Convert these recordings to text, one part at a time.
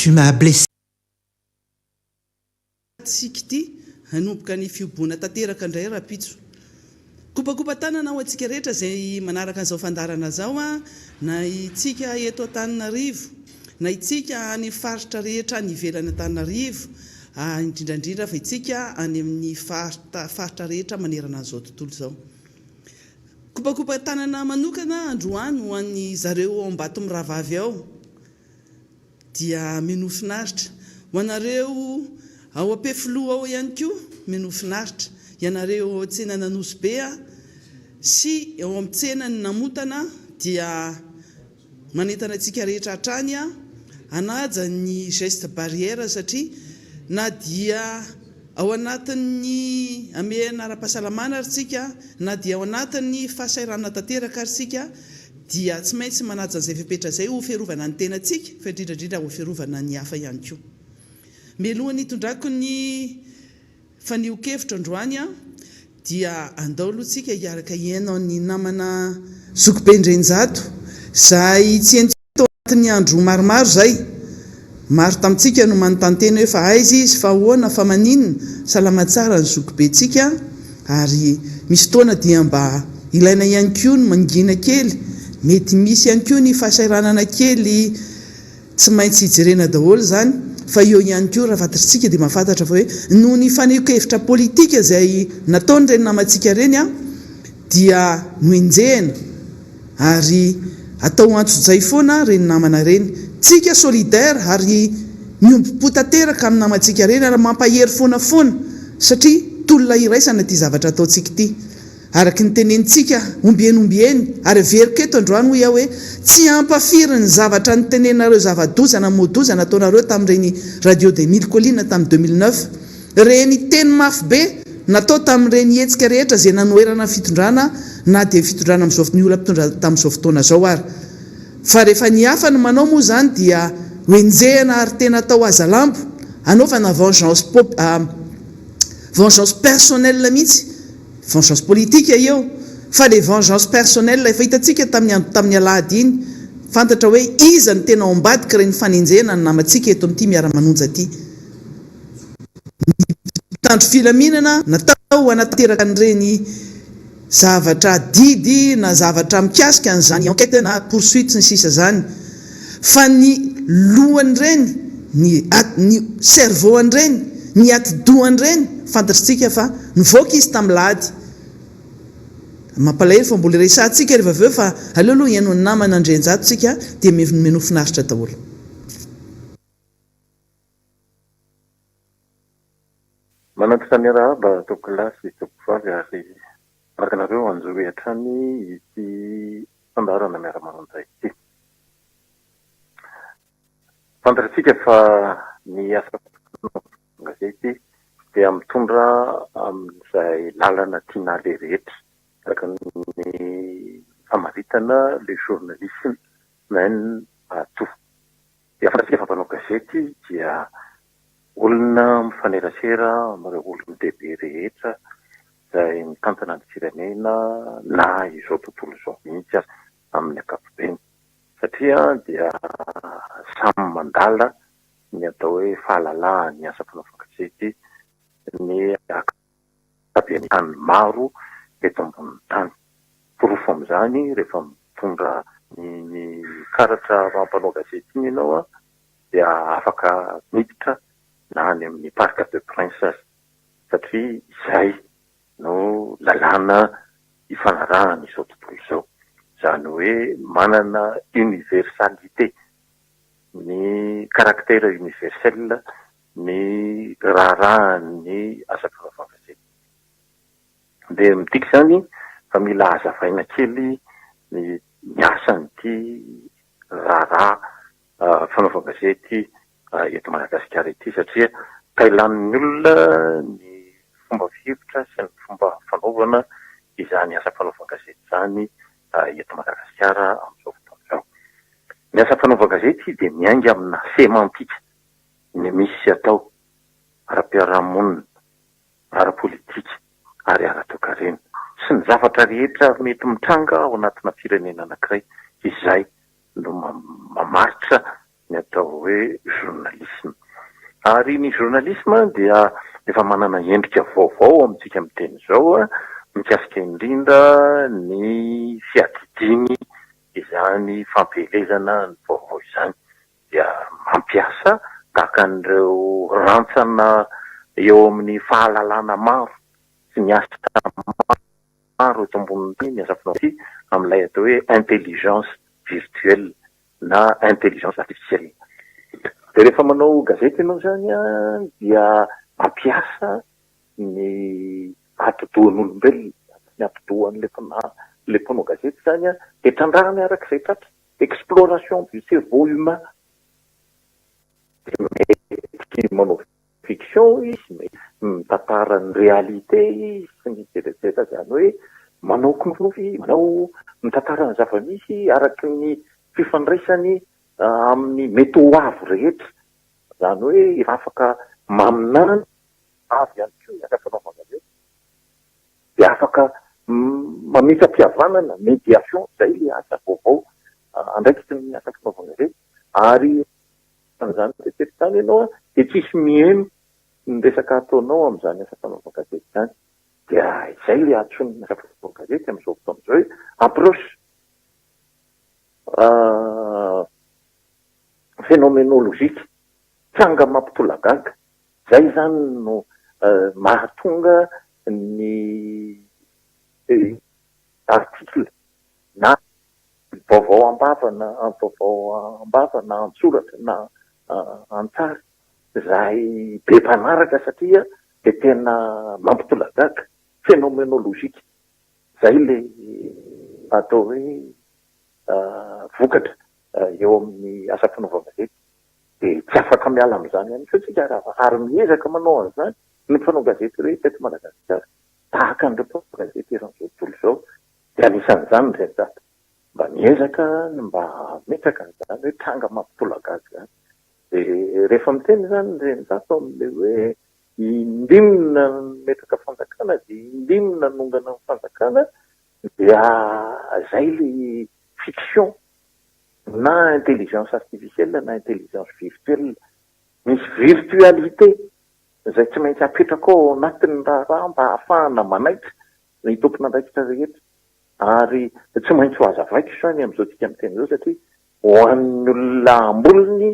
tu m'as blessé. Tsika ity hanomboka ny fiobona tanteraka indray rapitso. Kopakopa tanana ho antsika rehetra izay manaraka an'izao fandarana zao na itsika eto Antananarivo, na itsika any faritra rehetra ny ivelany Antananarivo, indrindrandrindra fa itsika any amin'ny faritra rehetra manerana an'izao tontolo izao. Kopakopa tanana manokana androany ho an'ny zareo ao Ambato Miravavy ao dia mino finaritra. Ho anareo ao Ampefiloha ao ihany koa mino finaritra. Ianareo ao tsenana Nosy sy ao amin'ny tsenany Namotana dia manentana antsika rehetra hatrany hanaja ny geste barrière satria na dia ao anatin'ny ame ara-pahasalamana ary tsika na dia ao anatin'ny fahasairana tanteraka ary tsika dia tsy maintsy manaja an'izay fepetra izay ho fiarovana ny tenantsika fa indrindrandrindra ho fiarovana ny hafa ihany koa. Mialohan'ny hitondrako ny fanio-kevitra androany dia andao aloha tsika hiaraka hiainao ny namana Zokibendrenjato izay tsy entito anatin'ny andro maromaro zay. Maro tamintsika no manontany hoe fa aiza izy fa ahoana fa maninona salama tsara ny Zokibentsika ary misy fotoana dia mba ilaina ihany koa ny mangina kely, mety misy ihany koa ny fahasairanana kely tsy maintsy hijerena daholo zany. Fa eo ihany koa raha fantatritsika dia mahafantatra fa hoe noho ny faneho-kevitra politika izay nataony ireny namantsika reny dia noenjehana ary atao antso-jay foana reny namana reny. Tsika solidaire ary miombi-po tanteraka amin'ny namantsika reny ary mampahery foana satria tolona iraisana ity zavatra ataontsika ity. Araky ny tenenitsika ombieny ary veriketo androany ho hoe tsy ampafiry ny zavatra ny tenenareo zavadozana modozana ataonareo tamin'ireny radio 2000 colline tamin'ny 2009 reny teny mafy be natao tamin'ireny hetsika rehetra izay nanoerana fitondrana na dia fitondrana amin'izao ny olona mpitondra tamin'izao fotoana zao ary. Fa rehefa ny hafa no manao moa zany dia hoenjehana ary tena atao aza lampo anaovana vengeance personnelle mihitsy. Vengeance politique eo fa le vengeance personnelle efa hitantsika tamin'ny alahady iny fantatra hoe iza ny tena ao ambadika reny fanenjehana ny namantsika eto amin'ity miara-manonja ity. Tandro filaminana natao hanateraka an'ireny zavatra didy na zavatra mikasika an'izany enquête na poursuite sy ny sisa zany. Fa ny lohany reny, ny cerveau reny, ny atidohany reny fantatritsika fa nivoaka izy tamin'ny lahady. Mampalahelo fa mbola resatsika rehefa aveo fa aleoloha ihaino ny namana Andrenjato tsika dia meno finaritra daholo. Manatitra ny arahaba tokolasy tokovavy ary araka nareo anjohy hatrany ity fandarana miara-manonja ity. Fantatritsika fa ny asa gazety dia mitondra amin'izay lalana tiana le rehetra araka ny famaritana le journalisme mène à tout. Dia fantatritsika fa mpanao gazety dia olona mifanerasera amin'ireo olon-dehibe rehetra izay mitantana ny firenena na izao tontolo izao mihitsy ary amin'ny ankapobeny satria dia samy mandala ny atao hoe fahalalahana ny asa fanaovana gazety ny akabiany tany maro eto ambonin'ny tany. Porofo amin'izany rehefa mitondra ny karatra mampanao gazety iny ianao dia afaka miditra na any amin'ny parc de prince satria izay no lalàna hifanarahana izao tontolo izao. Izany hoe manana universalité, ny caractère universel ny raharahan'ny asa fanaovana gazety. Dia midika izany fa mila hazavaina kely ny asan'ity raharaha fanaovana gazety eto Madagasikara ity satria tailan'ny olona ny fomba fihevotra sy ny fomba fanaovana izany asa fanaovana gazety izany eto Madagasikara amin'izao fotoana izao. Ny asa fanaovana gazety dia miainga amina semantika ny misy atao ara-piarahamonina, ara-politika ary ara-toekarena sy ny zavatra rehetra mety mitranga ao anatina firenena anankiray izay no mamaritra ny atao hoe journalisme. Ary ny journalisme dia efa manana endrika vaovao amintsika amin'ny teny izao a, mikasika indrindra ny fiadidiny izany fampielezana ny vaovao izany. Dia mampiasa tahaka an'ireo rantsana eo amin'ny fahalalana maro sy miasa maro eto ambonin'ny miasa finansy amin'ilay atao hoe intelligence virtuelle na intelligence artificielle. De rehefa manao gazety ianao zany a, dia mampiasa ny atodohan'olombelona, ny atodohan'le mpanao gazety zany a, de trandrahany arak'izay tratra, exploration du cerveau humain. Mety manao fiction izy, mitantara ny réalité izy, sy ny eretsereta zany hoe manao konofy, manao mitantara ny zava-misy araky ny fifandraisany amin'ny mety ho avy rehetra. Zany hoe efa afaka maminany avy ihany koa aka fanaovana gazety. De afaka mamita-pihavanana, médiation, zay le asa vaovao andraikitry ny asa fanaovana gazety. Ary zany tetitany ianao de tsisy mihaino ny resaka ataonao amin'izany asa fanaovana gazety zany. Dia izay le atsony asa fanaovana gazety amin'izao fotoana izao hoe approche phénoménologique, tranga mampitolagaga. Zay zany no mahatonga ny article na vaovao ambava na antsoratra na antsary zay be mpanaraka satria de tena mampitolagaga, phénoménologique. Zay le atao hoe vokatra eo amin'ny asa fanaovana gazety. De tsy afaka miala amin'izany ihany koa tsika raha ary miezaka manao an'izany ny mpanao gazety rehetra eto Madagasikara, tahaka an'ireo mpanao gazety eran'izao tontolo izao. De anisan'izany ny Renjata, mba miezaka mba metraka an'izany hoe tranga mampitolagaga zany. De rehefa miteny zany ny Renjata amin'le hoe indimina metraka fanjakana de indimina nongana ny fanjakana, dia zay le fiction na intelligence artificielle na intelligence virtuelle. Misy virtualité zay tsy maintsy apetraka ao anatin'ny raha mba ahafahana manaitra ny tompon'andraikitra rehetra. Ary tsy maintsy ho azavaiko zany amin'izao tsika miteny izao satria ho an'ny olona ambolony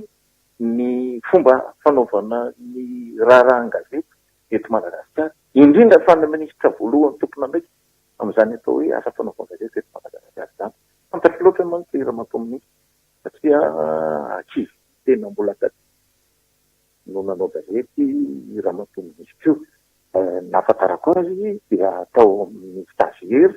ny fomba fanaovana ny raharahangazety eto Madagasikara, indrindra fa ny minisitra voalohany tompon'andraikitra amin'izany atao hoe asa fanaovana gazety eto Madagasikara zany. Fantatro loatra manko Ramatao satria ankizy tena mbola taty no nanao gazety Ramatao io. Nahafantarako azy dia tao amin'ny stagiaire,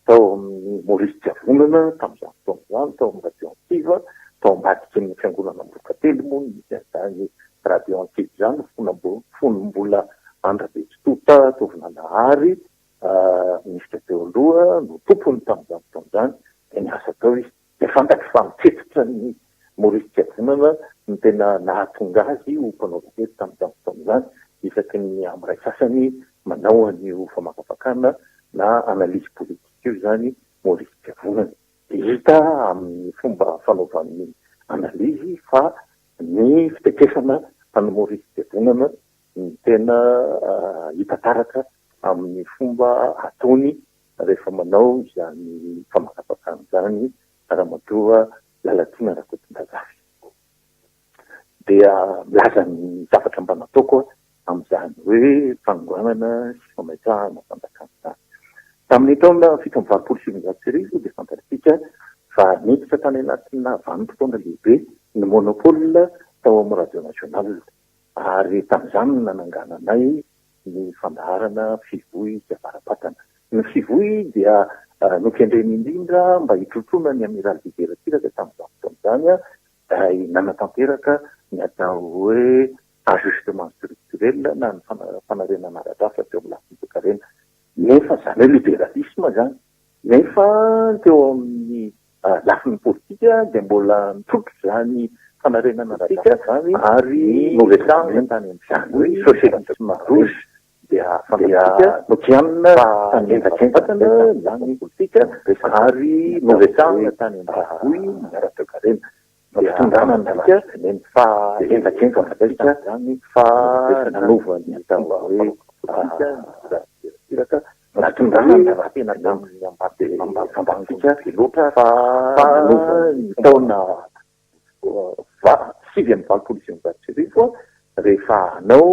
tao amin'ny Maurice Diavonana tamin'izany fotoana izany, tao amin'ny radio Antsiva, tao ambadiky ny fiangonana Amborokatelo moa nisy an'izany radio Antsiva zany, fonom-bola Andrabetsitota, Tovinanahary, minisitra teo aloha no tompony tamin'izany fotoana izany. De niasa tao izy. De fantatro fa mitsetsitra ny Maurice Diavonana ny tena nahatonga azy ho mpanao gazety tamin'izany fotoana izany, isaky ny amin'ny ray sasany manao an'io famakafakana na analyse politique io zany Maurice Diavonana. De hita amin'ny fomba fanaovan'ny analyse fa ny fitekesana an'i Maurice Diavonana ny tena hitantaraka amin'ny fomba ataony rehefa manao izany famakafakana zany Ramatoa Lalatiana Rakotondrazafy. Dia milaza ny zavatra mba nataoko amin'izany hoe fangoanana sy famaitsahana fanjakana. Tamin'ny taona 1976 dia fantatsika fa niditra tany anatina vanim-potoana lehibe ny monopole tao amin'ny radio national. Ary tamin'izany nanangananay ny fandaharana fivoy sy avaram-patana. Ny fivoy dia nokendreny indrindra mba hitrotrona ny amiral Liberatsiraka tamin'izany fotoana izany nanatanteraka ny atao hoe ajustement structurel na ny fanarenana ara-drafitra teo amin'ny lafiny toe-karena. Nefa zany hoe libéralisme zany, nefa teo amin'ny lafiny politika dia mbola mitrotro zany fanarenana ara-drafitra ary noresana tany amin'izany hoe socialisme rouge. Dia nokianina tany endrakendrakana zany politika ary noresana tany amin'ny fivoy ny ara-toe-karena. Tondranatsika neny fa endakenfanatsika zany fa nanovany atao hoe politika natondranana raha tena tamin'ny ambadifambantsika loatra fa ny taona sivy amby valopolo sy mivarotry arivo rehefa hanao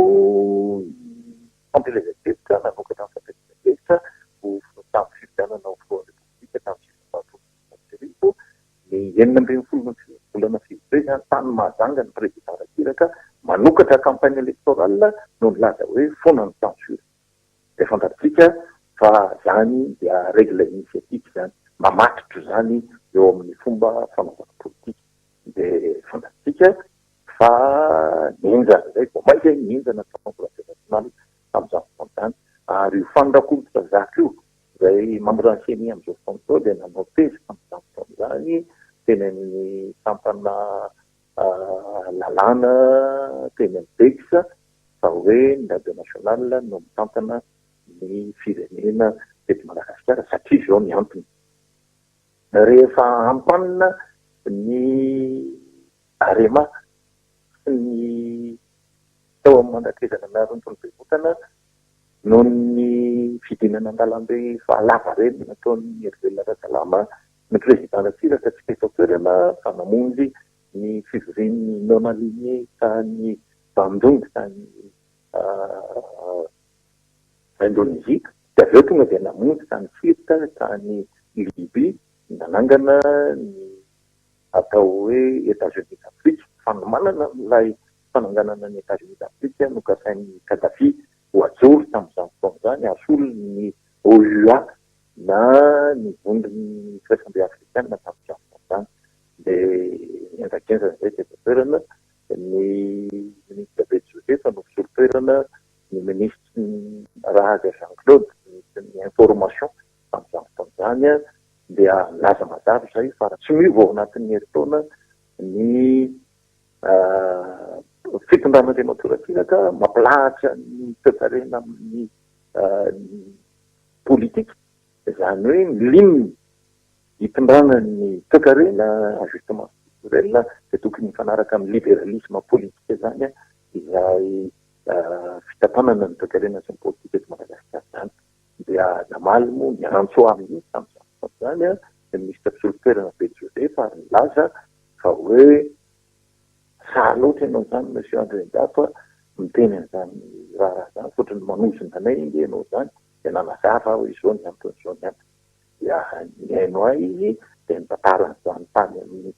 fampelezan-kevitra nanokatra ny fampelezan-kevitra tamin'ny fifidianana ao voalohan'ny politika tamin'ny sivy amby valopolo sy mivarotry arivo ny enina ambin'ny folo volana fivory zany tany mahazanga ny président Ratsiraka manokatra campagne électorale no nilaza hoe fonany censure. Dia fantatsika fa zany dia règle initiative zany mamatotro zany eo amin'ny fomba fanaovana politika. Dia fantatsika fa nienjana zay vao mainka nienjana Assemblée nationale amin'izany fotoana ary io fandrakototra zaka io izay mamorantseny amin'izao fotoana izao dia nanao tezy amin'izany fotoana zany teny amin'ny tampana lalàna teny amin'ny Bex fa hoe ny radio nationale no mitampana ny firenena teto Madagasikara satria zao ny antony. Rehefa ampanina ny Arema sy ny tao amin'ny mandakezana miarony bevotana noho ny fidinana an-dalambe fahalava reny nataon'ny Hervelona Rajalama ny président Ratsiraka tsy teto-toerana fa namonjy ny fivorian'ny Nonaligny ka ny Bandung ka ny Indonésie. Dia avy eo tonga dia namonjy ka ny Sirta ka ny Libye nanangana ny atao hoe États-Unis d'Afrique fanomanana ilay fananganana ny États-Unis d'Afrique nokasain'ny Kadhafi ho ajoro tamin'izany fotoana zany asolo ny OUA na ny vondron'ny Assemblée africaine tamin'izany fotoana zany. Dia endrakenjana zay teto-toerana ny ministre be Joseph no fisolo-toerana ny ministre Rahaga Jean-Claude ny information tamin'izany fotoana zany dia laza mazava zay fa tsy miova ao anatin'ny herintaona ny fitondrana demokratika mampilahatra ny toe-karena amin'ny politika zany hoe ny ligne hitondrana ny toe-karena ajustement structurel dia tokony mifanaraka amin'ny libéralisme politika zany izay fitatanana ny toe-karena sy ny politika eto Madagasikara zany. Dia namaly moa niantso amin'ny tamin'izany zany ny ministre fisolo-toerana be Joseph ary nilaza fa hoe saha loatra ianao zany monsieur André Ndafa miteny an'izany raha zany fotrany manozona anay inge ianao zany dia nanazava hoe izao ny antony izao ny antony. Dia ny hainao ahy izy dia nitantarany zany tany amin'ny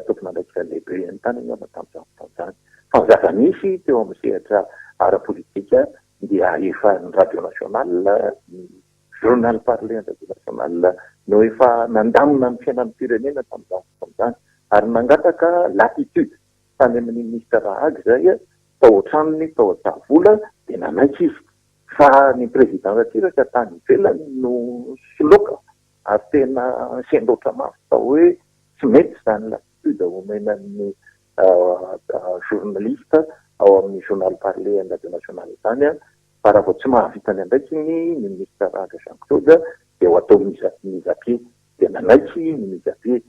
tompon'andraikitra lehibe ny tany angamba tamin'izany fotoana zany. Fa ny zava-misy teo amin'ny sehatra ara-politika dia efa ny radio nationale ny journal parlé ny radio nationale no efa nandamina ny fiainan'ny firenena tamin'izany fotoana zany ary nangataka latitude tany amin'ny ministre Rahaga zay tao an-tranony tao an-tsavola dia nanaitra izy fa ny président Ratsiraka tany ivelany no soloka ary tena sendroatra mafy tao hoe tsy mety zany latitude omenan'ny journaliste ao amin'ny journal parlé ny radio nationale zany fa raha vao tsy mahavita ny andraiky ny ministre Rahaga Jean-Claude dia ho atao mise-à-pied dia nanaitry ny mise-à-pied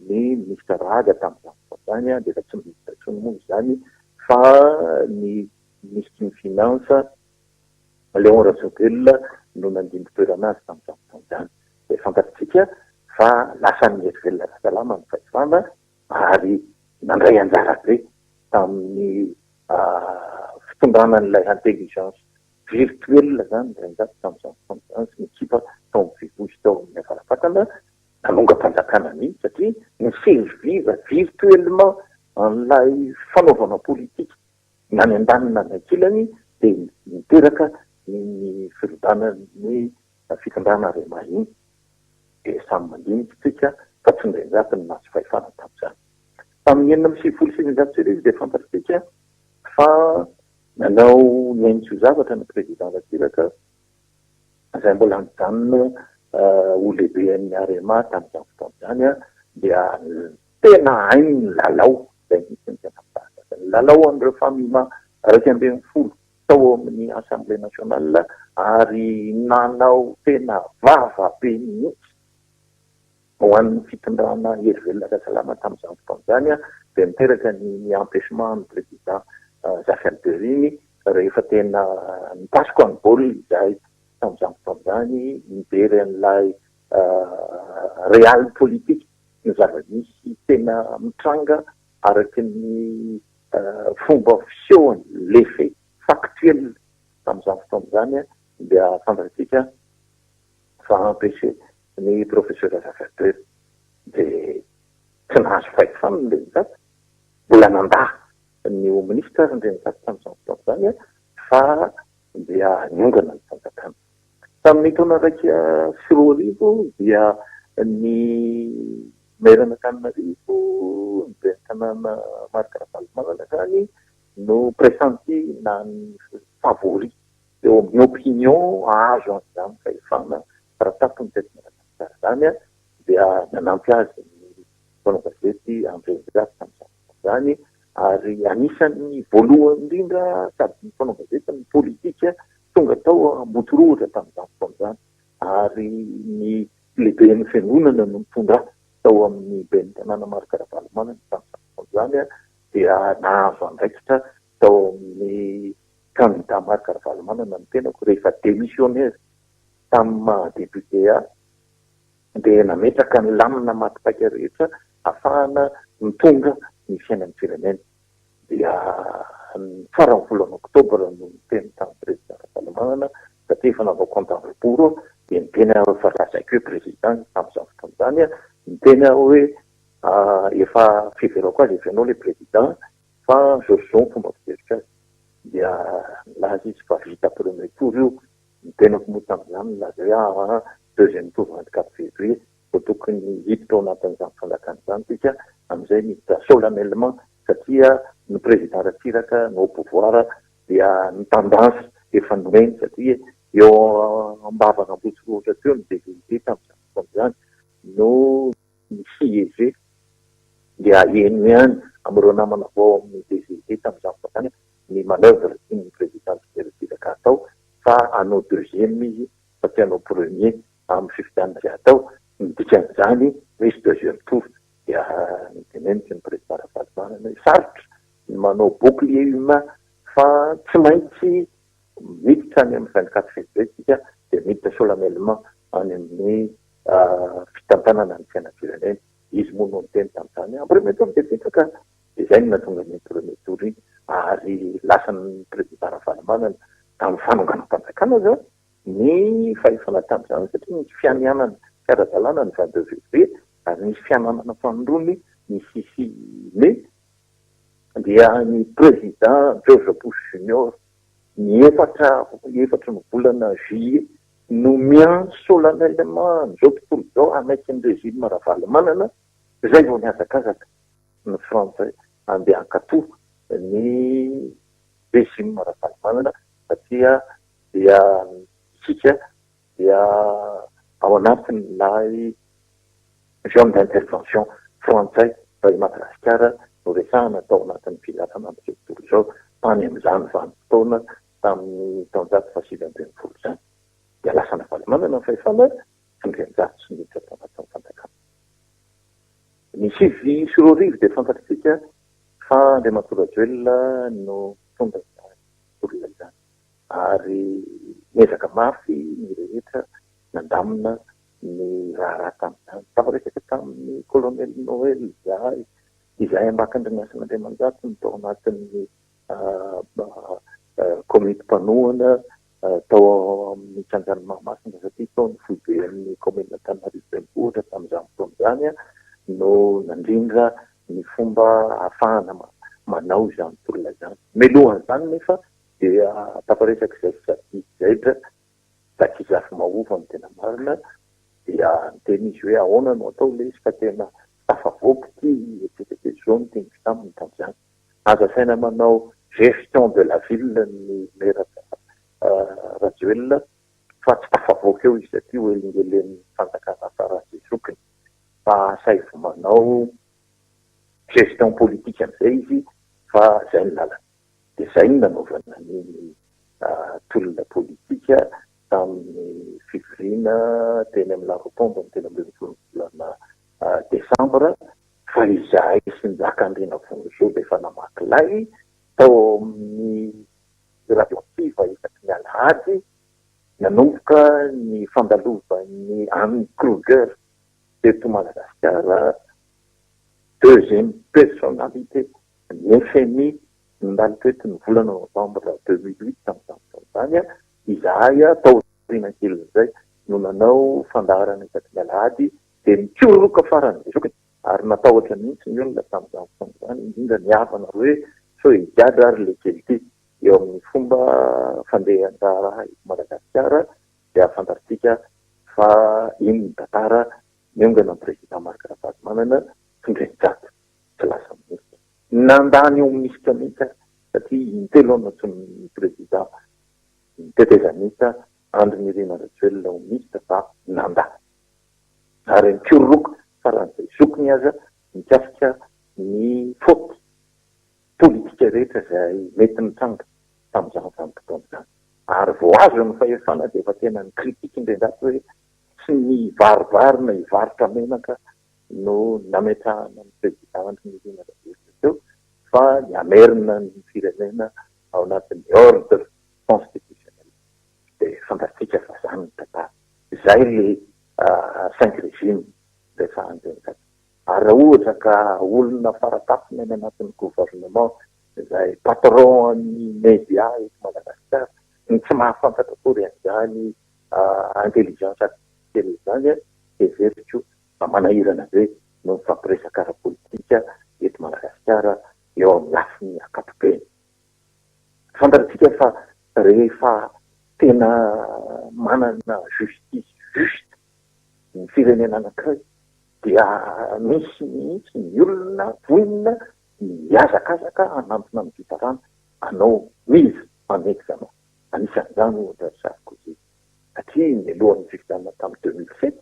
ny ministre Rahaga tamin'izany fotoana zany dia tsy ministre intsony moa izany fa ny ministre ny finance Léon Rajoelina no nandimby toerana azy tamin'izany fotoana zany. Dia fantatsika fa lasa ny Hervelona Rajalama ny fahefana ary nandray anjara be tamin'ny fitondranan'ilay intelligence virtuelle zany ndraindray tamin'izany fotoana zany sy nikipa tao amin'ny fivozy tao amin'ny avarafatana nanonga-panjakana mihitsy satria ny servir virtuellement an'ilay fanaovana politika na ny an-danina ny ankilany dia miteraka ny firodanan'ny fitondrana Arema iny dia samy mandinika tsika fa tsy ndrainjaty ny nahazo fahefana tamin'izany. Tamin'ny enina amby sivifolo sy sivinjato sy arivo dia fantatsika fa nanao ny aintso zavatra ny président Ratsiraka izay mbola nijanona ho lehiben'ny Arema tamin'izany fotoana zany dia tena hainy ny lalao izay misy ny tena mibahasaka ny lalao an'ireo famillement raika ambin'ny folo tao amin'ny Assemblée nationale ary nanao tena vava be mihitsy ho an'ny fitondrana hery velona arasalama tamin'izany fotoana izany dia miteraka ny empêchement ny président Jacques Alberiny rehefa tena nipasoko any baolina izahay tamin'izany fotoana izany mijery an'ilay réal politique ny zava-misy tena mitranga araky ny fomba fisehony l'effet factuel tamin'izany fotoana izany dia fantatsika fa empêché ny professeur Zafadeur dia tsy nahazo faito faniny le nitaty mbola nandaha ny ministra ary nitaty tamin'izany fotoana izany fa dia niongana ny fanjakana tamin'ny taona raika sy roa arivo dia ny mairana-Antananarivo ny bentanàna Marc-Ravalomanana zany no pressenti na ny favori eo amin'ny opinion azo an'izany fahefana raha tapony tetinara zany dia nanampy azy ny mpanao gazety André Graff tamin'izany zany ary anisan'ny voalohany indrindra sady ny mpanao gazety ny politika tonga tao ambotorohitra tamin'izany fotoana izany ary ny lehiben'ny fiangonana no mitondra tao amin'ny ben'ny tanàna Marc-Ravalomanana tamin'izany fotoana izany dia nahazo andraikitra tao amin'ny candidat Marc-Ravalomanana ny tenako rehefa démissionnaire tamin'ny maha-député dia nametraka ny lamina matipaika rehetra ahafahana mitonga ny fiainan'ny firenena dia ny faran'ny volana oktobra no teny tamin'ny président Ravalomanana satria efa nanao compte en rebours dia niteny fa lazaiko hoe président tamin'izany fotoana izany niteny hoe efa fiverako azy efa ianao le président fa Georges fomba fijerika azy dia nilaza izy fa vita premier tour io nitenako moa tamin'izany nilaza hoe deuxième tour 24 février ho tokony hiditra ao anatin'izany fanjakana izany tsika amin'izay miditra solennellement satria ny président Ratsiraka no au pouvoir dia ny tendance efa nomeny satria eo ambavana ambotorohitra teo ny DVT tamin'izany fotoana izany no ny siégé dia eno ihany amin'ireo namana vao amin'ny DVT tamin'izany fotoana ny manœuvre ny président Ratsiraka atao fa hanao deuxième izy satria hanao premier amin'ny fifidianana izay atao nidikan'izany misy deuxième tour dia nitenenitra ny président Ravalomanana sarotra ny manao bouclier humain fa tsy maintsy miditra any amin'ny 24 février tsika dia miditra solennellement any amin'ny fitantanana ny fiainam-pirenena izy moa no niteny tamin'izany amin'ny premier tour dia fitaka izay no natonga ny premier tour iny ary lasan'ny président Ravalomanana tamin'ny fanonganam-panjakana zao ny fahefana tamin'izany satria nisy fianianana fiara-dalàna ny 22 février ary nisy fiananana fanondrony ny 6 mai dia ny président George Bush Junior ny efatra ny volana juillet no miandry solennellement n'izao tontolo izao anaiky ny régime Ravalomanana izay vao niazakazaka ny frantsay andeha hankatoha ny régime Ravalomanana satria dia isika dia ao anatin'ilay zone d'intervention frantsay fa i Madagasikara no resahana tao anatin'ny fizarana amin'izao tontolo izao tany amin'izany vanim-potoana tamin'ny taonjato faha sivy ambin'ny folo izany dia lasa Ravalomanana ny fahefana sy ndrenjato sy miditra tao anatin'ny fanjakana. Ny sivy sy roa arivo dia fantatsika fa Andriamatoa Rajoelina no tonga olona izany ary miezaka mafy ny rehetra nandamina ny raha tamin'izany tafaresaka tamin'ny colonel Noël izay ambakandrin'asan'Andriamanjato no tao anatin'ny komity mpanohana tao amin'ny tsanjany Mahamasina satria tao ny foiben'ny komina Antananarivo renivohitra tamin'izany fotoana izany no nandrindra ny fomba ahafahana manao izany tolona izany melohan'izany nefa dia tafaresaka izay sadidra dakizafy maova ny tena marina dia niteny izy hoe ahoana no atao le izy fa tena tafavoky ty zone teny taminy tamin'izany aza saina manao gestion de la ville ny maire Rajoelina fa tsy tafavoky eo izy satria hoelingelen'ny fanjakana afara azy sokiny fa saivo manao gestion politique amin'izay izy fa zay ny lalana dia zay ny nanaovana ny tolona politika tamin'ny fivoriana teny amin'ny larotomba ny tena ambin'ny volana desambra fa izahay sy njakandrena vonozao de efa namakilay tao amin'ny radioactiva isaky ny alahady nanomboka ny fandalovan'ny Anne Kruger teto Madagasikara deuxième personnalité ny FMI nandalo teto ny volana novembre 2008 tamin'izany izahay tao rina kely zay no nanao fandaharana isaky ny alahady de mikoroka farany zokiny ary natahotra mihitsy ny olona tamin'izany fotoana izany indrindra ny havana hoe so higadra ary legality eo amin'ny fomba fandehan-draharaha Madagasikara dia afantarantsika fa iny ny tantara miongana amin'ny président Marc Ravalomanana tondrenjato tsy lasa minisitra nandany eo minisitra mihitsy satria intelo ao anatin'ny président tetezanita Andry Nirina Rajoelina ao minisitra fa nandà ary mikororoka faran'izay zokiny aza mikasika ny faute politika rehetra izay mety nitranga tamin'izany fotoana izany ary vao azo ny fahefana dia efa tena ny kritika indrendraty hoe tsy ny varivarina hivarotra menaka no nametrahana ny président Andry Nirina Rajoelina teo fa ny amerina ny firenena ao anatin'ny ordre constitutionnel dia fantatsika fa zany ny tantara izay le 5 régime rehefa anjeny ary raha ohatra ka olona faratafina any anatin'ny gouvernement izay patron amin'ny média eto Madagasikara ny tsy mahafantatra akory an'izany intelligence artificielle izany dia veriko fa manahirana be no mifampiresaka ara-politika eto Madagasikara eo amin'ny lafiny ankapobeny fantatsika fa rehefa tena manana justice juste ny firenena anankiray dia misy mihitsy ny olona vonina miazakazaka anampina amin'ny fitarana anao mizy anexanao anisan'izany ohatra Sarkozy satria ny alohan'ny fifidianana tamin'ny 2007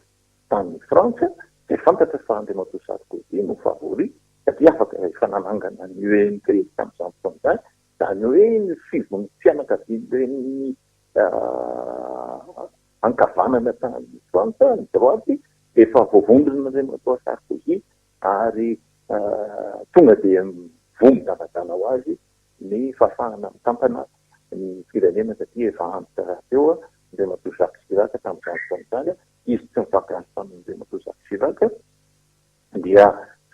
tamin'ny Frantsa dia fantatra fa Andriamatoa Sarkozy no favori satria afaka efa nanangana ny UMP tamin'izany fotoana izany hoe ny fianakavian'ny ankavanana tamin'ny Frantsa ny droity efa voavondrona Andriamatoa Sarkozy ary tonga dia vombon-danadana ho azy ny fahafahana mitampana ny firenena satria efa antitra raha teo Andriamatoa Jacques Chirac tamin'izany fotoana izany izy tsy mivaky tamin'ny Andriamatoa Jacques Chirac dia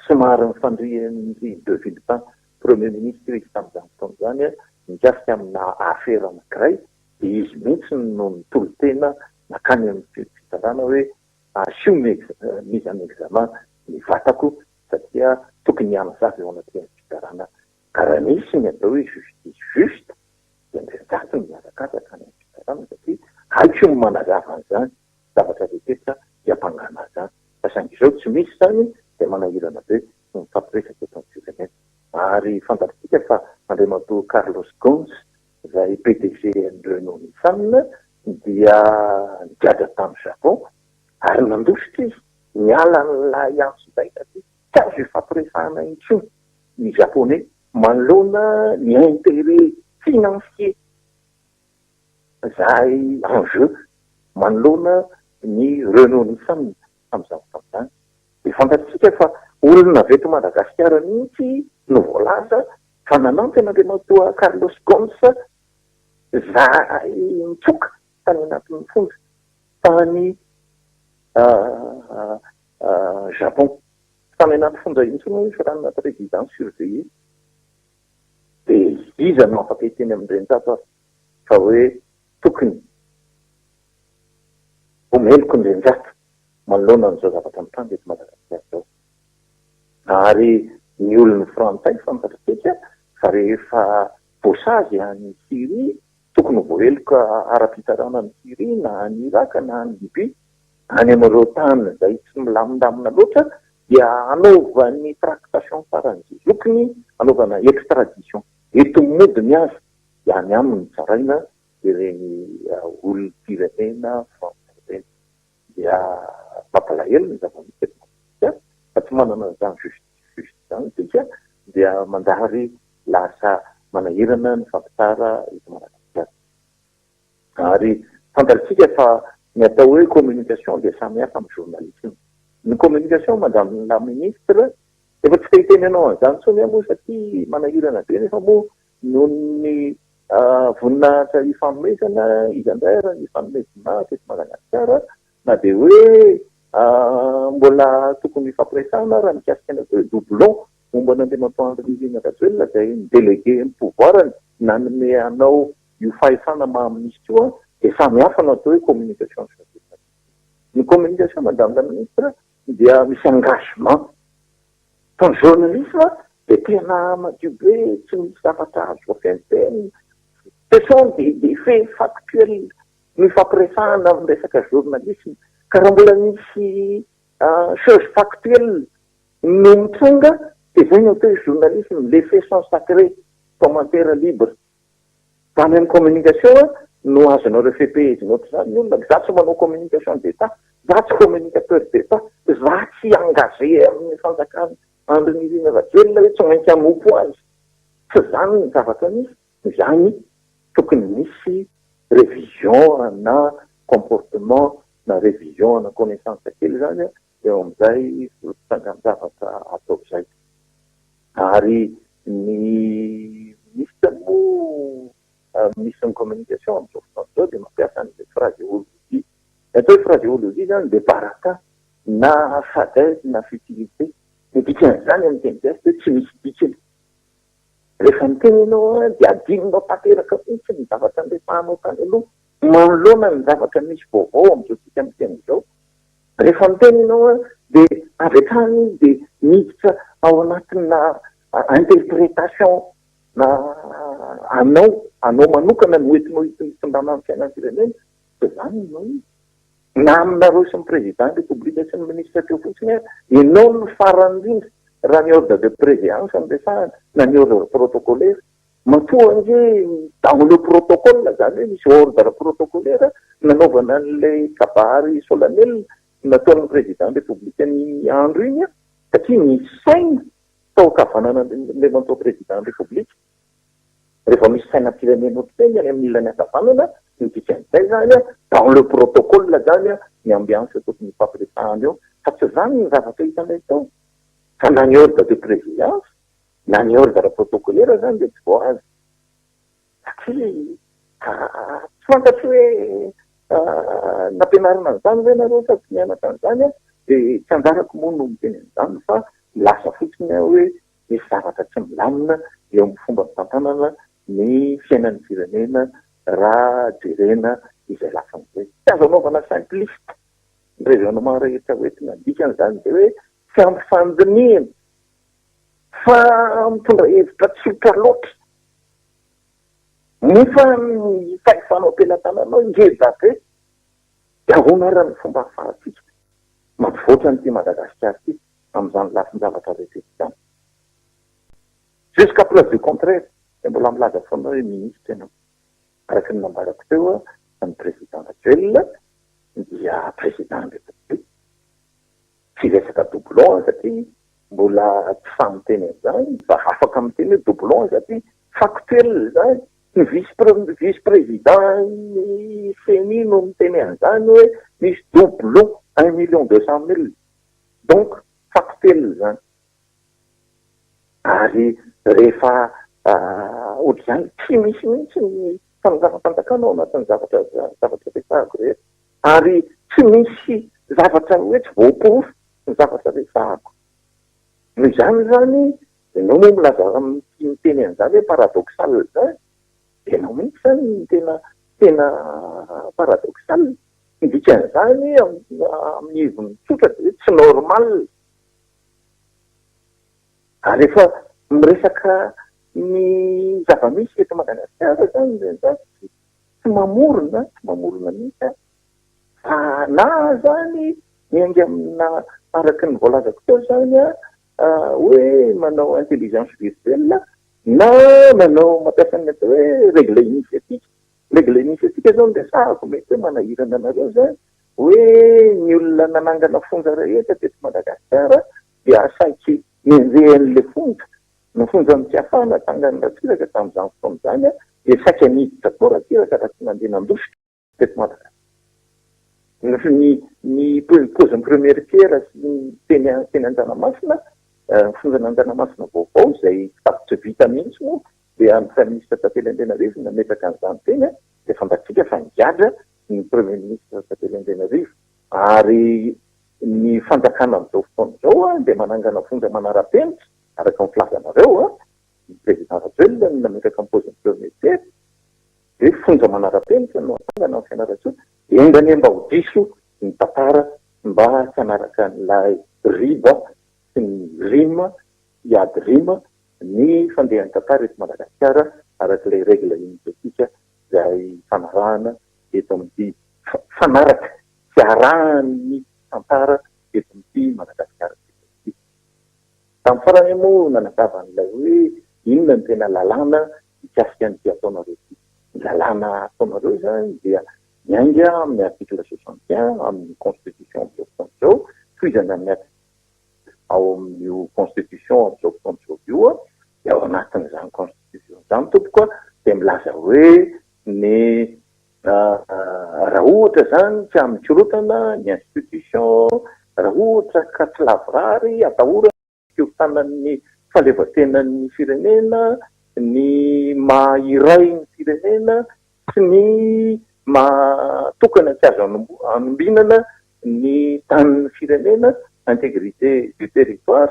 somary mifandrian'ny De Villepin premier ministre izy tamin'izany fotoana izany mikasika amina affaire anankiray dia izy mihitsy no nitolo-tena nakany amin'ny fitarana hoe asio mise en examen ny vatako satria tokony hianazavy eo anatin'ny fitarana karaha misy ny atao hoe justice juste dia ndrenjato ny miazakazaka any amin'ny fitarana satria haiko ny manazava an'izany zavatra rehetra hiampangana zany fa saingy izao tsy misy zany dia manahirana be no mifampiresaka eto amin'ny firenena ary fantatsika fa Andriamatoa Carlos Ghosn izay PDG ny Renault Nissan dia nigadra tamin'ny Japon ary nandositra izy niala n'ilay antso izay satria tsy azo ifampiresahana intsony ny japonais manoloana ny intérêt financier izay enjeu manoloana ny Renault Nissan tamin'izany fotoana izany dia fantatsika fa olona veto Madagasikara mihitsy no voalaza fa nanampy an'Andriamatoa Carlos Ghosn izay mitsoka tany anatin'ny fonja tany Japon tany anaty fonja intsony misy raha anaty résidence surveillée dia izy no afaka hiteny amin'ireny fa hoe tokony omeloko ny renjato manoloana an'izao zavatra mitanga eto Madagasikara zao ary ny olon'ny frantsay fantatsika fa rehefa voasazy any Syrie tokony voaheloka ara-pitarana ny Syrie na ny Irak na ny Libye any amin'ireo tany izay tsy milamindamina loatra dia anaovany tractation farany zokiny anaovana extradition eto modiny azy dia any aminy tsaraina ireny olom-pirenena frantsay ireny dia mampalahelo ny zava-misy eto fa tsy manana an'izany juste zany tsika dia mandary lasa manahirana ny fampitara eto Madagasikara ary fantatsika fa ny atao hoe communication dia samy hafa amin'ny journalisme ny communication madame la ministre efa tsy fahiteny ianao an'izany tsony moa satria manahirana be nefa moa noho ny voninahitra ifanomezana izandray raha ny ifanomezana teto Madagasikara na dia hoe mbola tokony ifampiresahana raha mikasika ny atao hoe doublon momba nandeha mampiandry Irina Rajoelina izay ny délégué ny pouvoirany nanome anao io fahefana maha-ministre io dia samy hafa no atao hoe communication stratégique. Ny communication madame la ministre dia misy engagement fa ny journalisme dia tena madio be tsy misy zavatra azo voafeniteny ce sont des faits factuels mifampiresahana amin'ny resaka journalisme ka raha mbola misy chose factuelle no mitonga dia zay no atao hoe journalisme les faits sont sacrés commentaire libre fa ny communication no azonao refepehzy noatra zany ny olona za tsy manao communication d'état za tsy communicateur d'état za tsy engagé amin'ny fanjakana Andry Irina Rajoelina hoe tsy maintsy hanompo azy fa zany ny zavatra misy zany tokony misy révision na comportement na révision na connaissance kely zany eo amin'izay tonga ny zavatra atao izay ary ny misy moa misy ny communication amin'izao fotoana izao dia mampiasa an'ilay phraséologie atao hoe phraséologie zany dia baraka na fadaise na futilité ny dikan'izany amin'ny teny gasy hoe tsy misy dikany rehefa miteny ianao dia adininao tanteraka fotsiny ny zavatra andefahanao tany aloha manoloana ny zavatra misy vaovao amin'izao tsika miteny izao rehefa miteny ianao dia avy hatrany dia miditra ao anatina interprétation na anao manokana no entinao hitondrana amin'ny fiainan'ny firenena dia zany ianao na aminareo sy ny président république sy ny ministre teo fotsiny ianao no farany indrindra raha ny ordre de préséance amresahana na ny ordre protocolaire matoa nge dans le protocole zany hoe misy ordre protocolaire nanaovana an'ilay kabary solennel nataon'ny président républicain andro iny satria misy saina tao kavanana le mantao président république rehefa misy saina firenena ohatrany any amin'ny ilany akavanana nydikan'izay zany dans le protocole zany ny ambiance tokony ifampiresahana eo fa tsy zany ny zavatra hitanay tao fa na ny ordre de présidence na ny ordre protocolaire zany dia tsy vao azy satria tsy fantatry hoe nampianarina an'izany hoe nareo sady tsy mianatra an'izany dia tsy anjarako moa no miteny an'izany fa lasa fotsiny hoe misy zavatra tsy milamina eo amin'ny fomba fitantanana ny fiainan'ny firenena raha jerena izay lafa n'izay tsy azo anaovana simpliste ny raisonnement rehetra hoentina dikan'izany dia hoe tsy ampifandinihana fa mitondra hevitra tsotra loatra nefa ny fahefanao am-pelantananao ngeza be dia ahoana raha ny fomba hafahatsika mampivoatra nyity Madagasikara ity amin'izany lafiny zavatra rehetra jusqu'à preuve du contraire dia mbola milaza foana hoe ministre ianao araka ny nambarako teo ny président Rajoelina dia président république tsy resaka doublon satria mbola tsy famiteny an'izany fa afaka miteny hoe doublon satria factuel zany ny vice président ny CENI no miteny an'izany hoe misy doublon 1,200,000 donc factuel zany ary rehefa ohatr'izany tsy misy mihitsy ny fanazava-panjakana ao anatin'ny zavatra resahako rehetra ary tsy misy zavatra hoe tsy voaporofo ny zavatra resahako noho izany zany ianao moa milaza miteny an'izany hoe paradoxal zany dia ianao mihitsy zany tena paradoxal indikan'izany amin'ny heviny tsotra dia tsy normal ary rehefa miresaka ny zava-misy eto Madagasikara zany tsy mamorona mihitsy fa na zany miainga amina araky ny voalazako teo zany hoe manao intelligence virtuelle na manao mampiasa ny atao hoe règle initiatique zao dia sahako mety hoe manahirana anareo zany hoe ny olona nanangana fonja rehetra teto Madagasikara dia saiky menjehan'le fonja ny fonja ny tsy afana tangany ratsiraka tamin'izany fotoan'izany dia saiky aniditra koa ratsiraka raha tsy nandeha nandositra teto Madagasikara ny paozin'ny première pierre sy ny teny An-dranomasina, fonjana An-dranomasina vaovao izay tapitra vita mihitsy moa dia ny prime ministre Tatela Andrianarivo nametraka an'izany teny dia fantatsika fa nigadra ny premier ministre Tatela Andrianarivo ary ny fanjakana amin'izao fotoana izao dia manangana fonja manara-penitra araka ny filazanareo ny président Rajoelina no nametraka ny paozin'ny première pierre dia fonja manara-penitra no atangana amin'ny fianarantsoa endany mba ho diso ny tantara mba tsy hanaraka n'ilay riba sy ny rima hiady rima ny fandehan'ny tantara eto Madagasikara arak'ilay règle initiatika izay fanarahana eto amin'ity fanaraka sy arahan'ny tantara eto amin'ity Madagasikara. Tamin'ny farany moa nanatavana hoe inona ny tena lalàna mikasika an'ity ataonareo ity. Ny lalàna ataonareo izany dia mianga amin'ny article 61 amin'ny constitution amin'izao fotoana izao, toizana miaka ao amin'io constitution amin'izao fotoana izao io dia ao anatin'izany constitution izany tompoko dia milaza hoe ny raha ohatra zany tsy amikorotana ny institution, raha ohatra ka tsy lavorary atahorana fihotanan'ny fahaleovan-tenan'ny firenena, ny maha-iray ny firenena sy ny tokana tsy azo anombinana ny tanin'ny firenena, intégrité du territoire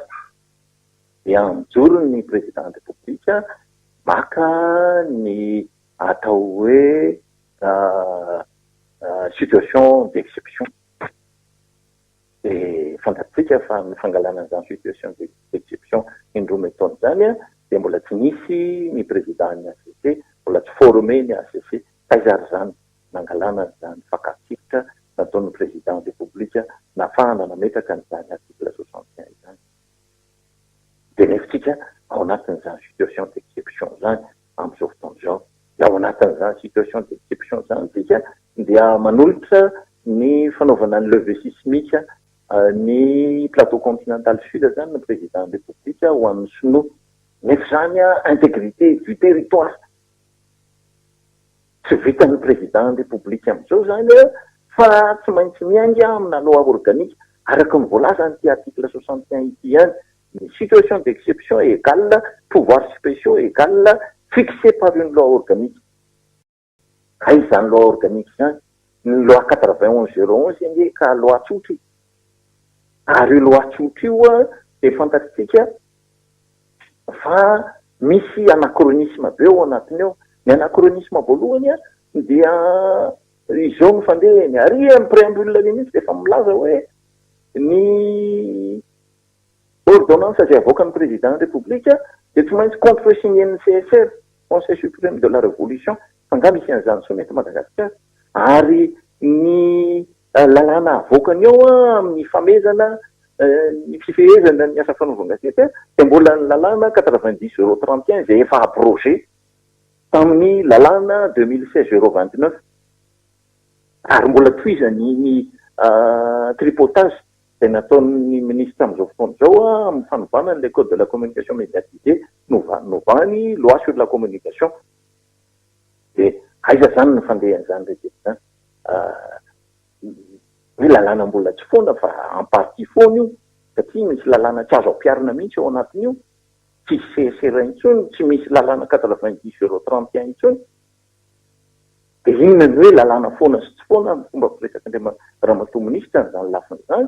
dia mijoro ny président de république maka ny atao hoe situation d'exception. Dia fantatsika fa ny fangalana an'izany situation d'exception indroa metaona izany dia mbola tsy nisy ny président ny ACC, mbola tsy formé ny ACC taizary zany nangalana izany fankafitra nataon'ny président de république nafahana nametraka n'izany article 61 izany. Dia nefitsika ao anatin'izany situation d'exception zany amin'izao fotoana izao. Ao anatin'izany situation d'exception zany tsika dia manolotra ny fanaovana ny levée sismique ny plateau continental sud zany ny président de république ho an'ny sinoa. Nefa zany intégrité du territoire tsy vitan'ny président de république amin'izao zany fa tsy maintsy mianga amina loi organique araka ny voalaza an'ity article 61 ity ihany. Ny situation d'exception égale pouvoirs spéciaux égale fixé par une loi organique. Ay izany loi organique izany, ny loi 91/011 enge ka loi tsotra. Ary io loi tsotra io dia fantatsika fa misy anachronisme be ao anatiny ao. Ny anachronisme voalohany dia izao no fandehany ary amin'ny préambule mihitsy dia efa milaza hoe ny ordonnance izay avoakan'ny président de république dia tsy maintsy contre-signé ny CSR, Conseil suprême de la Révolution, fanga misy an'izany sonety Madagasikara. Ary ny lalàna avoakany ao amin'ny famezana ny fifehezana ny asa fanaovana-gazety dia mbola ny lalàna 90/031 izay efa abrogé tamin'ny lalàna 2016/029. Ary mbola toizany ny tripotage izay nataon'ny ministre amin'izao fotoana izao amin'ny fanovana n'ilay code de la communication médiatisée novany loi sur la communication. Dia aiza zany ny fandehan'izany rehetra zany. Ny lalàna mbola tsy foana fa en partie foana io satria misy lalàna tsy azo ampiarina mihitsy ao anatin'io, tsy CSR intsony, tsy misy lalàna 90/031 intsony. Dia inona ny hoe lalàna foana sy tsy foana amin'ny fomba firesaka ramatoa ministra n'izany lafiny izany,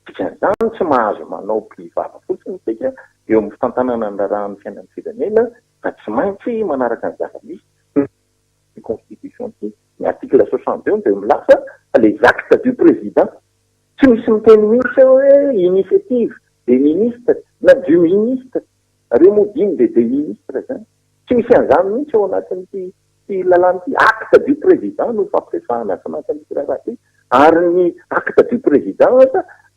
dikan'izany tsy mahazo manao mpivava fotsiny tsika eo amin'ny fitantanana ny rahan'ny fiainan'ny firenena fa tsy maintsy manaraka ny zava-misy ny constitution ty ny article 62 dia milaza les actes du président. Tsy misy miteny mihitsy hoe initiative des ministres na du ministre, reo moa dimy dia des ministres zany. Tsy misy an'izany mihitsy ao anatin'ity lalàn'ity acte du président no fampiresahana ato anatin'ity raha ity. Ary ny acte du président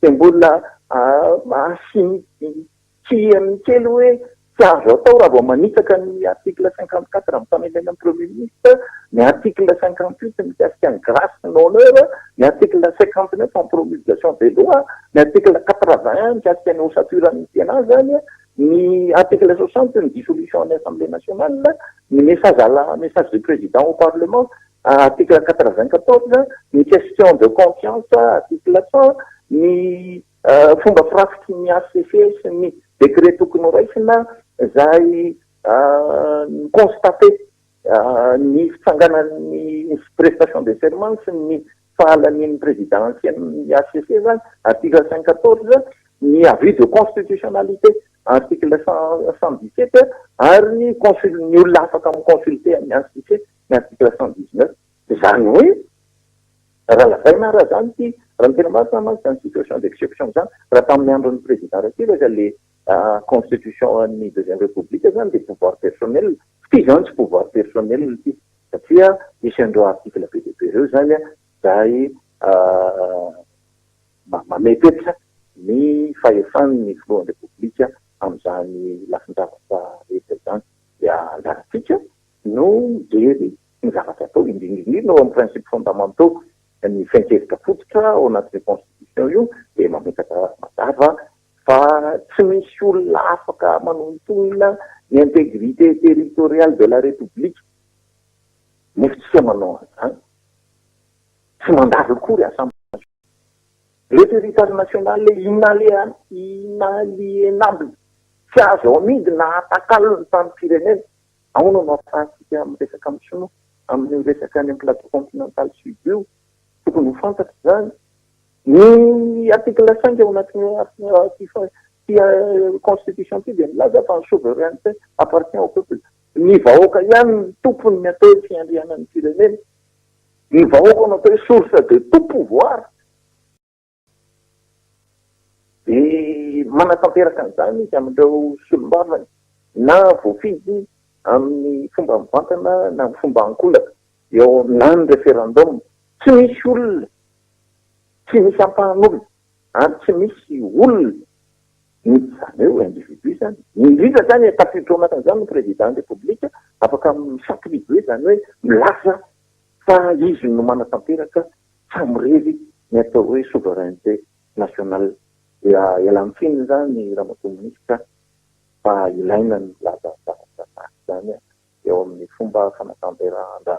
dia mbola tsy amin'ny kely hoe tsy azo atao raha vao manitsaka ny article 54 amin'ny famelena ny premier ministre, ny article 58 mikasika ny grâce d'honneur, ny article 59 en promulgation des lois, ny article 81 mikasika ny ossature amitiana zany, ny article 60 ny dissolution ny assemblée nationale, ny message du président au parlement article 94, ny question de confiance, article 100, ny fomba firafitry ny ACCS, ny décret tokony ho raisina izay constaté ny fitsanganan'ny prestation de serment sy ny fahalanian'ny présidentielle ACC zany, article 114, ny avis de constitutionnalité, article 117, ary ny olona afaka miconsulter amin'ny ACC, ny article 119. Zany hoe raha lazaina raha zany ty raha tena marina mantsy zany situation d'exception zany raha tamin'ny andron'ny président raha le constitution an'ny deuxième république zany de pouvoir personnel ty zany tsy pouvoir personnel ty satria misy andreo article PDP reo zany zay mamepetra ny fahefan'ny filohan'ny république amin'izany lafindravatra rehetra zany dia anjaratsika no mijery ny zavatra atao indrindrindrindra ao amin'ny principe fondamentaux ny fiankevitra fototra ao anatin'ny constitution io dia mametaka mazava fa tsy misy olona afaka manontonona ny intégrité territoriale de la république nefa tsy manao an'izany tsy mandalo kory assemblée le territoire national inaliénable tsy azo amidy na atakalo ny tany firenena ahoana no afahantsika amin'ny resaka amin'ny sinoa amin'ny resaka any amin'ny plateau continental sud io tokony ho fantatry zany ny article 5 ao anatin'ny constitution ty dia milaza fa ny souveraineté appartient au peuple. Ny vahoaka ihany ny tompony ny atao hoe fiandrianan'ny firenena. Ny vahoaka no atao hoe source de tout pouvoir. Manatanteraka an'izany izy amin'ireo solombavany na voafidy amin'ny fomba mivantana na fomba ankolaka eo na ny référendum tsy misy olona tsy misy ampahan'olona ary tsy misy olona ny zany eo individu zany indrindra zany tafiditra ao anatin'izany ny président de république afaka misacrifier zany hoe milaza fa izy no manatanteraka famirevy ny atao hoe souveraineté nationale. Dia ialamifinina zany raha makoministra fa ilaina ny laza zany eo amin'ny fomba fanatanterahana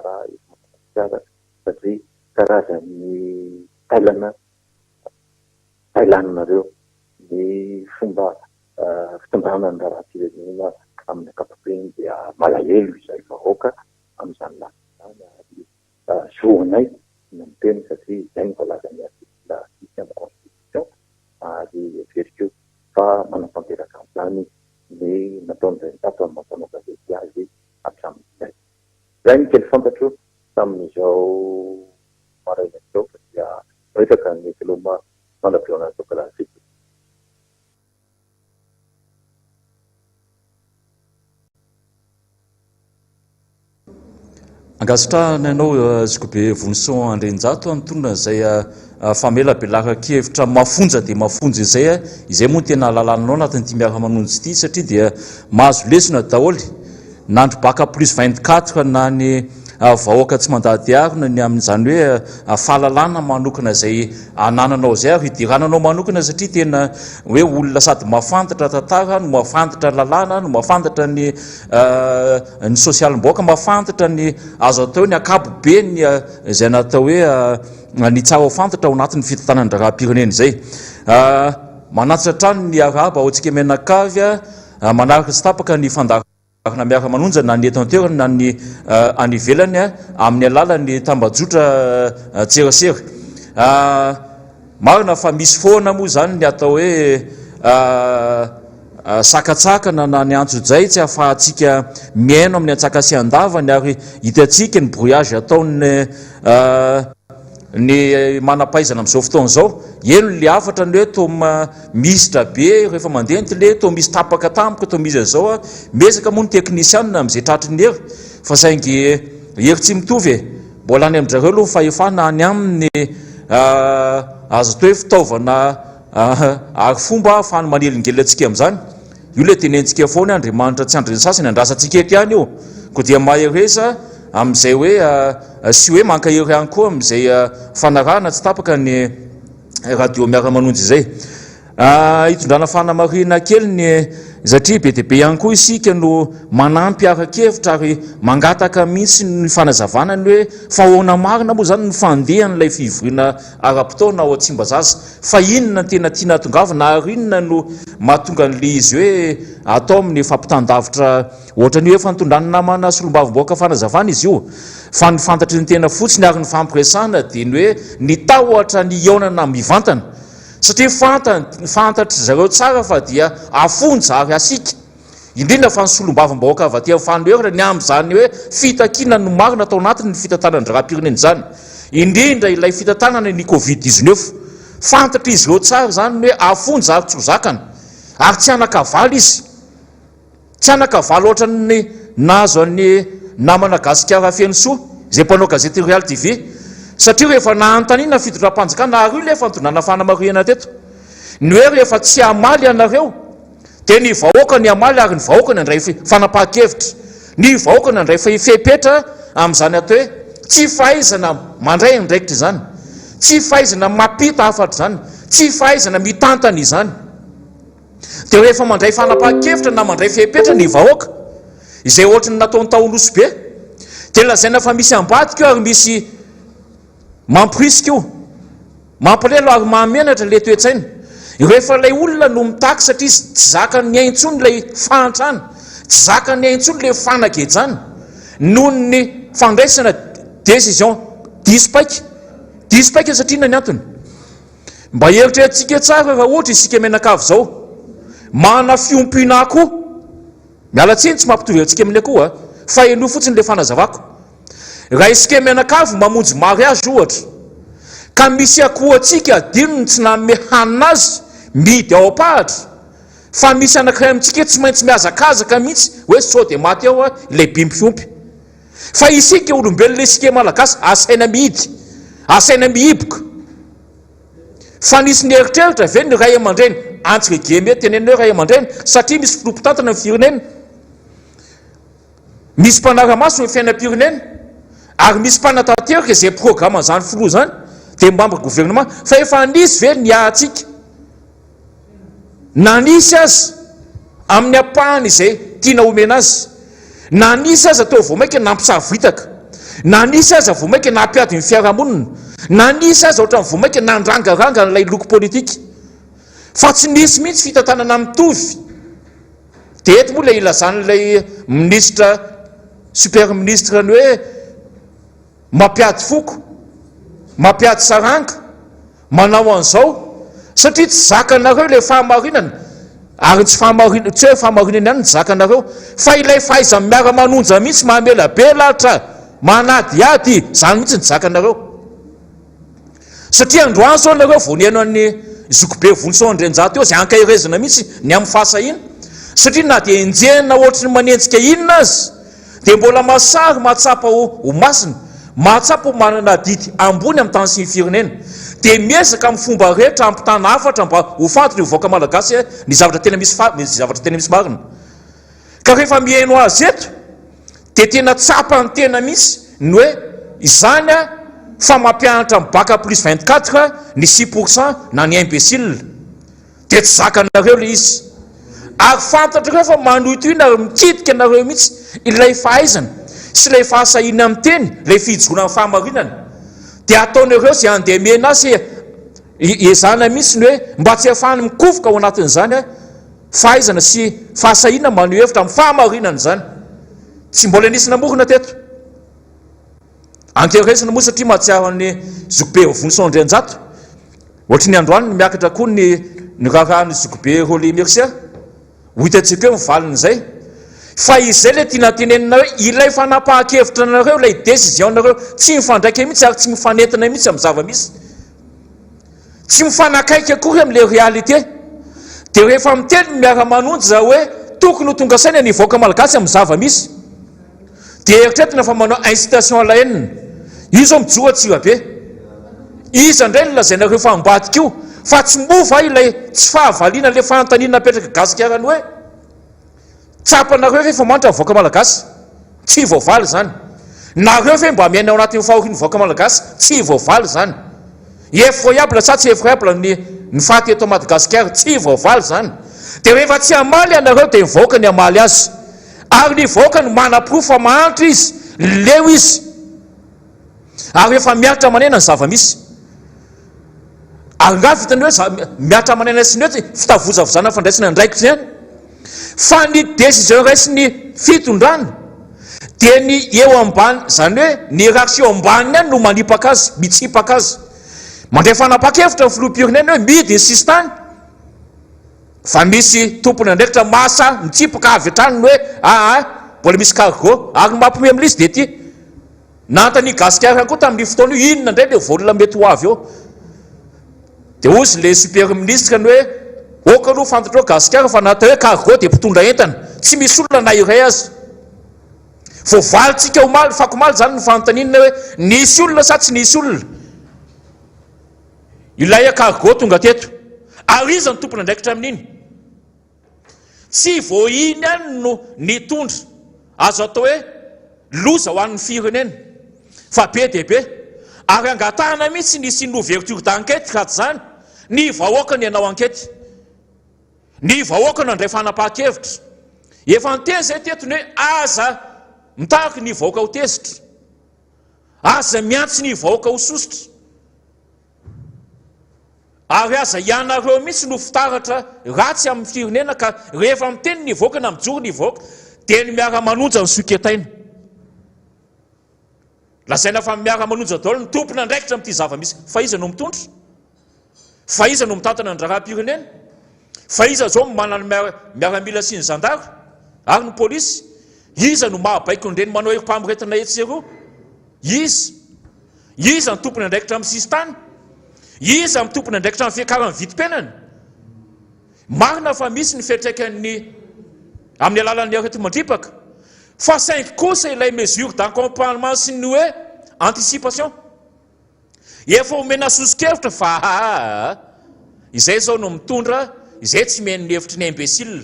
tsara satria karazan'ny tailanareo ny fomba fitondrana ny raha-pirenena amin'ny ankapobeny dia malahelo izay vahoaka amin'izany lasy zany zoanay ny miteny satria izay ny voalaza ny article 6 amin'ny constitution ary verikeo fa manatanteraka amin'izany ny nataon'izay tato amin'ny mampanao gazety azy hatramin'izay. Zay ny kely fantatro tamin'izao maraina izao fa dia resaka ny filoma manam-peona tokalansika. Angasitrahana ianao Zikobe Vonson Andrenjato antonona izay famela belaka kevitra mafonja dia mafonja izay moa tena lalanao anatin'ity miaraka manonjy ity satria dia mahazo lesona daholo nandro baka plus 24 na ny vahoaka tsy mandady arina ny amin'izany hoe fahalalana manokana izay anananao izay ary hidirananao manokana satria tena hoe olona sady mafantatra tantara no mafantatra lalàna no mafantatra ny sosialim-baoaka mafantatra ny azo atao ny akapobe ny izay natao hoe ny tsara ho fantatra ao anatin'ny fitantanan-draha-pirenena izay manatitra trano ny araba ao antsika menakavy manaraka sy tapaka ny fandara na miaraka manonja na ny eto an-toerana na ny any ivelany amin'ny alalan'ny tambajotra tserasera marina fa misy foana moa zany ny atao hoe sakatsakana na ny antso-jay tsy ahafahantsika miaino amin'ny antsaka sy andavany ary hitatsika ny brouillage ataony ny manampaizana amin'izao fotoana izao eno le afatra ny hoe to misitra be rehefa mandeha ny tele to misy tapaka tampoka to misy an'izao mesaka moa ny teknisianina amin'izay tratry ny hery fa saingy hery tsy mitovy mbola any amin'izareo aloha fahefana any amin'ny azo atao hoe fitaovana ary fomba ahafahany manelingelina antsika amin'izany io le tenentsika foana Andriamanitra tsy andriny sasany andrasantsika eto ihany io ko dia mahereza amin'izay hoe sy hoe mankahery ihany koa amin'izay fanarahana tsy tapaka ny radio miaraka manonjy izay hitondrana fanamarina kely ny satria be dia be ihany koa isika no manampy arakevitra ary mangataka mihitsy ny fanazavana ny hoe fahoana marina moa zany ny fandehan'ilay fivoriana ara-potoana ao Tsimbazaza fa inona tena tiana tongavana ary inona no mahatonga an'le izy hoe atao amin'ny fampitandavitra ohatran'ny hoe fantondrany namana solombavom-boaka fanazavana izy io fa ny fantatry ny tena fotsiny ary ny fampiresana dia ny hoe ny tahotra ny iaonana mivantana satria fantatry zareo tsara fa dia afonja ary asika indrindra fa ny solombavom-bahoaka avy aty amin'ny fanoherana ny amin'izany hoe fitakina no marina atao anatiny ny fitantanana raha-pirenena zany indrindra ilay fitantanana ny Covid-19 fantatra izy ireo tsara zany hoe afonja ary tsozakana ary tsy anakavaly izy tsy anakavaly ohatran'ny nazo an'ny namana gasikara fenosoa izay mpanao gazety Real TV satria rehefa nahantanina fitondram-panjakana ary io le fantondrana fanamarihana teto ny hoe rehefa tsy amaly ianareo dia ny vahoaka ny amaly ary ny vahoaka ny andray fanapahan-kevitra ny vahoaka ny andray fehpetra amin'izany atao hoe tsy fahaizana mandray ndraikitra izany tsy fahaizana mampita hafatra izany tsy fahaizana mitantana izany dia rehefa mandray fanapahan-kevitra na mandray fehpetra ny vahoaka izay ohatrany nataony taoloso be dia lazaina fa misy ambadika io ary misy mampirisika io mampalelo ary mahamenatra le toetsaina rehefa ilay olona no mitaky satria izy tsy zakany aintsony ilay fahantrana tsy zakany aintsony le fanagejana noho ny fandraisana décision dispaika satria na ny antony mba eritreretintsika tsara raha ohatra isika menakavy zao mana fiompiana akoho mialatsiny tsy mampitovy antsika amin'ny akoho fa eno fotsiny le fanazavako raha isika menakavy mamonjy mariage ohatra ka misy akoho atsika adinony tsy nanome hanina azy midy ao apahatra fa misy anankiray amintsika tsy maintsy miazakazaka mihitsy hoe sao dia maty ao ilay bimby fiompy fa isika olombelona isika malagasy asaina mihidy asaina mihiboka fa nisy ny eritreritra ve ny ray aman-dreny antsirageme tenena hoe ray aman-dreny satria misy filompotantana amin'ny firenena misy mpanara-maso ny fiainam-pirenena ary misy mpanatanteraka izay programme zany filoha zany dia mbamba gouvernement fa efa nisy ve ny ahatsika nanisy azy amin'ny apahany izay tiana omena azy nanisy azy atao vomaika nampisavitaka nanisy azy vomaika nampiady ny fiarahamonina nanisy azy ohatran'ny vomaika nandrangaranga n'ilay loko politika fa tsy nisy mihitsy fitantanana mitovy dia eto moa ilay ilazan'ilay ministra super ministre ny hoe mampiady foko mampiady saranga manao an'izao satria tsy zakanareo ilay fahamarinana ary tsy hoe fahamarinana ihany ny zakanareo fa ilay fahaiza miara-manonja mihitsy mahamela be lahatra manadiady zany mihitsy ny zakanareo satria androany zao nareo vao niaino an'ny zokobe vonso andrenjato eo izay ankairezana mihitsy ny amin'ny fahasahina satria na dia enjehina ohatrany manenjika inona azy dia mbola masary mahatsapa ho masina mahatsapa ho manana didy ambony amin'ny tany sy ny firenena dia miezaka amin'ny fomba rehetra ampitana hafatra mba ho fantony voaka malagasy ny zavatra tena misy marina ka rehefa mihaino azy eto dia tena tsapa ny tena misy ny hoe izany fa mampianatra mibaka plus 24 ny 6% na ny imbécile dia tsy zakanareo le izy ary fantatrareo fa manohitoina ary mikitika anareo mihitsy ilay fahaizana sy ilay fahasahina amin'ny teny ilay fijona amin'ny fahamarinana dia ataonareo izay andehmena azy ezana mihitsy ny hoe mba tsy ahafahany mikovoka ao anatin'izany fahaizana sy fahasahina maneho hevitra amin'ny fahamarinana zany tsy mbola nisy namorona teto ankeresana moa satria mahatsiaro ny zokobe vonsoandrenjato ohatry ny androany miakatra koa ny rahahany zokobe Roly Mercier ho hitantsika eo mivalin'izay fa izay le tiana tenenina hoe ilay fanapahan-kevitra nareo ilay décision nareo tsy mifandraika mihitsy ary tsy mifanentana mihitsy amin'ny zava-misy tsy mifanakaiky akory amin'ilay réalité dia rehefa miteny miara-manonja hoe tokony ho tonga saina ny voaka malagasy amin'ny zava-misy dia eritretina fa manao incitation à la haine io zao mijoa tsira be izy andray ny lazainareo fa ambadika io fa tsy mova ilay tsy fahavaliana le fahantaniana napetraka gasikarany hoe tsapanareo ve fa manitra voaka malagasy tsy voavaly zany nareo ve mba miaina ao anatin'ny fahorian'ny voaka malagasy tsy voavaly zany effroyable sa tsy effroyable ny faty eto Madagasikara tsy vaovaly zany. Dia rehefa tsy hamaly ianareo dia nivoaka ny hamaly azy. Ary ny voaka ny mana-po fa mahantra izy, leo izy. Ary rehefa miaritra manena ny zava-misy. Ary nga vitany hoe miaritra manena sy ny hoe fitavozavozana fandraisana ndraikitra ihany. Fa ny décision raisiny fitondrana dia ny eo ambany, zany hoe ny hiérarchie eo ambany ihany no manipaka azy, mitsipaka azy. Mandray fanapa-kevitra ny filoham-pirenena hoe midy ny sisy tany. Fa misy tompony andraikitra masa mitsipaka avy hatrany hoe mbola misy cargo ary mampiomehy amin'ilay izy dia ty nantany Gasikara koa tamin'ny fotoana io inona indray ilay vola mety ho avy eo. Dia ozy le super ministre ny hoe oka aloha fantatrao Gasikara fa natao hoe cargo dia mpitondra entana, tsy misy olona na iray azy. Vao valitsika omaly fakomaly zany ny fanontaniana hoe nisy olona sa tsy nisy olona. Ilay cargo tonga teto. Ary iza ny tompony andraikitra amin'iny. Tsy vo iny ihany no nitondra azo atao hoe loza ho an'ny firenena. Fa be dia be. Ary angatahana mihitsy nisy ny ouverture d'enquête raha zany. Ny vahoaka ny hanao enquête. Ny vahoaka no andray fanapa-kevitra. Efa niteny zay tetony hoe aza mitaky ny vahoaka ho tezitra. Aza miantsy ny vahoaka ho sositra. Ary aza ianareo mihitsy no fitaratra ratsy amin'ny firenena ka rehefa miteny ny vahoaka na mijoro ny vahoaka dia ny miara-manonja ny soketaina. Lazaina fa miara-manonja daholo ny tompona andraikitra amin'ity zava-misy. Fa iza no mitondra? Fa iza no mitantana ny raharaham-pirenena? Fa iza zao manana miaramila sy ny zandary ary ny polisy? Iza no mahabaiko nireny manao herim-pamiretina etsero? Iza ny tompony andraikitra amin'ny sisy tany? Iza ny tompony andraikitra amin'ny fiakaran'ny vitim-penana? Marina fa misy ny fiantraikany amin'ny alalan'ny areti-mandripaka. Fa saingy kosa ilay mesure d'accompagnement sy ny hoe anticipation. Efa omena sosokevitra fa izay zao no mitondra, izay tsy meny hevitry ny imbécile.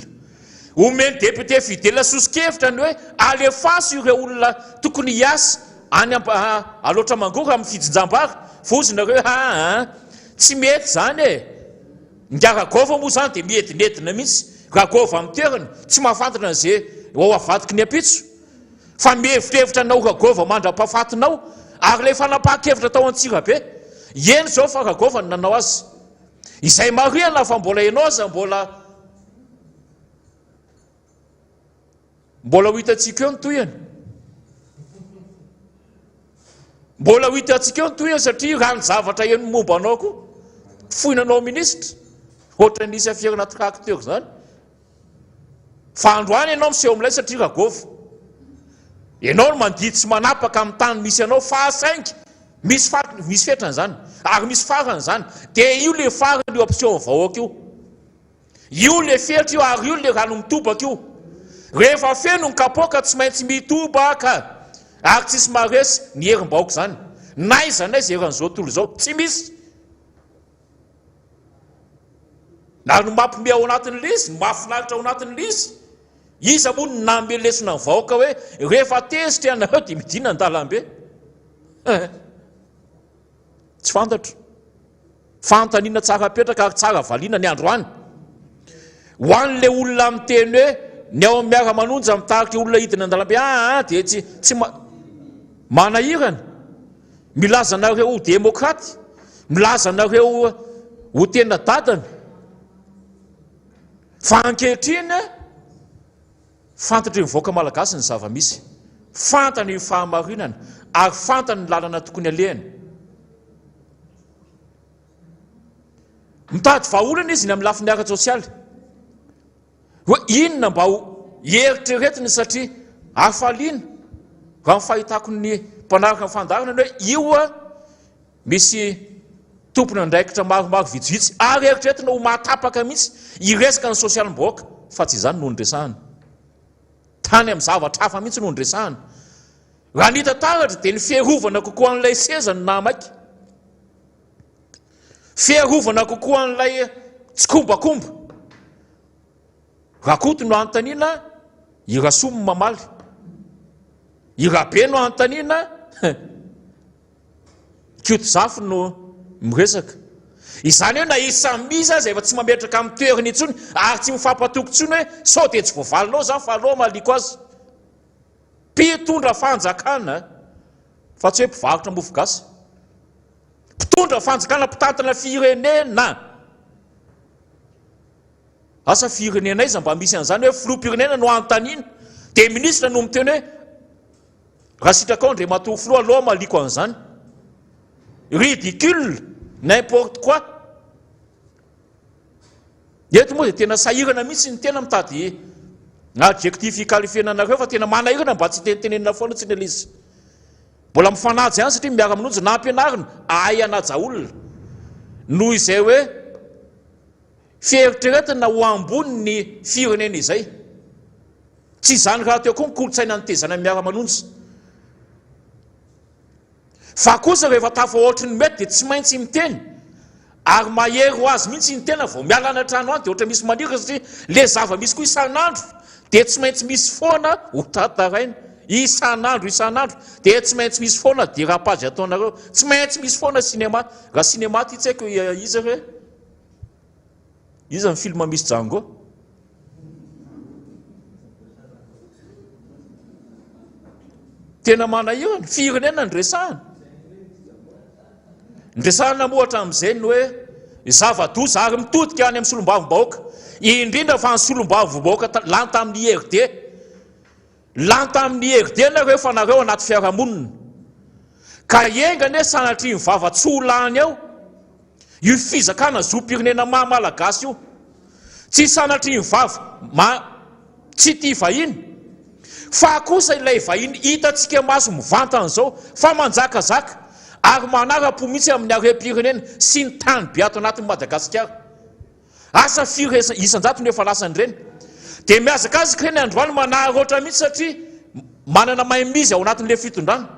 Omeny député fidèle sosokevitra ny hoe alefaso ireo olona tokony hiasa any aloatra mangoro amin'ny fijinjam-bary. Fozonareo tsy mety zany e. Ngaragova moa zany dia miedinedina mihitsy. Ragova amin'ny toerany tsy mahafantana izay ao avadiky ny ampitso. Fa mihevitrevitra anao ragova mandra-pahafatinao ary ilay fanapa-kevitra tao Antsirabe. Eny zao fa ragova ny nanao azy. Izay marihana fa mbola ianao aza mbola ho hitantsika eo ny toyany. Mbola ho hitantsika eo ny toyany satria raha ny zavatra eny momba anao koa foinanao ministra ohatra nisy afierana tracteur zany. Fa androany ianao miseho amin'ilay satria ragova. Ianao no mandidy tsy manapaka amin'ny tany misy anao fa saingy misy fetrany zany ary misy farany zany. Dia io le farany io option vahoaka io. Io le fetra io ary io le rano mitobaka io. Rehefa feno ny kapoaka tsy maintsy mitobaka. Ary tsisy maharesy ny herim-bahoaka zany. Naiza heran'izao tolo zao tsy misy. Na no mampime ao anatin'ny lisy, mahafinaritra ao anatin'ny lisy. Iza moa no namelesona ny vahoaka hoe rehefa tezitra ianareo dia midina ny dalambe. Tsy fantatro. Fantaniana tsara petraka ary tsara valiana ny androany. Ho an'ilay olona miteny hoe ny ao miara-manonja mitarika olona hidina an-dalambe dia tsy manahirana. Milaza anareo ho demokraty, milaza anareo ho tena dadana. Fa ankehitriny fantatry ny vahoaka malagasy ny zava-misy. Fantany ny fahamarinana ary fantany ny lalana tokony alehany. Mitady vahaolana izy ny amin'ny lafiny ara-tsosialy. Hoe inona mba ho eritreretiny satria hafaliana raha ny fahitako ny mpanaraka ny fandarana hoe io misy tompony andraikitra maromaro vitsivitsy ary eritreretina ho mahatapaka mihitsy hiresaka ny sosialim-bahoaka. Fa tsy izany no ndresahana. Tany amin'ny zavatra hafa mihitsy no ndresahana. Raha nita taratra dia ny fiarovana kokoa an'ilay seza no namaiky. Fiarovana kokoa an'ilay tsy kombakomba. Rakoto no antaniana, Irasoa no mamaly. Irabe no antaniana, Kiotizafy no miresaka. Izany hoe na isamizy azy efa tsy mametraka amin'ny toerany intsony ary tsy mifampatoko intsony hoe sao dia tsy voavalinao zany fa alao maliko azy. Mpitondra fanjakana fa tsy hoe mpivarotra mofogasy. Mpitondra fanjakana mpitantana firenena. Asa firenena izy mba misy an'izany hoe filoham-pirenena no antanina dia ministra no miteny hoe raha sitraka ao Andriamatoa filoha aloha maliko an'izany. Ridicule, n'importe quoi. Eto moa dia tena sahirana mihitsy ny tena mitady adjectif ikalifena anareo fa tena manahirana mba tsy tenenina foana tsy nela izy. Mbola mifanaja ihany satria miara amin'onjy na ampianarina ahay anaja olona noho izay hoe fieritreretina ho ambony ny firenena izay. Tsy izany raha teo koa ny kolotsaina nitezana miara aman'onjy. Fa kosa rehefa tafa ohatry ny mety dia tsy maintsy miteny ary mahery ho azy mihitsy ny tena vao miala any an-trano any dia ohatra misy maniraka satria le zava-misy koa isan'andro dia tsy maintsy misy foana ho tantaraina. Isan'andro dia tsy maintsy misy foana dérapage ataonareo. Tsy maintsy misy foana cinéma. Raha cinéma ty tsy haiko iza re iza ny film misy Django. Tena manahirana firenena ndresahana. Ndresahana mohatra amin'izay ny hoe zava-doza ary mitodika any amin'ny solombavim-bahoaka. Indrindra fa ny solombavim-bahoaka lanta amin'ny IRD. Lanta amin'ny IRD nareo fa nareo anaty fiarahamonina. Ka engany hoe sanatria ny vava tsy ho lany ao. Io fizakana zom-pirenena maha-malagasy io. Tsy sanatria ny vava tsy tia vahiny. Fa kosa ilay vahiny hitantsika maso mivantana izao fa manjakazaka ary manara-po mihitsy amin'ny harem-pirenena sy ny tany be ato anatin'ny Madagasikara. Asa isan-jato no efa lasan'ireny. Dia mihazakazaka ireny androany manahary ohatra mihitsy satria manana maimizy ao anatin'ilay fitondrana.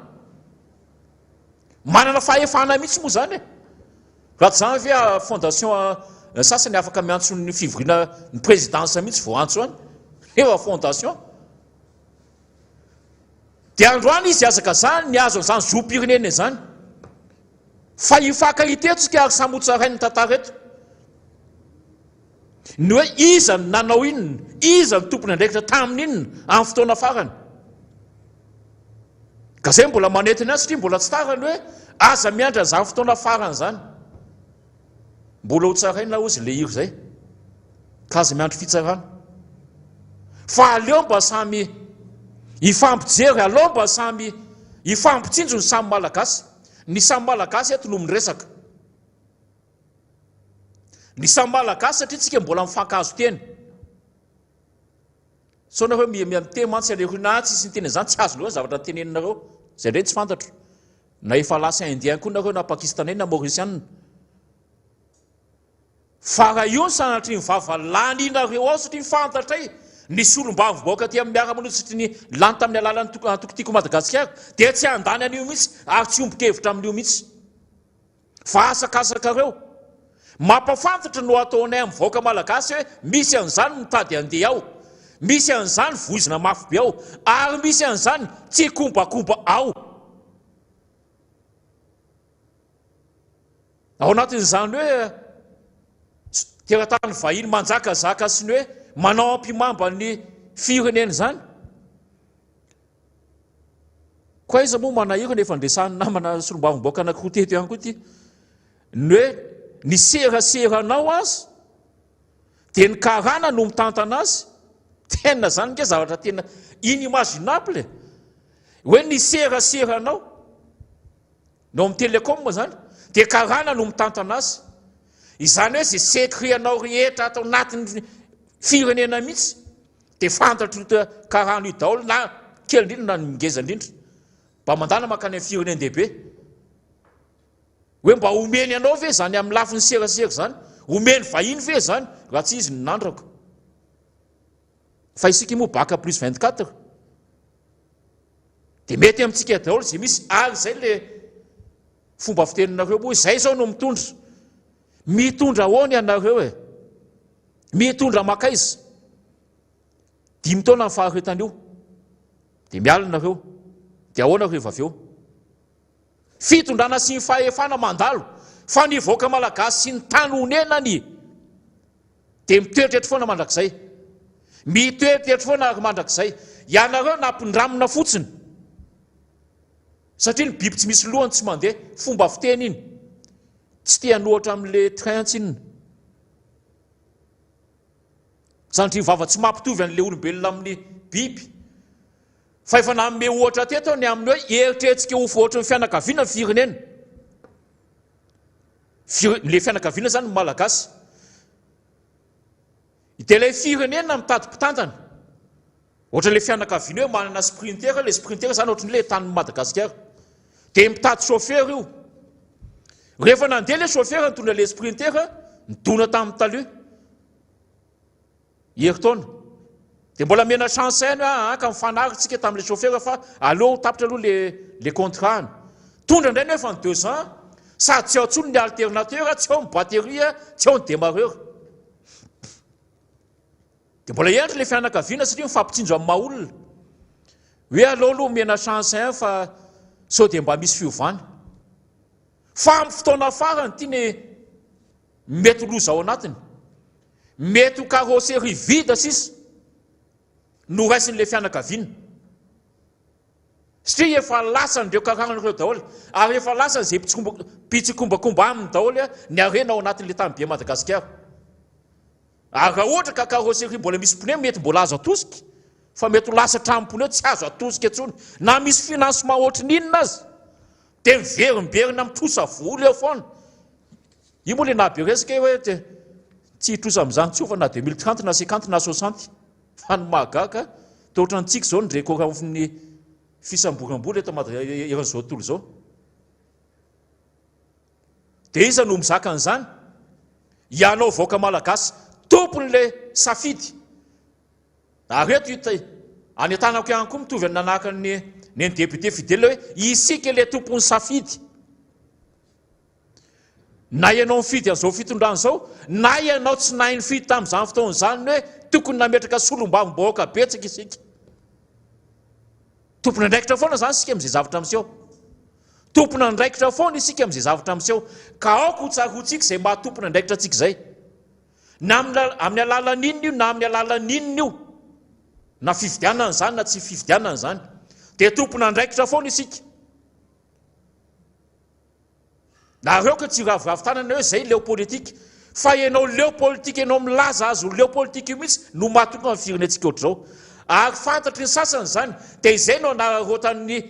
Manana fahefana mihitsy moa zany. Raha tsy zany ve fondation sasany afaka miantso ny fivoriana ny présidence mihitsy vao antso any. Efa fondation. Dia androany izy azakazany ny azo an'izany zom-pirenena izany. Fa hifankahitetsika ary samotsarainy tantara eto. Ny hoe iza ny nanao inona, iza ny tompony andraikitra tamin'inona amin'ny fotoana farany. Ka izay mbola manentiny azy satria mbola tsy tarany hoe aza miandry an'izany fotoana farany izany. Mbola ho tsaraina ozy le hiro izay. Ka aza miandry fitsarana. Fa aleo mba samy ifampijery, aleo mba samy ifampitsinjo ny samy malagasy. Ny samy malagasy eto no miresaka. Ny samy malagasy satria tsika mbola mifankazo teny. So nareo miteny mantsy alerina tsisy ny teny izany tsy azo loatra zavatra teneninareo. Izay indray tsy fantatro. Na efa lasa indien koa nareo na pakistanais na mauricianina. Fa raha io ny sanatria ny vavalany inareo ao satria fantatray ny solombavim-bahoaka ty amin'ny miara-monina satria ny lany tamin'ny alalan'ny tokotiko Madagasikara dia tsy andany an'io mihitsy ary tsy ombon-kevitra amin'io mihitsy. Fa asakasaka reo. Mampafantatra no ataonay amin'ny vahoaka malagasy hoe misy an'izany mitady andeha ao. Misy an'izany voizina mafy be ao. Ary misy an'izany tsy kombakomba ao. Ao anatin'izany hoe teratany vahiny manjakazaka sy ny hoe manao ampimamba ny firenena izany. Koa iza moa manahirana efa ndresahany namana solombavim-bahoaka anankiroa teto ihany koa ty. Ny hoe ny seraseranao azy dia ny karana no mitantana azy. Tena zany nge zavatra tena inimaginable. Hoe ny seraseranao no amin'ny télécom moa zany dia karana no mitantana azy. Izany hoe zay sekreanao rehetra atao anatin'ny firenena mihitsy dia fantatro karana io daholo na kely indrindra na ngeza indrindra. Mba mandana makany amin'ny firenena dehibe. Hoe mba omeny anao ve zany amin'ny lafiny serasera zany? Omeny vahiny ve zany? Raha tsy izy nandrako. Fa isika moa baka plus 24. Dia mety amintsika daholo izay misy ary izay le fomba fiteninareo moa izay zao no mitondra. Mitondra ahoana ianareo e? Mitondra makaiza? 5 taona ny faharetan'io. Dia miala nareo. Dia ahoana rehefa avy eo? Fitondrana sy ny fahefana mandalo. fa ny voaka malagasy sy ny tany honenany dia mitoeritretra foana mandrakizay, mitoeritretra foana mandrakizay. Ianareo nampindramina fotsiny satria ny biby tsy misy lohany tsy mandeha, fomba fiteny iny tsy tia nohatra amin'le train-tsinina. Sanatria vava tsy mampitovy an'le olombelona amin'ny biby. Fa efa nanome ohatra teto ny amin'ny hoe eritreretintsika ho voatra ny fianakaviana ny firenena. Le fianakaviana zany malagasy. Dia ilay firenena mitady mpitantana. Ohatra le fianakaviana hoe manana sprinter, le sprinter zany ohatran'le tanin'ny Madagasikara. Dia mitady chauffeur io. Rehefa nandeha le chauffeur nitondra le sprinter, nidona tamin'ny taloha. Heritaona. Dia mbola mena chance hainy hoe ka mifanaritsika tamin'le chauffeur fa aleo tapitra aloha le contrat. Tondra indray nefa ny 2 ans, sady tsy ao tsony ny alternateur, tsy ao ny batterie, tsy ao ny démarreur. Dia mbola endry le fianakaviana satria mifampitsinjo amin'ny maha-olona. Hoe aleo aloha mena chance hainy fa sao dia mba misy fiovana. Fa amin'ny fotoana farany ity ny mety loza ao anatiny. Mety ho carrosserie vide sisa no raisin'le fianakaviana. Satria efa lasan'ireo karagnan'ireo daholo, ary efa lasan'izay pitsikombakomba aminy daholo ny arena ao anatin'le tany be Madagasikara. Ary raha ohatra ka carrosserie mbola misy pneu mety mbola azo atosika, fa mety ho lasa trano pneu tsy azo atosika intsony, na misy financement ohatrin'inona azy, dia miverimberina mitrosa vola eo foana. Io moa le nahaberesika hoe tsy hitrosa amin'izany tsofa na 2030 na 50 na 60 fa ny mahagaga dia ohatrantsika izao ny rekoran'ny fisamboram-bola eto eran'izao tontolo izao. Dia iza no mizaka an'izany? Ianao vaoaka malagasy tompon'le safidy. Ary eto any an-tanako ihany koa mitovy nanahaka ny député fidèle hoe isika le tompon'ny safidy. Na ianao mifidy an'izao fitondrana izao, na ianao tsy nahay nifidy tamin'izany fotoan'izany hoe tokony nametraka solombavim-bahoaka betsaka isika. Tompona andraikitra foana zany isika amin'izay zavatra miseho. Tompona andraikitra foana isika amin'izay zavatra miseho. Ka aoka ho tsaroantsika izay mahatompona andraikitra antsika izay. Na amin'ny alalan'inona io, na amin'ny alalan'inona io, na fifidianana izany na tsy fifidianana izany, dia tompona andraikitra foana isika. Na reo ka tsy ravoravo-tanana hoe izay leo politika, fa ianao leo politika, ianao milaza azy ho leo politika io mihitsy no mahatonga amin'ny firenentsika ohatr'izao. Ary fantatry ny sasany izany, dia izay no anarotan'ny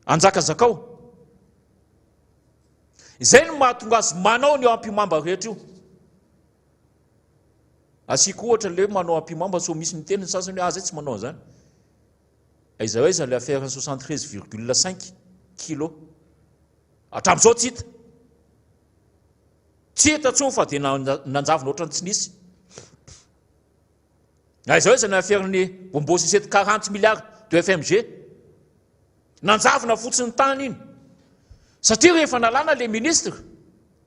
anjakazakao. Izay no mahatonga azy manao ny eo ampimamba rehetra io. Asika ohatra le manao ampimamba so misy miteny ny sasany hoe aza tsy manao an'izany. Aiza hoe le affaire 73,5 kilo. Hatramin'izao tsy hita. Tsy hita intsony fa dia nanjavona ohatrany tsy nisy. Aiza hoe ny affaire ny bombo sisety 40 milliards de FMG. Nanjavona fotsiny tany iny. Satria rehefa nalana le ministre,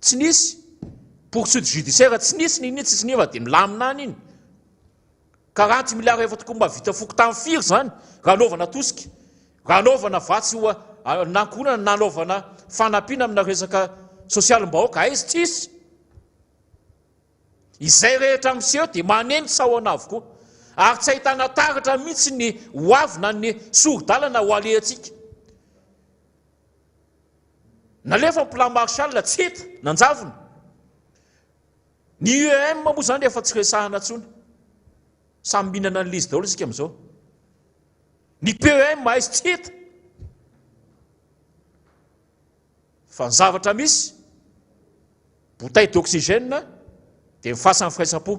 tsy nisy. Poursuite judiciaire tsy nisy n'iny tsy niva dia milamina iny. 40 milliards efa tokony mba vita foko tamin'ny firy zany, raha anaovana tosika, raha anaovana vatsy nankonana, nanaovana fanampiana amina resaka sosialim-bahoaka, aizy tsisy. Izay rehetra miseho dia maneno sahoana avokoa. Ary tsy ahitana taratra mihitsy ny hoavina ny soro-dalana ho alehantsika. Nalefa ny plan Marshall tsy hita, nanjavona. Ny UEM moa zany efa tsy resahana intsony. Samy mihinana ny lizy daholo isika amin'izao. Ny PEM aizy tsy hita. Fa ny zavatra misy, bouteille d'oxygène dia mifasan'ny firaisampo.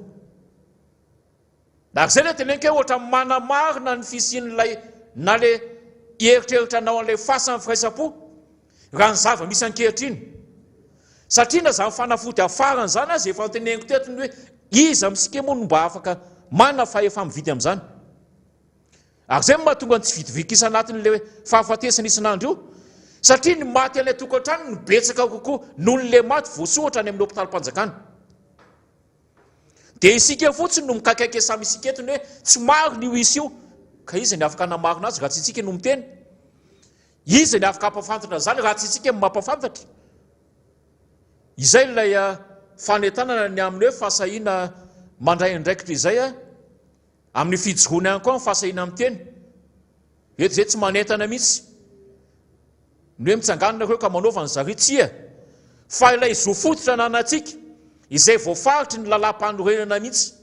Ary izay le tenenka hoe ohatra manamarina ny fisian'ilay na le eritreritra anao an'ilay fasan'ny firaisampo raha ny zava misy ankehitriny. Satria na zany fanafody afarany zany azy efa teneniko tetiny hoe iza amintsika moa no mba afaka manana fahefa mividy amin'izany. Ary izay mahatonga ny tsy vidivikisa anatin'ilay fahafatesana isan'andro io. Satria ny maty an'ilay tokantrano no betsaka kokoa noho n'ilay maty voasoratra any amin'ny hôpitalim-panjakana. Dia isika fotsiny no mikakaiky samy isika etiny hoe tsy maro ny isy io, ka iza ny afaka namarina azy raha tsy isika no miteny. Iza ny afaka hampafantatra zany raha tsy isika mampafantatra. izay ilay fanetanana ny amin'ny hoe fahasahiana mandray andraikitra izay amin'ny fijoroana ihany koa fahasahiana amin'ny teny eto zay tsy manentana mihitsy ny hoe mitsangananareo ka manaovany zaritsia fa ilay zo fototra nanantsika izay voafaritra ny lalam-panorenana mihitsy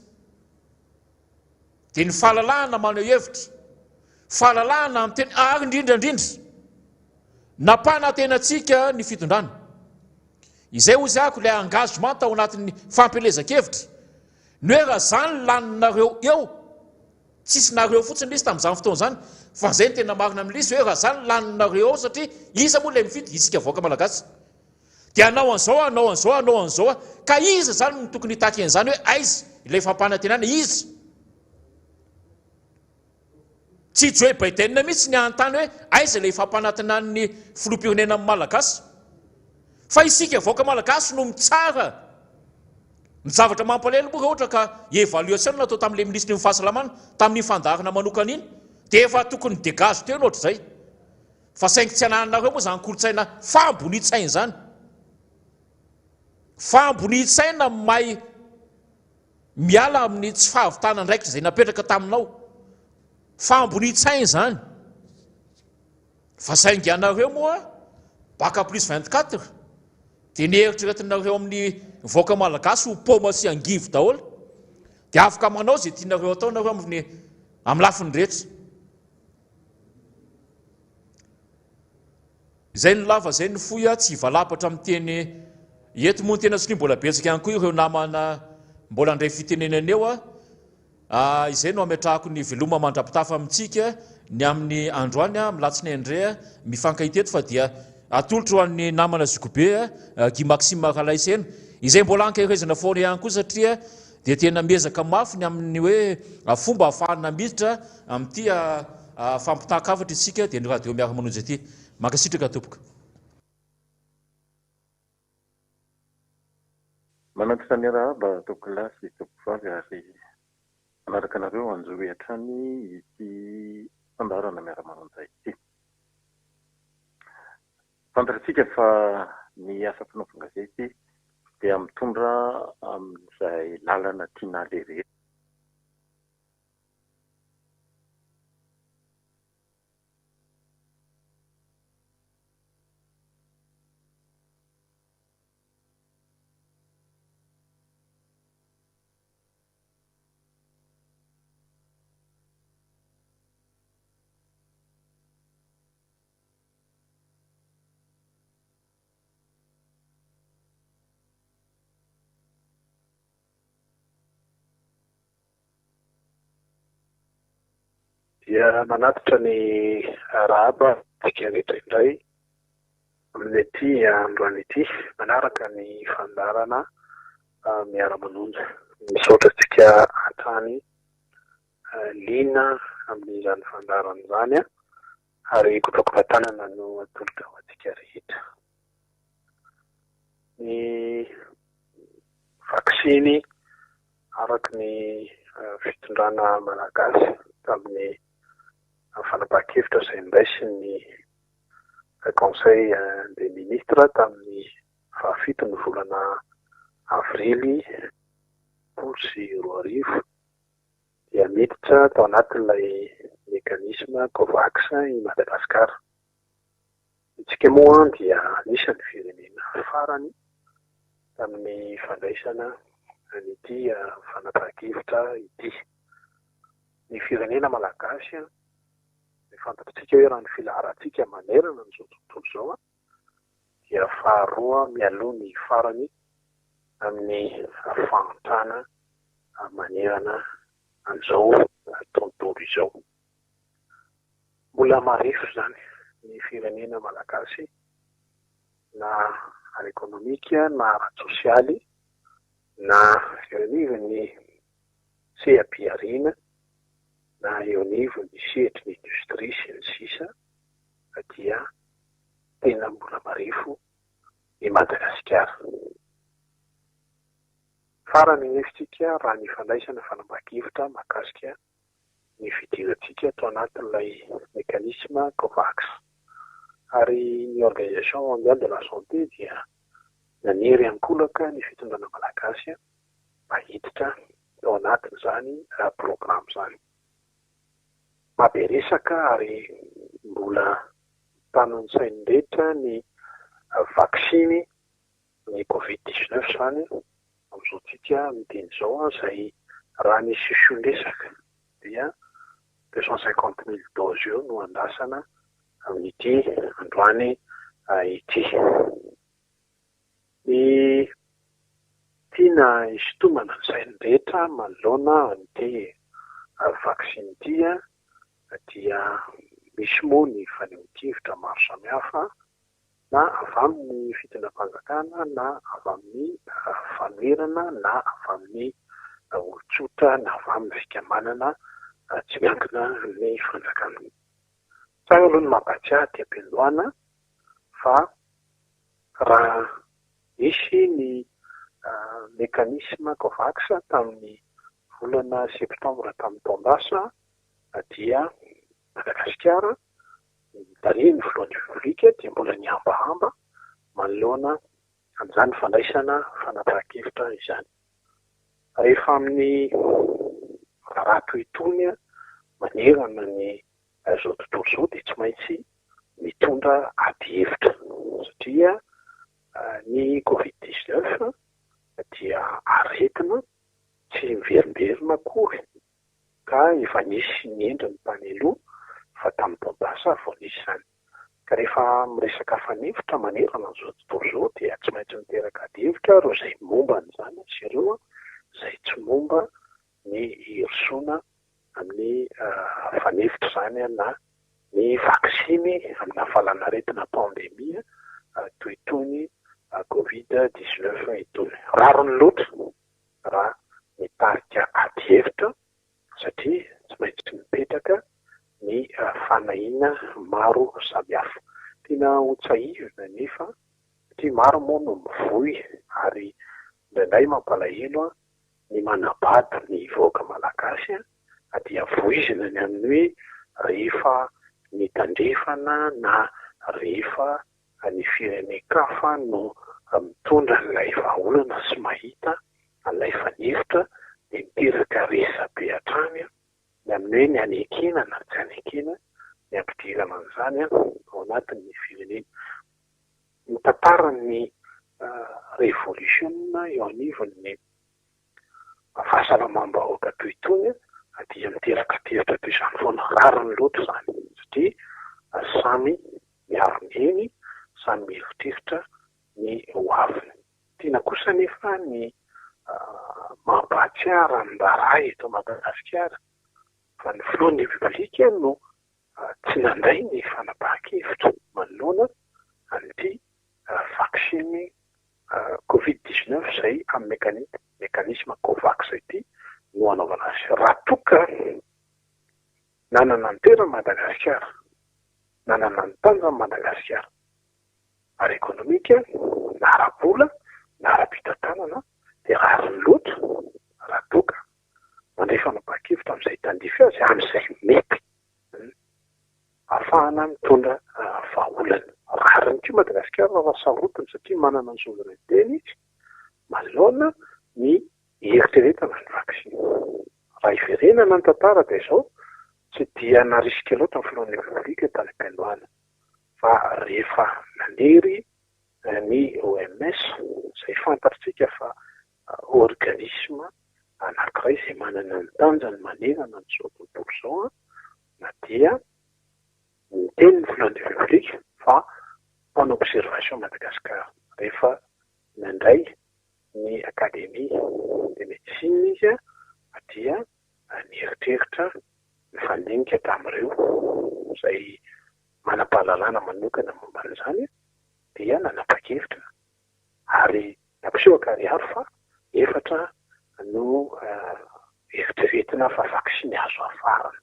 dia ny fahalalahana maneho hevitra fahalalahana amin'ny teny ary indrindrandrindra nampanatenantsika ny fitondrana izay ozy ako ilay engagement ao anatin'ny fampelezan-kevitra ny hoe raha zany laninareo eo tsisy nareo fotsiny lisy tamin'izany fotoana zany fa zay ny tena marina amin'ny lisy hoe raha zany laninareo eo satria iza moa ilay mifidy isika voaka malagasy dia anao an'izao anao an'izao anao an'izao ka iza zany no tokony hitaki an'izany hoe aiza ilay fampanantenana iza tsy Joe Biden mihitsy ny antany hoe aiza ilay fampanantenan'ny filoham-pirenena amin'ny malagasy fa isika voaka malagasy no mitsara ny zavatra mampalahelo moa ohatra ka évaluation natao tamin'ilay ministre ny fahasalamana tamin'ny fandarana manokana iny dia efa tokony dégage teo nohatra zay fa saingy tsy ananareo moa zany kolotsaina fambonitsaina zany fambonitsaina may miala amin'ny tsy fahavitana ndraikitra zay napetraka taminao fambonitsaina zany fa saingy anareo moa baka plus 24 dia nieritreretinareo amin'ny voaka malagasy ho paoma sy angivy daholo dia afaka manao zay tianareo ataonareo amin'ny lafiny rehetra zay ny lava zay ny foya tsy valapatra amin'ny teny eto moa ny tena sotria mbola betsaka ihany koa ireo namana mbola andray fitenenana eo izay no ametrahako ny veloma mandrapitafa amintsika ny amin'ny androany milatsiny andrea mifankahiteto fa dia atolotra ho an'ny namana Zikobe Guy Maxime Kalaisena izay mbola ankairezana foana ihany koa satria dia tena miezaka mafy ny amin'ny hoe fomba ahafahana miditra amin'ity fampitahan-kafatra isika dia ny radio miara-manonjy ity mankasitraka tompoka manatitra ny arahaba tokolasy tokovavy ary manaraka anareo anjohy hatrany ity fandarana miara-manonjy ity fantatsika fa ny asa fanaovana gazety dia mitondra amin'izay lalana tiana lehibe dia manatitra ny arahaba tsika rehetra indray amin'ity androany ity manaraka ny fandarana miara-manonja misaotra tsika hatrany lina amin'izany fandarana izany ary kopakopatanana no atolotra ho antsika rehetra ny vaksiny araka ny fitondrana malagasy tamin'ny fanapahan-kevitra izay niraisin'ny conseil des ministres tamin'ny fahafito ny volana avrily 2020 dia miditra tao anatin'ilay mekanisme COVAX i Madagasikara. Itsika moa dia anisan'ny firenena farany tamin'ny fandraisana an'ity fanapahan-kevitra ity. Ny firenena malagasy ny fantatsika hoe raha ny filaharantsika manerana n'izao tontolo izao dia faharoa mialoha ny farany amin'ny fahantrana manerana an'izao tontolo izao. Mbola marefo zany ny firenena malagasy na ara-ekonomika na ara-tsosialy na ionivon'ny seha-piariana na eo anivon'ny sehatry ny indostria sy ny sisa dia tena mbola marefo i Madagasikara. Farany nefitsika raha ny fandraisana fanapahan-kevitra mahakasika ny fidirantsika tao anatin'ilay mekanisme COVAX ary ny organisation mondiale de la santé dia naniry ankolaka ny fitondrana malagasy mahiditra ao anatin'izany programa izany. Maberesaka ary mbola tanon'ny sainy rehetra ny vaksiny ny Covid-19 izany amin'izao tsika miteny izao izay raha ny sisondresaka dia 250 000 doses eo no andasana amin'ity androany ity. Ny tiana isintomana ny sainy rehetra manoloana an'ity vaksiny ity dia misy moa ny fanehoan-kevitra maro samihafa na avy amin'ny fitondram-panjakana na avy amin'ny famerana na avy amin'ny olon-tsotra na avy amin'ny fikamanana tsy miankina ny fanjakana. Tsara aloha ny mampatsiahy ty am-piandohana fa raha misy ny mekanisme COVAX tamin'ny volana septambra tamin'ny taon-dasa dia Madagasikara tarihiny voalohan'ny repoblika dia mbola niambahamba manoloana amin'izany fandraisana fanapahan-kevitra izany. Rehefa amin'ny raha toy itony manerana ny zao tontolo izao dia tsy maintsy mitondra ady hevitra satria ny Covid-19 dia aretina tsy miverimberina akory ka efa nisy ny endriny tany aloha fa tamin'ny taon-dasa vao nisy izany. Ka rehefa miresaka fanevitra manerana an'izao tontolo izao dia tsy maintsy miteraka ady hevitra ireo izay momba an'izany sy ireo izay tsy momba ny herisona amin'ny fanevitra izany na ny vaksiny amin'ny hafalana aretina pandemia toy itony Covid-19 itony. Rariny loatra raha mitarika ady hevitra satria tsy maintsy mipetraka ny fanahina maro samihafa. Tena ho tsahivina nefa satria maro moa no mivoy ary indraindray mampalahelo ny manabady ny vahoaka malagasy dia voizina ny amin'ny hoe rehefa mitandrefana na rehefa ny firenen-kafa no mitondra an'ilay vahaolana sy mahita an'ilay fanevitra dia miteraka resa be hatrany ny amin'ny hoe ny anekena na tsy anekena ny ampidirana an'izany ao anatin'ny firenena. Ny tantaran'ny revolution eo anivon'ny fahasalamam-bahoaka toy itony dia miteraka tevitra toy izany foana. Rariny loatra izany satria samy miaro-miainy samy mieritreritra ny ho aviny. Tiana kosa nefa ny mampahatsiahy ranon-daray eto Madagasikara fa ny filohan'ny repoblika no tsy nandray ny fanapahan-kevitra manoloana an'ity vaksiny Covid-19 izay amin'ny mekanisme COVAX ity no anaovana azy. Raha toka nanana ny toerana Madagasikara, nanana ny tanjany Madagasikara ary ekonomika na ara-bola na ara-pitantanana dia rariny loatra raha toka mandray fanapahan-kevitra amin'izay tandify azy amin'izay mety ahafahana mitondra vahaolana. Rariny koa Madagasikara raha sarotiny satria manana ny souveraineté izy manoloana ny eritreretana ny vaksiny. Raha iverenana ny tantara dia izao tsy dia narisika loatra ny filohan'ny repoblika tany am-piandohana fa rehefa nanery ny OMS izay fantatsika fa organisme anankiray izay manana ny tanjany manerana n'izao tontolo izao na dia niteny ny filohan'ny repoblika fa en observation Madagasikara. Rehefa nandray ny akademia de médecine izy dia nieritreritra mifandinika tamin'ireo izay manam-pahalalana manokana momba an'izany dia nanapa-kevitra ary nampiseho kariary fa efatra no eritreretina fa vaksiny azo afarana.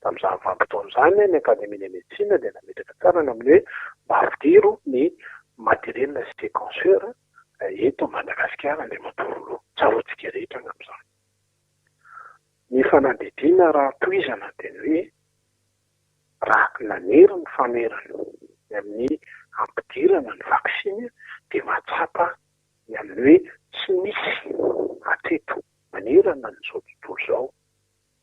Tamin'izany vanim-potoana izany ny akademia de médecine dia nametraka tsara ny amin'ny hoe mba ampidiro ny materiel séquenceur eto Madagasikara dia mampirolo tsaroantsika rehetra amin'izany. Ny fanadidina raha toizana dia ny hoe raha nanery ny famerana amin'ny ampidirana ny vaksiny dia matsapa ny amin'ny hoe tsy misy ateto manirana n'izao tontolo izao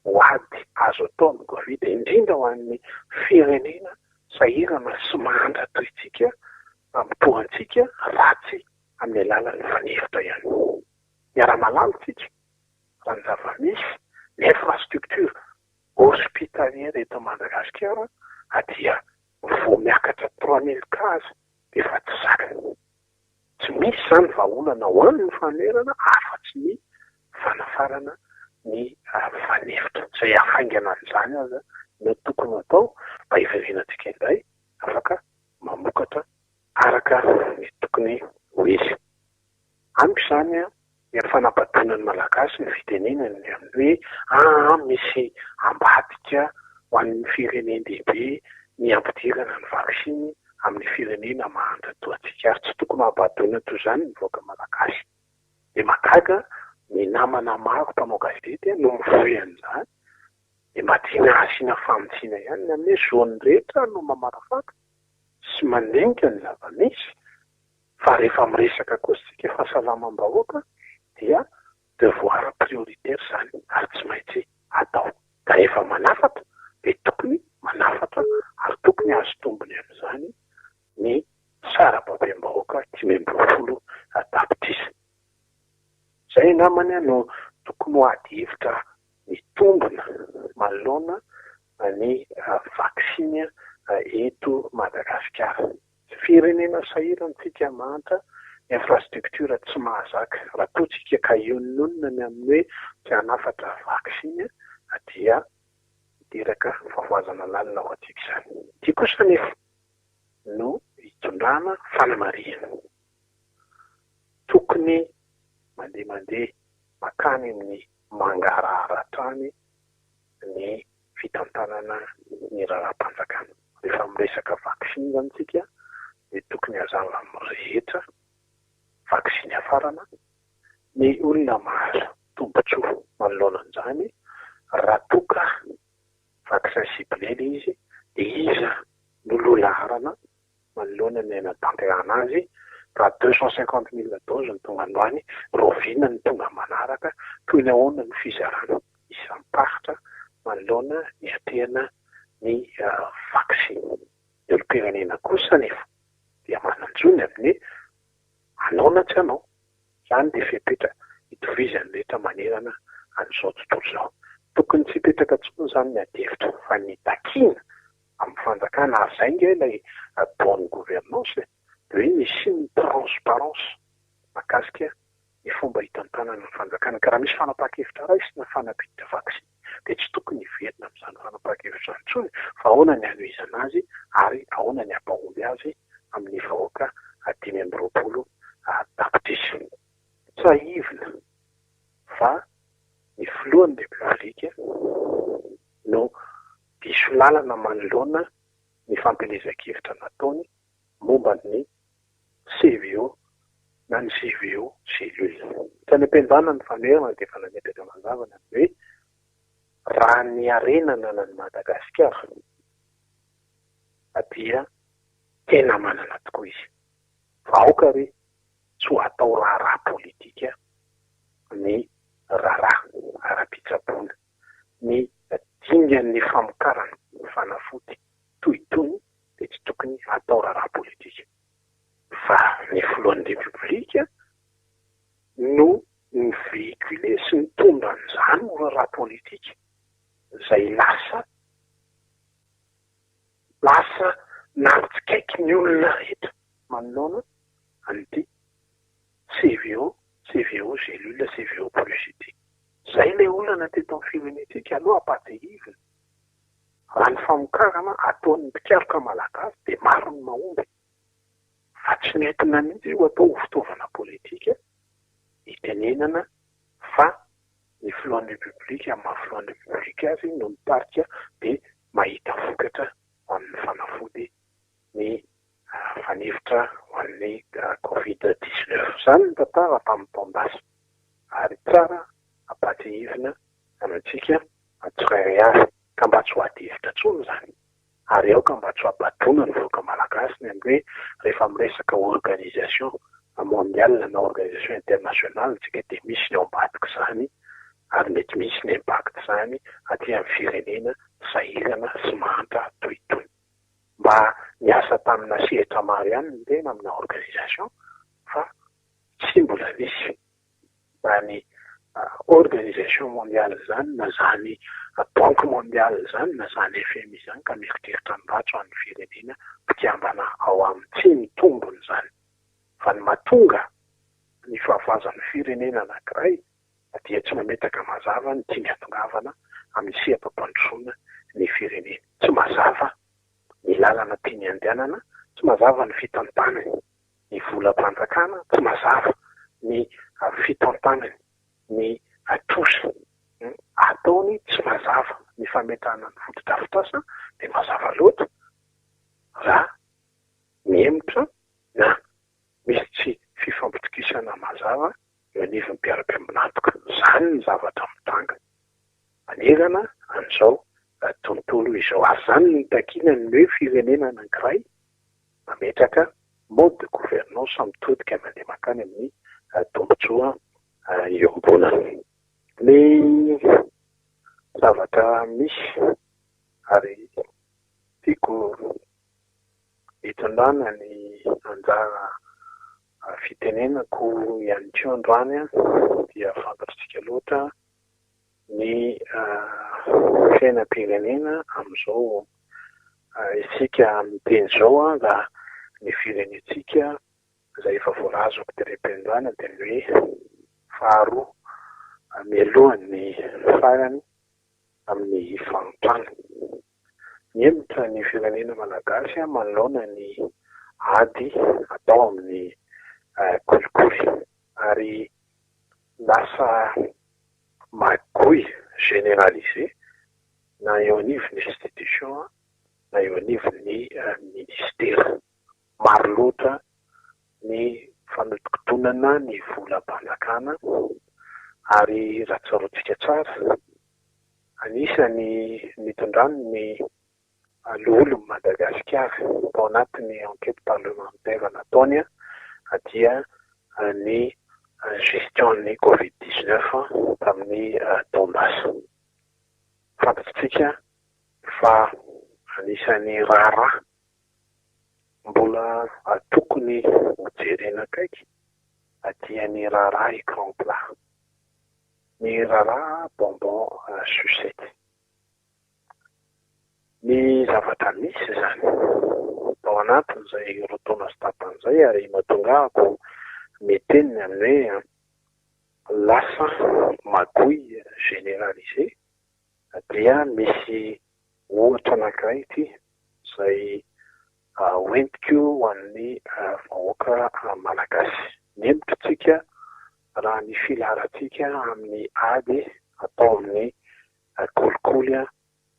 ho ady azo atao ny Covid, indrindra ho an'ny firenena sahirana sy mandra toy itsika amitohantsika ratsy amin'ny alalan'ny fanefitra ihany. Miara-malalo tsika raha ny zava-misy ny infrastructure hospitalière eto Madagasikara dia vao miakatra 3000 cas dia efa tsy zakany. Tsy misy izany vahaolana ho an'ny fanerana afa-tsy ny fanafarana ny fanefitra. Izay hafaingana an'izany aza no tokony atao mba hiverenantsika indray afaka mamokatra araka ny tokony ho izy. Amiko izany ny fanapatona malagasy ny fitenenany amin'ny hoe misy ambadika ho an'ny firenen'lehibe ny ampidirana ny vaksiny amin'ny firenena mahandra toantsika ary tsy tokony habadona toy izany ny vahoaka malagasy. Dia mahagaga ny namana maro mpanao gazety no mivoy an'izany dia mba tiana asiana famontsiana ihany ny amin'ny zona rehetra no mamarafaka sy mandinika ny zava-misy fa rehefa miresaka kosa tsika fahasalamam-bahoaka dia devoir prioritaire izany ary tsy maintsy atao. Ka rehefa manafatra dia tokony manafatra ary tokony azo tombony amin'izany ny sarababem-bahoaka 520 tapitrisa. Izay namany no tokony ho ady hevitra mitombona manoloana ny vaksiny eto Madagasikara. Firenena sahirantsika mantra infrastructure tsy mahazaka raha toa tsika ka iononona ny amin'ny hoe tsy hanafatra vaksiny dia teraka favoazana lalina ho antsika izany. Ity kosa nefa no hitondrana fanamarihana. Tokony mandeha makany amin'ny mangarahara-trany ny fitantanana ny raharaham-panjakana. Rehefa miresaka vaksiny izany tsika dia tokony hazava amin'ny rehetra vaksiny hafarana ny olona mahazo tombotsoa manoloana an'izany raha toka vaksin ciblé izy dia iza no lolarana manoloana ny anatanterahana azy. Raha 250 000 doses ny tonga androany, rovina ny tonga manaraka, toy ny ahoana ny fizarana isam-paritra manoloana ny atehana ny vaksiny. Ny olo-pirenena kosa nefa dia mananjony amin'ny anao tsy anao. Izany dia fepetra hitovizany rehetra manerana an'izao tontolo izao. Tokony tsy hipetraka intsony izany ny adefitra fa ny takiana amin'ny fanjakana ary izay nge ilay bonne gouvernance dia hoe misy ny transparence mahakasika ny fomba hitantanana ny fanjakana. Ka raha misy fanapahan-kevitra raisy na fanapiditra vaksiny dia tsy tokony hiverina amin'izany fanapahan-kevitra intsony fa ahoana ny hanohizana azy ary ahoana ny hampahomby azy amin'ny vahoaka 520 tapitrisa. Tsy haivina fa ny filohan'ny repoblika no diso lalana manoloana ny fampelezan-kevitra nataony momba ny CVO na ny CVO cellule. Tsy any am-piandana ny fanerana dia efa nametraka mazavana hoe raha ny arenana ny Madagasikara dia tena manana tokoa izy. Vahoaka ry tsy ho atao raharaha politika ny raharaha ara-pitsaboana ny dingan'ny famokarana fanafody toy itony dia tsy tokony atao raharaha politika fa ny filohan'ny repoblika no mivéhicule sy mitondra an'izany raharaha politika izay lasa naritsikaiky ny olona rehetra manoloana an'ity CVO cellule CVO plus ity. Izay ilay olana teto amin'ny firenentsika aloha apatehivina. Raha ny famokarana ataon'ny mpikaroka malagasy dia maro ny mahomby. Fa tsy nentina mihitsy ho atao fitaovana politika hitenenana fa ny filohan'ny repoblika amin'ny maha-filohan'ny repoblika azy no mitarika dia mahita vokatra ho an'ny fanafody ny fanefitra ho an'ny Covid-19. Izany ny tantara tamin'ny taon-dasa ary tsara apatehivina antsika tsirairay avy ka mba tsy ho ady hevitra intsony izany. Ary ao ka mba tsy ho abadona ny vahoaka malagasy ny amin'ny hoe rehefa miresaka organisation mondiale na organisation internationale tsika dia misy ny ambadika zany ary mety misy ny impact zany aty amin'ny firenena sahirana sy mahantra tohitoy mba miasa tamina sehatra maro ihany ny tena amina organisation fa tsy mbola misy mba ny organisation mondiale zany na zany banque mondiale zany na zany FMI zany ka mieritreritra ny ratso amin'ny firenena mpitiambana ao amin'ny tsy mitombony zany fa ny mahatonga ny fahavazan'ny firenena anankiray dia tsy mametaka mazava ny tiany atongavana amin'ny seham-pampandrosoana ny firenena tsy mazava ny lalana tiany andehanana tsy mazava ny fitantanany ny volam-panjakana tsy mazava ny fitantanany ny atosy ataony tsy mazava ny fametrahana ny fotodrafitrasa dia mazava loatra raha miemotra na misy tsy fifampitokisana mazava eo anivon'ny mpiara-piambinatoka zany ny zavatra mitanga manerana an'izao tontolo izao ary zany ny takina ny hoe firenena anankiray mametraka mode de gouvernance mitodika mandeha makany amin'ny tombotsoa iombonany ny zavatra misy ary tiako hitondrana ny anjara fitenenako ihany koa androany dia fantatritsika loatra ny fiainam-pirenena amin'izao isika amin'ny teny zao raha ny firenetsika izay efa voalazo am-pitere-piandroana dia ny hoe faharoa mialohan'ny farany amin'ny fanontany miemotra ny firenena malagasy manoloana ny ady atao amin'ny kolikoly ary lasa magoy généralisé na eo anivon'ny institution na eo anivon'ny ministera maro loatra ny fanotokotonana ny volam-panjakana ary raha tsaroantsika tsara anisany nitondrany ny loholon'ny Madagasikara tao anatin'ny enquête parlementaire nataony dia ny gestion-ny Covid-19 tamin'ny Donbass. Fantatsika fa anisany raharaha mbola tokony hojerena akaiky dia ny raharaha écran plat, ny raharaha bonbon sucette. Ny zavatra misy zany tao anatin'izay rotaona sy tapan'izay ary mahatongako meteniny amin'ny hoe lasa magoy généralisé dia misy ohatra anankiray ity izay hoentiko ho an'ny vahoaka malagasy. Miembotritsika raha ny filaratsika amin'ny ady atao amin'ny kolikoly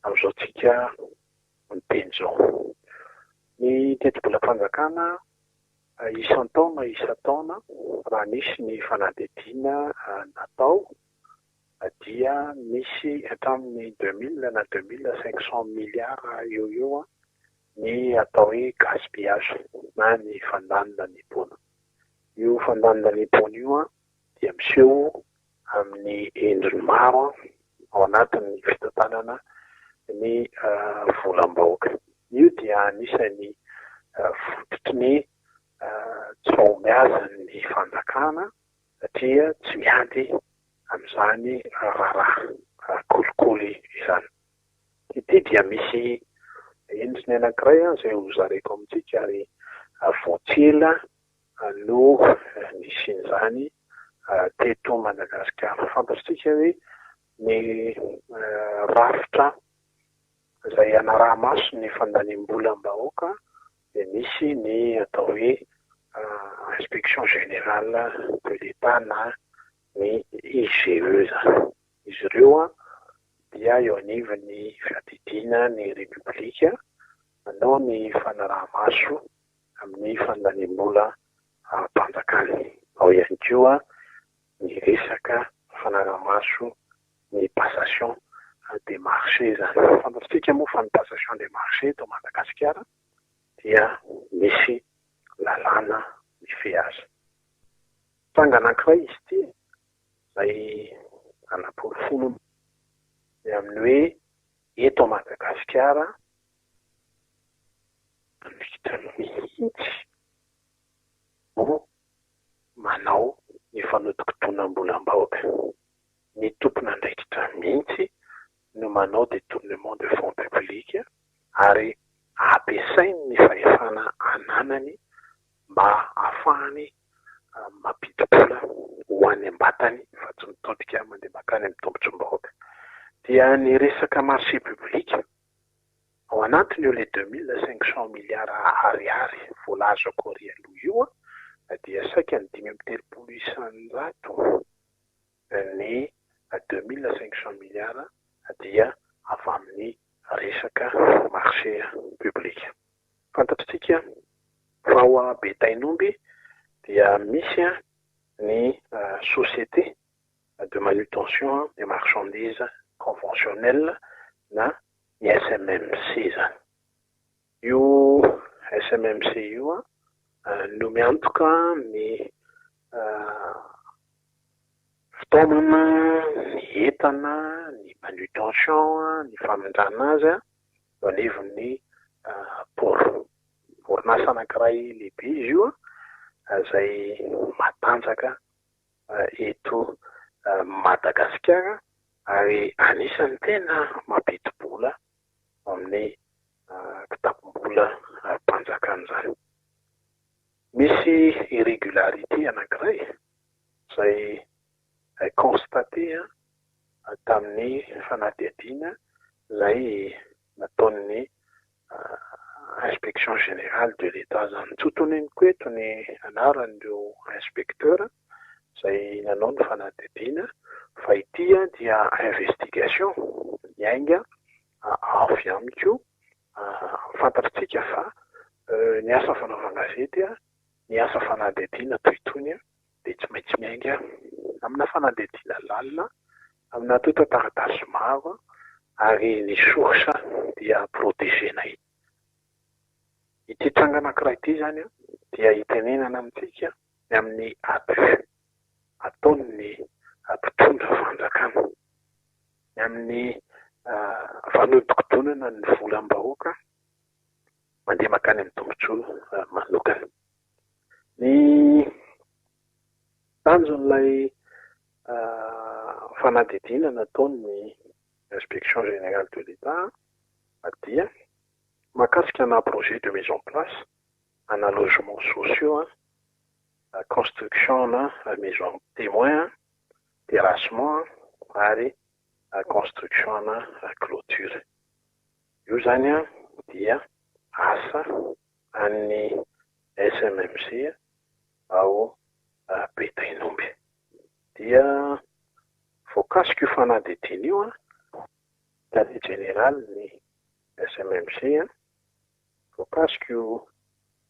amin'izao tsika miteny zao. Ny teti-bola-panjakana isan-taona isan-taona raha nisy ny fanadihadiana natao dia misy hatramin'ny 2000 na 2500 milliards eo ny atao hoe gaspillage na ny fandanina nipona. Io fandanina nipona io dia miseho amin'ny endriny maro ao anatin'ny fitantanana ny volam-bahoaka. Io dia anisany fototry ny tsaomiazan'ny fanjakana satria tsy miady amin'izany raharaha kolikoly izany. Ity dia misy endriny anankiray izay hozareko amintsika ary voatsela no nisin'izany teto Madagasikara. Fantatsika hoe ny rafitra izay anaraha-maso ny fandaniam-bolam-bahoaka dia misy ny atao hoe inspection générale de l'État na ny IGE zany. Izy ireo dia eo anivon'ny fiadidiana ny repoblika manao ny fanaraha-maso amin'ny fandaniam-bola mpanjakana. Ao ihany koa ny resaka fanaraha-maso ny passation des marchés zany. Fantatsika moa fa ny passation des marchés to Madagasikara dia misy lalàna mifehy azy. tranga anankiray izy ity izay anam-porofono amin'ny hoe eto Madagasikara mihitsy no manao ny fanodikotonam-bolam-bahoaka. Ny tompon'andraikitra mihitsy no manao détournement de fonds publics ary ampiasainy ny fahefana ananany mba ahafahany mampidi-bola ho any am-batany fa tsy mitodika mandeha makany amin'ny tombotsom-bahoaka. Dia ny resaka marché public ao anatiny eo le 2500 milliards ariary voalaza Korea aloha io dia saika ny 5.3 isanjato ny 2500 milliards dia avy amin'ny resaka marché public. Fantatritsika fa ao Betainomby dia misy ny société de manutention des marchandises conventionnelles na ny SMMC zany. Io SMMC io no miantoka ny fitaovana, ny entana, ny manutention, ny famonjana azy eo anivon'ny orinasa anankiray lehibe izy io izay matanjaka eto Madagasikara ary anisan'ny tena mampidi-bola amin'ny kitapom-bola mpanjakan'izany. Misy irrégularité anankiray izay constaté tamin'ny fanadihadiana izay nataon'ny inspection générale de l'État zany. Tsotoniny koa eto ny anaran'ireo inspecteur izay nanao ny fanadihadiana fa ity dia investigation miainga avy amiko fantatritsika fa ny asa fanaovana gazety ny asa fanadihadiana toy itony dia tsy maintsy miainga amina fanadihadiana lalina amina tota-taratasy maro ary ny source dia protégénay. Ity tranga anankiray ity zany dia hitenenana amintsika amin'ny abus ataon'ny mpitondra fanjakana amin'ny fanodikotonana ny volam-bahoaka mandeha makany amin'ny tombotsoa manokana. Ny tanjon'ilay fanadihadiana nataon'ny inspection générale de l'État dia mahakasika na projet de mise en place ana logements sociaux, construction na maison témoin, terrassement ary construction na clôture. Io zany dia asa an'ny SMMC ao Betainomby. Dia voakasika io fanadihadiana io quartier général ny SMMC voakasika io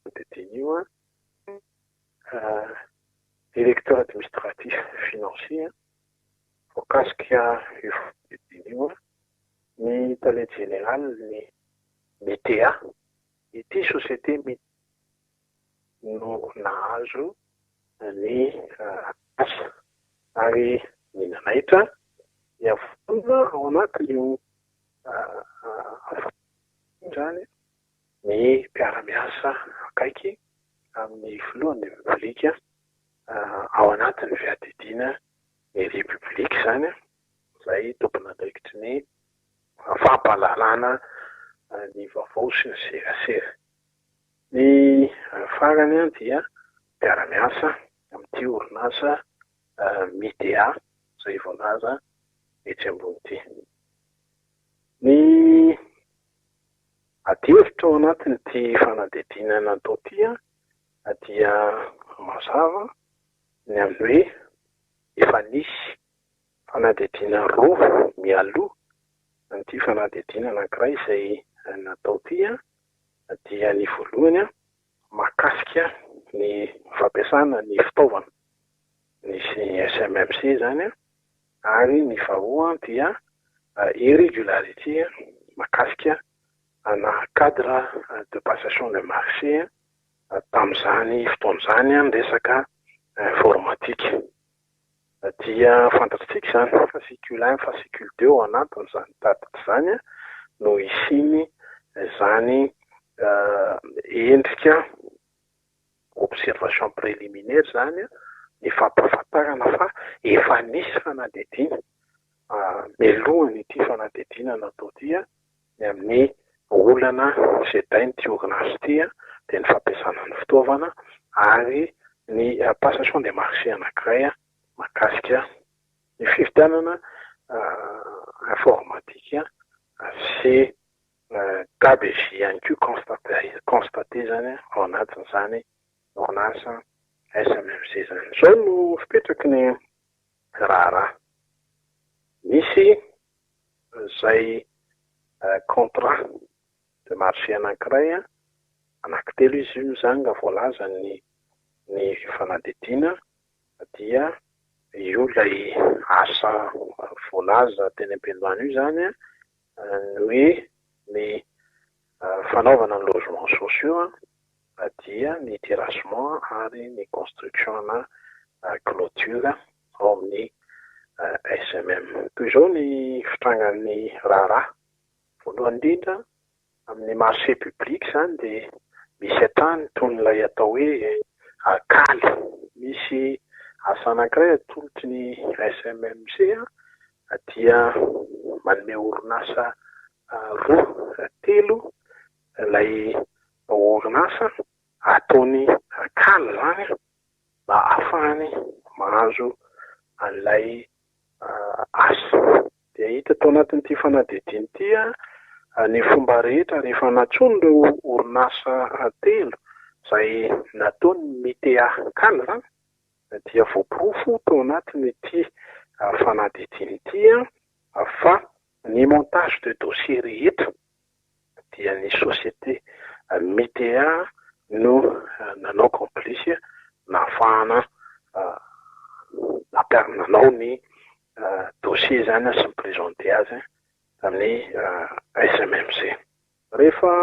fanadihadiana io directeur administratif financier voakasika io fanadihadiana io ny talent général ny META. Ity société no nahazo ny asa ary ny nanaitra niavona ao anatin'io zany ny mpiara-miasa akaiky amin'ny filohan'ny republika ao anatin'ny fiadidiana ny republika zany izay tompon'andraikitry ny fampalalana ny vaovao sy ny serasera. Ny farany dia mpiara-miasa amin'ity orinasa META izay voalaza etsy ambony ity. Ny adihevitra ao anatin'ity fanadihadiana natao ity dia mazava ny amin'ny hoe efa nisy fanadihadiana roa mialoha an'ity fanadihadiana anankiray izay natao ity dia ny voalohany mahakasika ny fampiasana ny fitaovana nisy SMMC zany ary ny faharoa dia irrégularité mahakasika na cadre de passation de marché tamin'izany fotoan'izany ny resaka informatique dia fantatsika zany fascicule 1 fascicule 2 ao anatin'izany tatitra zany no isiny zany endrika observation préliminaire zany ny fampahafantarana fa efa nisy fanadidina mialohan'ny ity fanadidina natao tia ny amin'ny olana zedainy ty orinasa tia dia ny fampiasana ny fitaovana ary ny passation de marché anankiray mahakasika ny fividianana informatique sy KBJ ihany koa constaté zany ao anatin'izany orinasa SMMC zany. Zao no fipetraky ny raharaha. Misy zay contrat de marché anankiray anankitelo izy io zany nga voalaza ny fanadidina dia io lay asa voalaza teny am-piandohana io zany hoe ny fanaovana ny logements sociaux dia ny terrassement ary ny construction na clôture ao amin'ny SMM. Toy izao ny fitrangan'ny raharaha. Voalohany indrindra amin'ny marché public zany dia misy atany toy n'ilay atao hoe akaly. Misy asa anankiray atolotry ny SMMC dia manome orinasa roa telo ilay orinasa ataony akaly zany mba ahafahany mahazo an'ilay asa. Dia hita tao anatin'ity fanadidiny ity ny fomba rehetra rehefa natsono ireo orinasa telo izay nataony mitea akaly zany dia voaporofo tao anatin'ity fanadidiny ity fa ny montage de dossier rehetra dia ny société mitea no nanao complice nahafahana nanao ny dossier zany sy miprésente azy amin'ny SMMC. Rehefa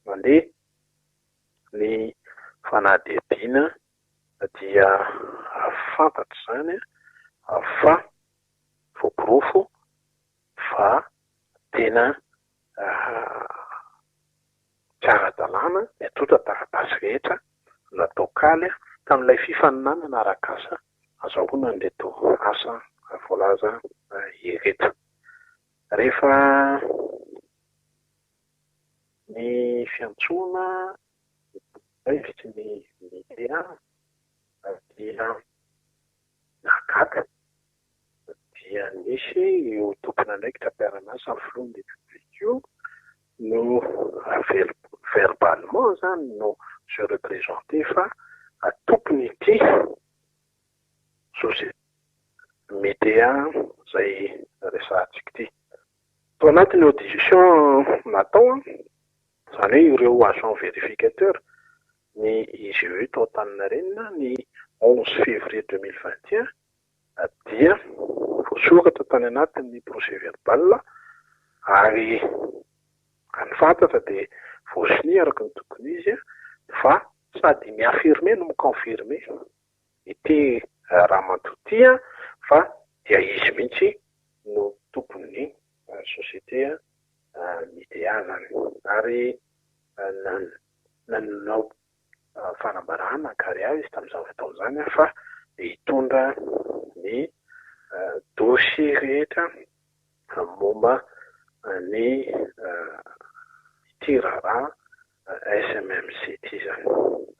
mandeha ny fanadidina dia fantatry zany fa voaporofo fa tena tsara-dalàna ny atota taratasy rehetra natao kaly tamin'ilay fifaninana arak'asa azahoana an'reto asa voalaza ireto. Rehefa ny fiantsoana vitsy ny mitea dia nakaka dia nisy io tompona ndraikitra mpiara-miasa amin'ny filohan'ny republique io no verbalement zany no se représenté fa tompony ity société mitea zay resahantsika ity. Tao anatin'ny audition natao zany hoe ireo agent vérificateur ny IGE tao Antaninarenina ny 11 février 2021 dia voasoratra tany anatin'ny procès verbal ary anfantatra dia voasiny araka ny tokony izy fa sady miafirme no miconfirme ity raha mantoty fa dia izy mihitsy no tompon'ny société mitea zany ary nanao fanambarana carrière izy tamin'izao fotoana zany fa hitondra ny dossier rehetra momba ny ity raharaha SMMC ity zany.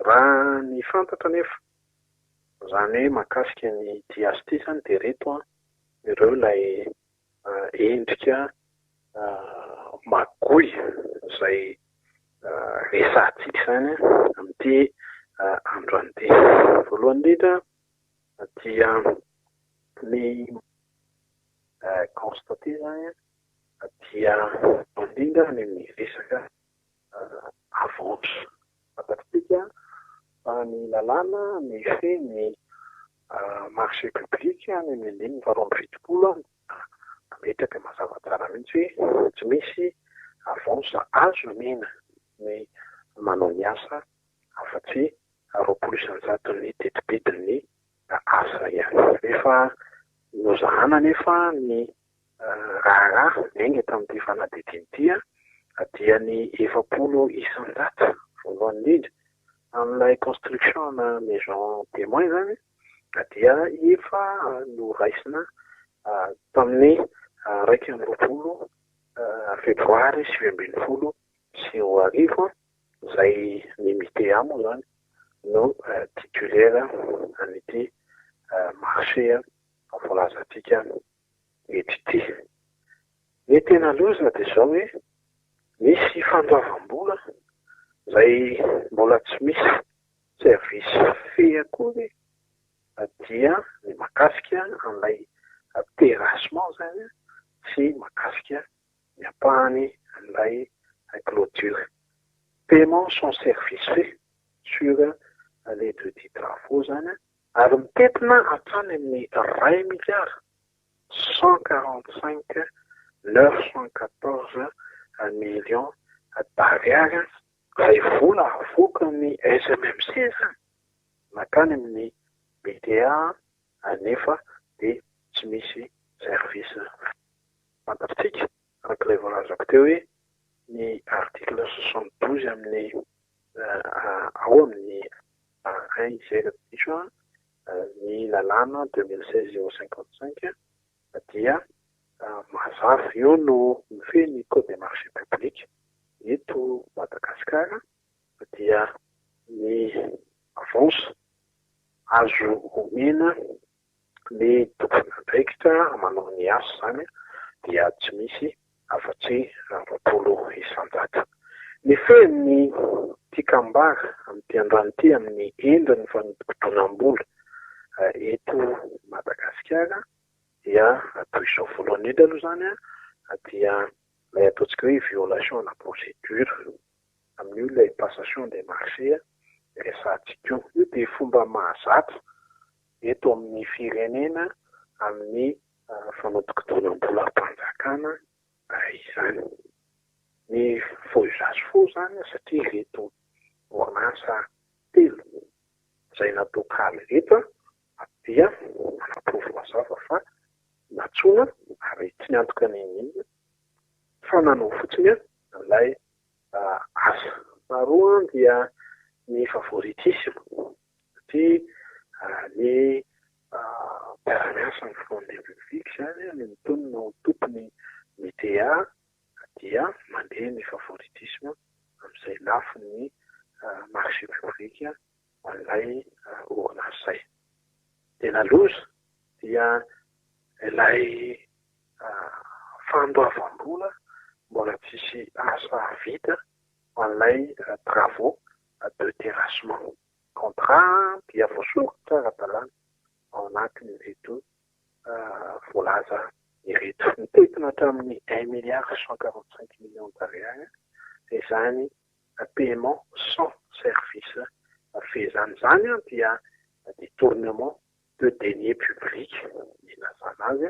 Raha ny fantatra nefa zany hoe mahakasika ny diasy ity zany dia reto ireo ilay endrika magoy izay resahantsika zany amin'ity andro an'ity. Voalohany indrindra dia ny constaté zany dia indrindra ny resaka avance. Fantatsika fa ny lalàna ny fe ny marché public ny amin'ny faharoa fitopolo ametraka mazava tsara mihitsy hoe tsy misy avance azo mena ny manao ny asa afa-tsy 20% ny tetipetiny asa ihany. Rehefa nozahana nefa ny raharaha eny tamin'ity fanadidiny ity dia ny 70 isan-jato voalohany indrindra amin'ilay construction na maison témoin zany dia efa noraisina tamin'ny 1 febroary 2020 sy ho arivo izay ny MITEA moa zany no titulaire an'ity marché voalazantsika eto. Ny tena loza dia zao hoe misy fandoavam-bola izay mbola tsy misy service fe akory dia ny mahakasika an'ilay terrassement zany sy mahakasika ny ampahany an'ilay clôture. Paiement sans service fait sur les 2 travaux zany ary mitetina hatrany amin'ny 1 milliard 145 914 millions d'ariary izay vola avoakan'ny SMMC zany nakany amin'ny BTA nefa dia tsy misy service. Fantatsika arak'ilay voalazako teo hoe ny article 72 amin'ny ao amin'ny 1 ny lalàna 2016-055 dia mazava eo no mifehy ny code des marchés publics eto Madagasikara dia ny avance azo omena ny tompon'andraikitra manao ny asa zany dia tsy misy afa-tsy 20 isan-jato. Ny fehiny tikambara amin'ity androanyity amin'ny endriny fanodikidonam-bola eto Madagasikara dia toy izao voalohany indrindra aloha zany dia ilay ataontsika hoe violation na procédure amin'io ilay passation des marchés resantsika io dia fomba mahazatra eto amin'ny firenena amin'ny fanodikidonam-bola am-panjakana izany. Ny foizazy fo zany satria reto orinasa telo izay natokaly reto dia manapovo mazava fa natsona ary tsy niantoka n'inona fa nanao fotsiny ilay asa. Faharoa dia ny favoritisme satria ny mpiara-miasa ny fonds public zany ny mitonona ho tompony MITEA dia mandeha ny favoritisme amin'izay lafiny marché public an'ilay orinasa izay. Tena loza dia ilay fandoavam-bola mbola tsisy asa vita an'ilay travaux de terrassement. Contrat dia voasoratra ara-dalàna ao anatin'ireto voalaza ireto. Mitetina hatramin'ny 1 milliard 145 millions d'ariary izany paiement sans service fezany zany dia détournement de deniers publics ilazana azy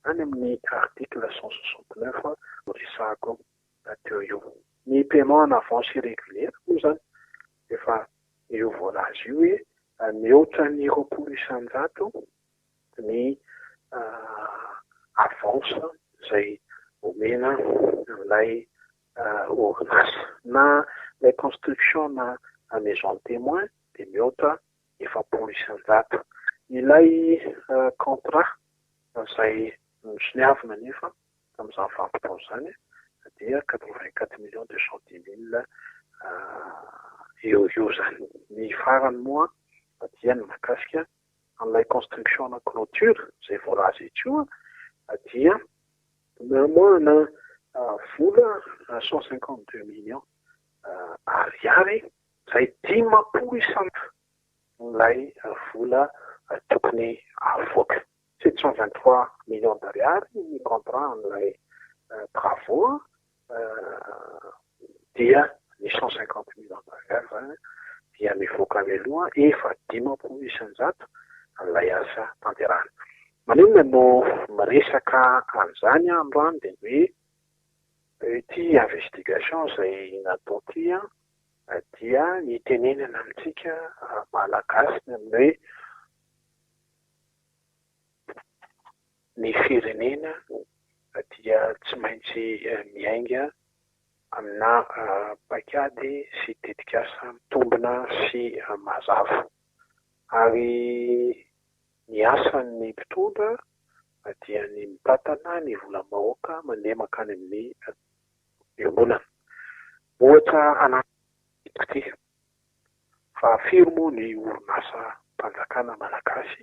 any amin'ny article 169 resako teo io. Ny paiement en avance irrégulière moa zany efa io voalaza io hoe mihoatra ny 20 isan-jato ny avance izay omena ilay orinasa na ilay construction na maison témoin dia mihoatra 70 isan-jato. Ilay contrat izay misoniavina nefa tamin'izany vanim-potoana zany dia 84 millions 210 000 eo zany. Ny farany moa dia ny mahakasika an'ilay construction na clôture izay voalaza eto dia moana vola 152 millions ariary izay 10 isan-jato ilay vola tokony avoaka. 723 millions d'ariary ny contrat an'ilay travaux dia ny 150 millions d'ariary zany dia mivoaka mialoha efa 10 isan-jato an'ilay asa tanterahana. Maninona no miresaka an'izany androany dia hoe ity investigation izay natao ity dia hitenenana amintsika malagasy amin'ny hoe ny firenena dia tsy maintsy miainga amina pakady sy dedikasa mitombina sy mazava. Ary ny asan'ny mpitondra dia ny mitantana ny volam-bahoaka mandeha makany amin'ny fiangonana. Ohatra anaty fa firy moa ny orinasa mpanjakana malagasy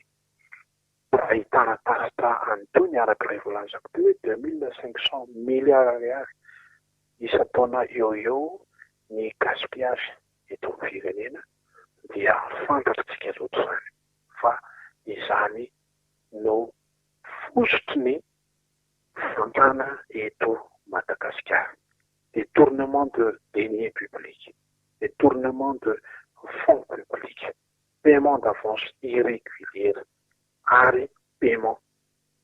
ahitana taratra an'itony araka volazako teo hoe 2500 milliards ariary isan-taona eo ny gaspillage eto amin'ny firenena, dia fantatritsika loatra zany fa izany no fosotry ny fantana eto Madagasikara. Détournement de deniers publics, détournement de fonds publics, paiement d'avance irrégulière ary paiement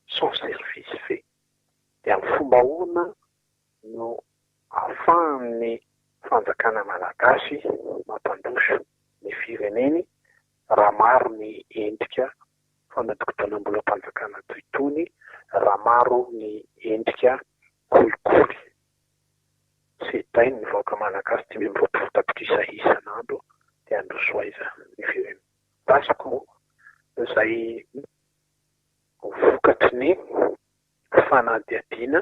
sans service fait. Dia amin'ny fomba ahoana no ahafahan'ny fanjakana malagasy mampandroso ny fireneny raha maro ny endrika fanatokotanam-bolam-panjakana toy itony, raha maro ny endrika kolikoly. Sy tay ny vahoaka malagasy 5 tapitrisa isan'andro dia androso aiza ny firenena. Basiko izay vokatry ny fanadihadiana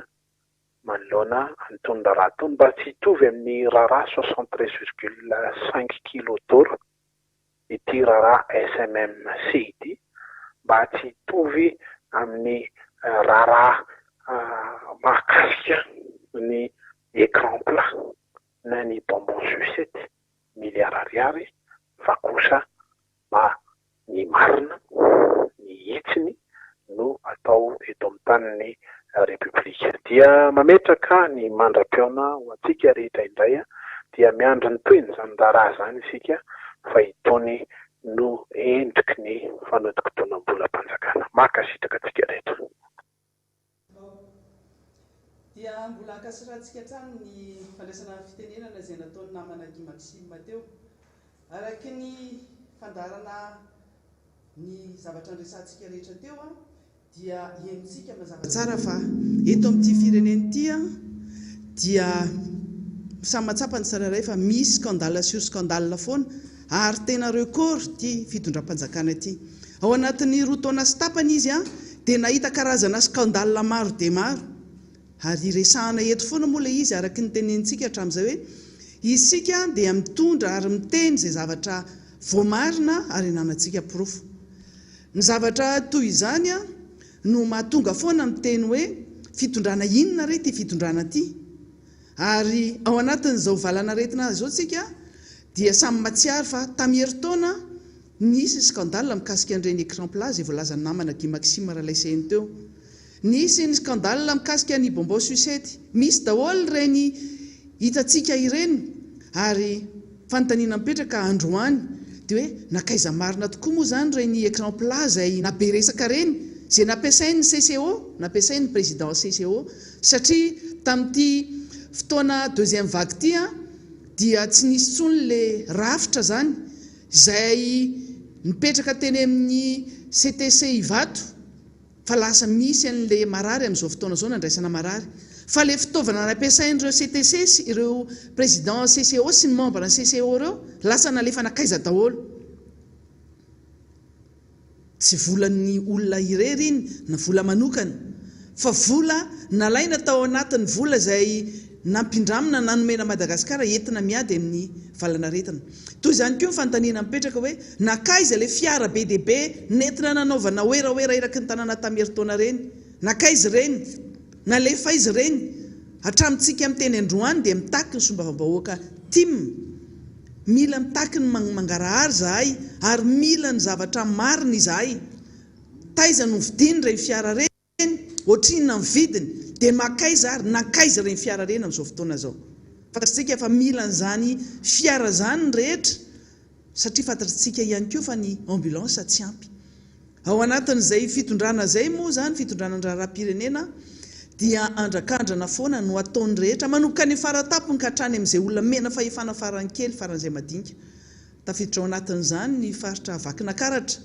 manoloana an'itony raha itony mba tsy hitovy amin'ny raharaha 73,5 kg d'or ity raharaha SMMC ity, mba tsy hitovy amin'ny raharaha mahakasika ny écran plat na ny bonbon sucette milliard ariary, fa kosa mba ny marina, ny hitsiny no atao eto amin'ny tanin'ny République. Dia mametraka ny mandram-piona ho antsika rehetra indray dia miandry ny toiny zany raharaha zany isika fa itony no endriky ny fanatokotonam-bolam-panjakana. Makasitraka antsika rehetra. Dia mbola ankasirantsika hatrany ny fandraisana fitenenana izay nataony namana Guy Maxime teo. Araky ny fandarana ny zavatra andresantsika rehetra teo dia henontsika mazava tsara fa eto amin'ity fireneny ity dia samy matsapa ny tsirairay fa misy scandale sur scandale foana ary tena record ity fitondram-panjakana ity. Ao anatin'ny 2 taona sy tapany izy dia nahita karazana scandale maro dia maro. Ary resahana eto foana moa ilay izy araky ny tenentsika hatramin'izay hoe isika dia mitondra ary miteny izay zavatra voamarina ary nanantsika porofo. Ny zavatra toy izany no mahatonga foana miteny hoe fitondrana inona re ty fitondrana ty. Ary ao anatin'izao valana retina zao tsika dia samy matsiary fa tamin'herintaona nisy scandale mikasika an'ireny écran plat izay voalazany namana Guy Maxime Ralaiseny teo. Nisy ny scandale mikasika ny bonbon sucette, misy daholo ireny hitantsika ireny. Ary fanontaniana mipetraka androany dia hoe nakaiza marina tokoa moa zany ireny écran plat izay naberesaka reny, izay nampiasain'ny CCO, nampiasain'ny président CCO, satria tamin'ity fotoana deuxième vague ity dia tsy nisy intsony le rafitra zany izay mipetraka teny amin'ny CTC Ivato, fa lasa misy an'le marary amin'izao fotoana zao nandraisana marary. Fa le fitaovana nampiasain'ireo CTC sy ireo président CCO sy membre ny CCO ireo lasa nalefa nakaiza daholo. Tsy volan'ny olona irery iny na vola manokana, fa vola nalaina tao anatin'ny vola izay nampindramina nanomena Madagasikara entina miady amin'ny valana retina. Toy izany koa ny fanontaniana mipetraka hoe nakaiza le fiara be dia be nentina nanaovana oeraoera eraky ny tanàna tamin'herintaona reny, nakaiza ireny, nalefa izy ireny. Hatramintsika amin'ny teny androany dia mitaky ny sombavam-bahoaka TIM, mila mitaky ny mangarahary zahay ary mila ny zavatra marina izahay. Taiza no vidiny ireny fiara reny, ohatrinona ny vidiny, dia makaiza ary nakaiza ireny fiara reny amin'izao fotoana izao. Fantatritsika fa mila n'izany fiara zany ny rehetra, satria fantatritsika ihany koa fa ny ambulance tsy ampy. Ao anatin'izay fitondrana izay moa zany, fitondrana ny raharaham-pirenena, dia andrakandrana foana no ataony rehetra manomboka ny faratapony ka hatrany amin'izay olona mena fahefana farany kely faran'izay madinika. Tafiditra ao anatin'izany ny faritra Vakinankaratra,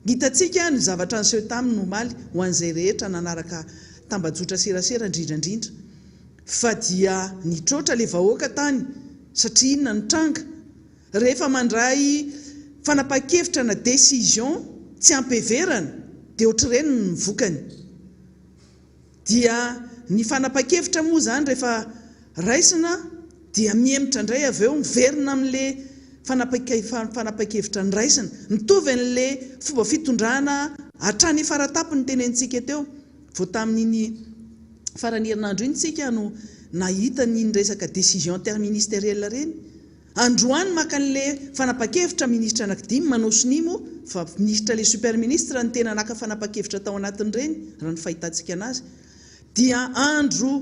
Hitatsika ny zavatra niseho taminy nomaly ho an'izay rehetra nanaraka tambajotra serasera indrindrandrindra fa dia nitroatra le vahoaka tany satria inona ny tranga rehefa mandray fanapa-kevitra na décision tsy ampeverana dia ohatr'ireny ny vokany dia ny fanapa-kevitra moa zany rehefa raisina dia miemotra indray avy eo miverina amin'le fanapa-kevitra ny raisina mitovy an'le fomba fitondrana hatrany faratapony tenentsika teo vao tamin'iny farany herinandro iny tsika no nahita ny resaka décision interministérielle reny androany maka an'le fanapa-kevitra ministra anankidimy manao sinimo fa ministra le super ministre ny tena naka fanapa-kevitra tao anatin'ireny raha ny fahitantsika anazy dia andro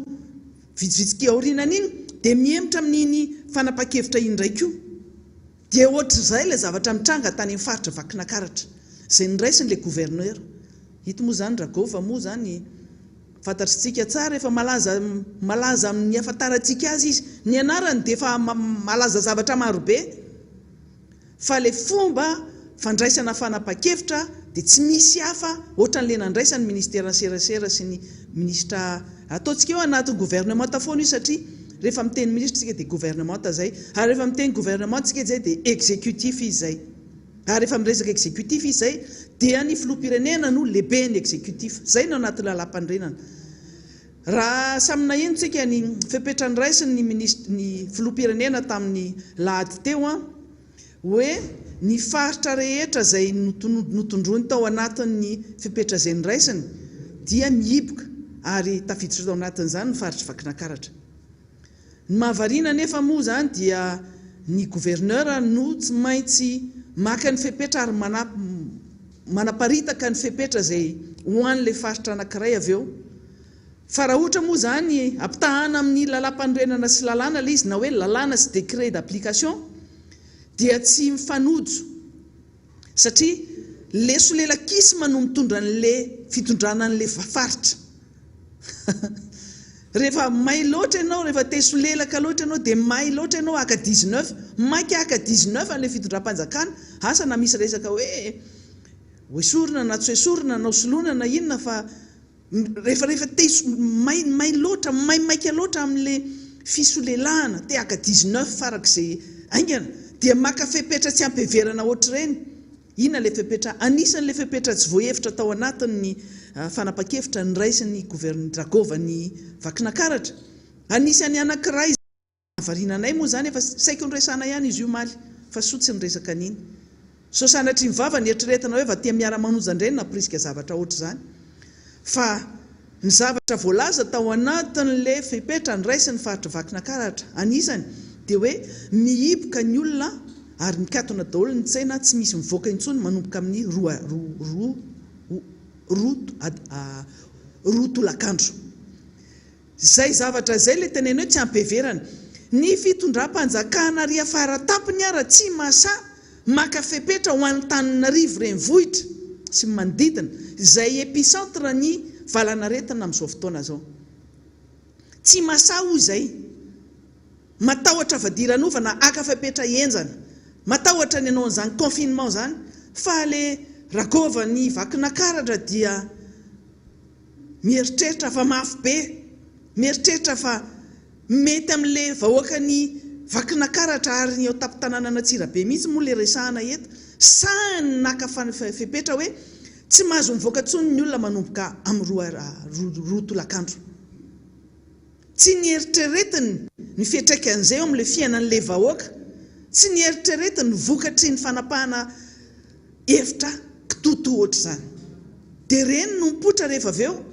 vitsivitsika aorinan'iny dia miemotra amin'iny fanapa-kevitra iny ndraiky io dia ohatr'izay ilay zavatra mitranga tany amin'ny faritra Vakinakaratra izay niraisiny le gouverneur hito moa zany Ragova moa zany fantatritsika tsara efa malaza amin'ny afantarantsika azy izy ny anarany dia efa malaza zavatra marobe fa le fomba fandraisana fanapa-kevitra dia tsy misy hafa ohatran'le nandraisany ministera serasera sy ny ministra ataontsika eo anatin'ny gouvernement foana io satria rehefa miteny ministre tsika dia gouvernement zay ary rehefa miteny gouvernement tsika zay dia exécutif izy zay ary rehefa miresaka exécutif izy zay dia ny filoham-pirenena no lehibe ny exécutif zay no anaty lalam-pandrenana raha samina ino tsika ny fepetra ny raisiny ny ministre ny filoham-pirenena tamin'ny lahady teo hoe ny faritra rehetra zay notondrony tao anatin'ny fepetra zay ny raisiny dia mihiboka ary tafiditra tao anatin'izany ny faritra Vakinakaratra ny mahavariana nefa moa zany dia ny gouverneur no tsy maintsy maka ny fepetra ary manaparitaka ny fepetra zay hoan'le faritra anankiray avy eo fa raha ohatra moa zany ampitahana amin'ny lalam-pandrenana sy lalàna le izy na hoe lalàna sy décret d'application dia tsy mifanojo satria le solelakisma no mitondra an'le fitondrana an'le faritra rehefa may loatra ianao rehefa te solelaka loatra ianao dia may loatra ianao aka 19 maika aka 19 an'le fitondram-panjakana asa na misy resaka hoe esorina na tsy esorina na soloina na inona fa rehefa te may loatra maika loatra amin'le fisolelahana te aka 19 farak'izay aingana dia maka fepetra tsy ampeverana ohatr'ireny inona le fepetra anisan'le fepetra tsy voahevitra tao anatin'ny fanapa-kevitra ny raisin'ny gouverneur Dragova ny Vakinakaratra anisan'ny anankiray avarinanay moa zany efa saiko nyresana ihany izy io maly fa sotsy ny resaka an'iny so sanatry mivava ny eritreretina hoe va tia miara-manojandreny na prisika zavatra ohatr' zany fa ny zavatra voalaza tao anatin'le fepetra ny raisin'ny faritra Vakinakaratra anisany dia hoe mihiboka ny olona ary mikatona daholo ny tsaina tsy misy mivoaka intsony manomboka amin'ny roa tolakandro zay zavatra zay le tenena hoe tsy ampeverana ny fitondram-panjakana ry afaratapony ara tsy masa maka fepetra ho an'ny Antananarivo renivohitra sy manodidina zay épicentre ny valanaretina amin'izao fotoana zao tsy masa hoy zay matahotra vadiranova aka fepetra enjana matahotra ny anao an'izany confinement zany fa le Ragova ny Vakinakaratra dia mieritreritra fa mafy be mieritreritra fa mety amin'le vahoaka ny Vakinakaratra ary ny ao tapitanana Antsirabe mihitsy moa le resahana eto sahany naka fepetra hoe tsy mahazo mivoaka tsony ny olona manomboka amin'ny roa tolakandro tsy nieritreretiny ny fiantraikan'izay eo amin'le fiainan'le vahoaka tsy nieritreretiny vokatry ny fanapahana hevitra kitoto ohatra zany dia reny no mipotra rehefa avy eo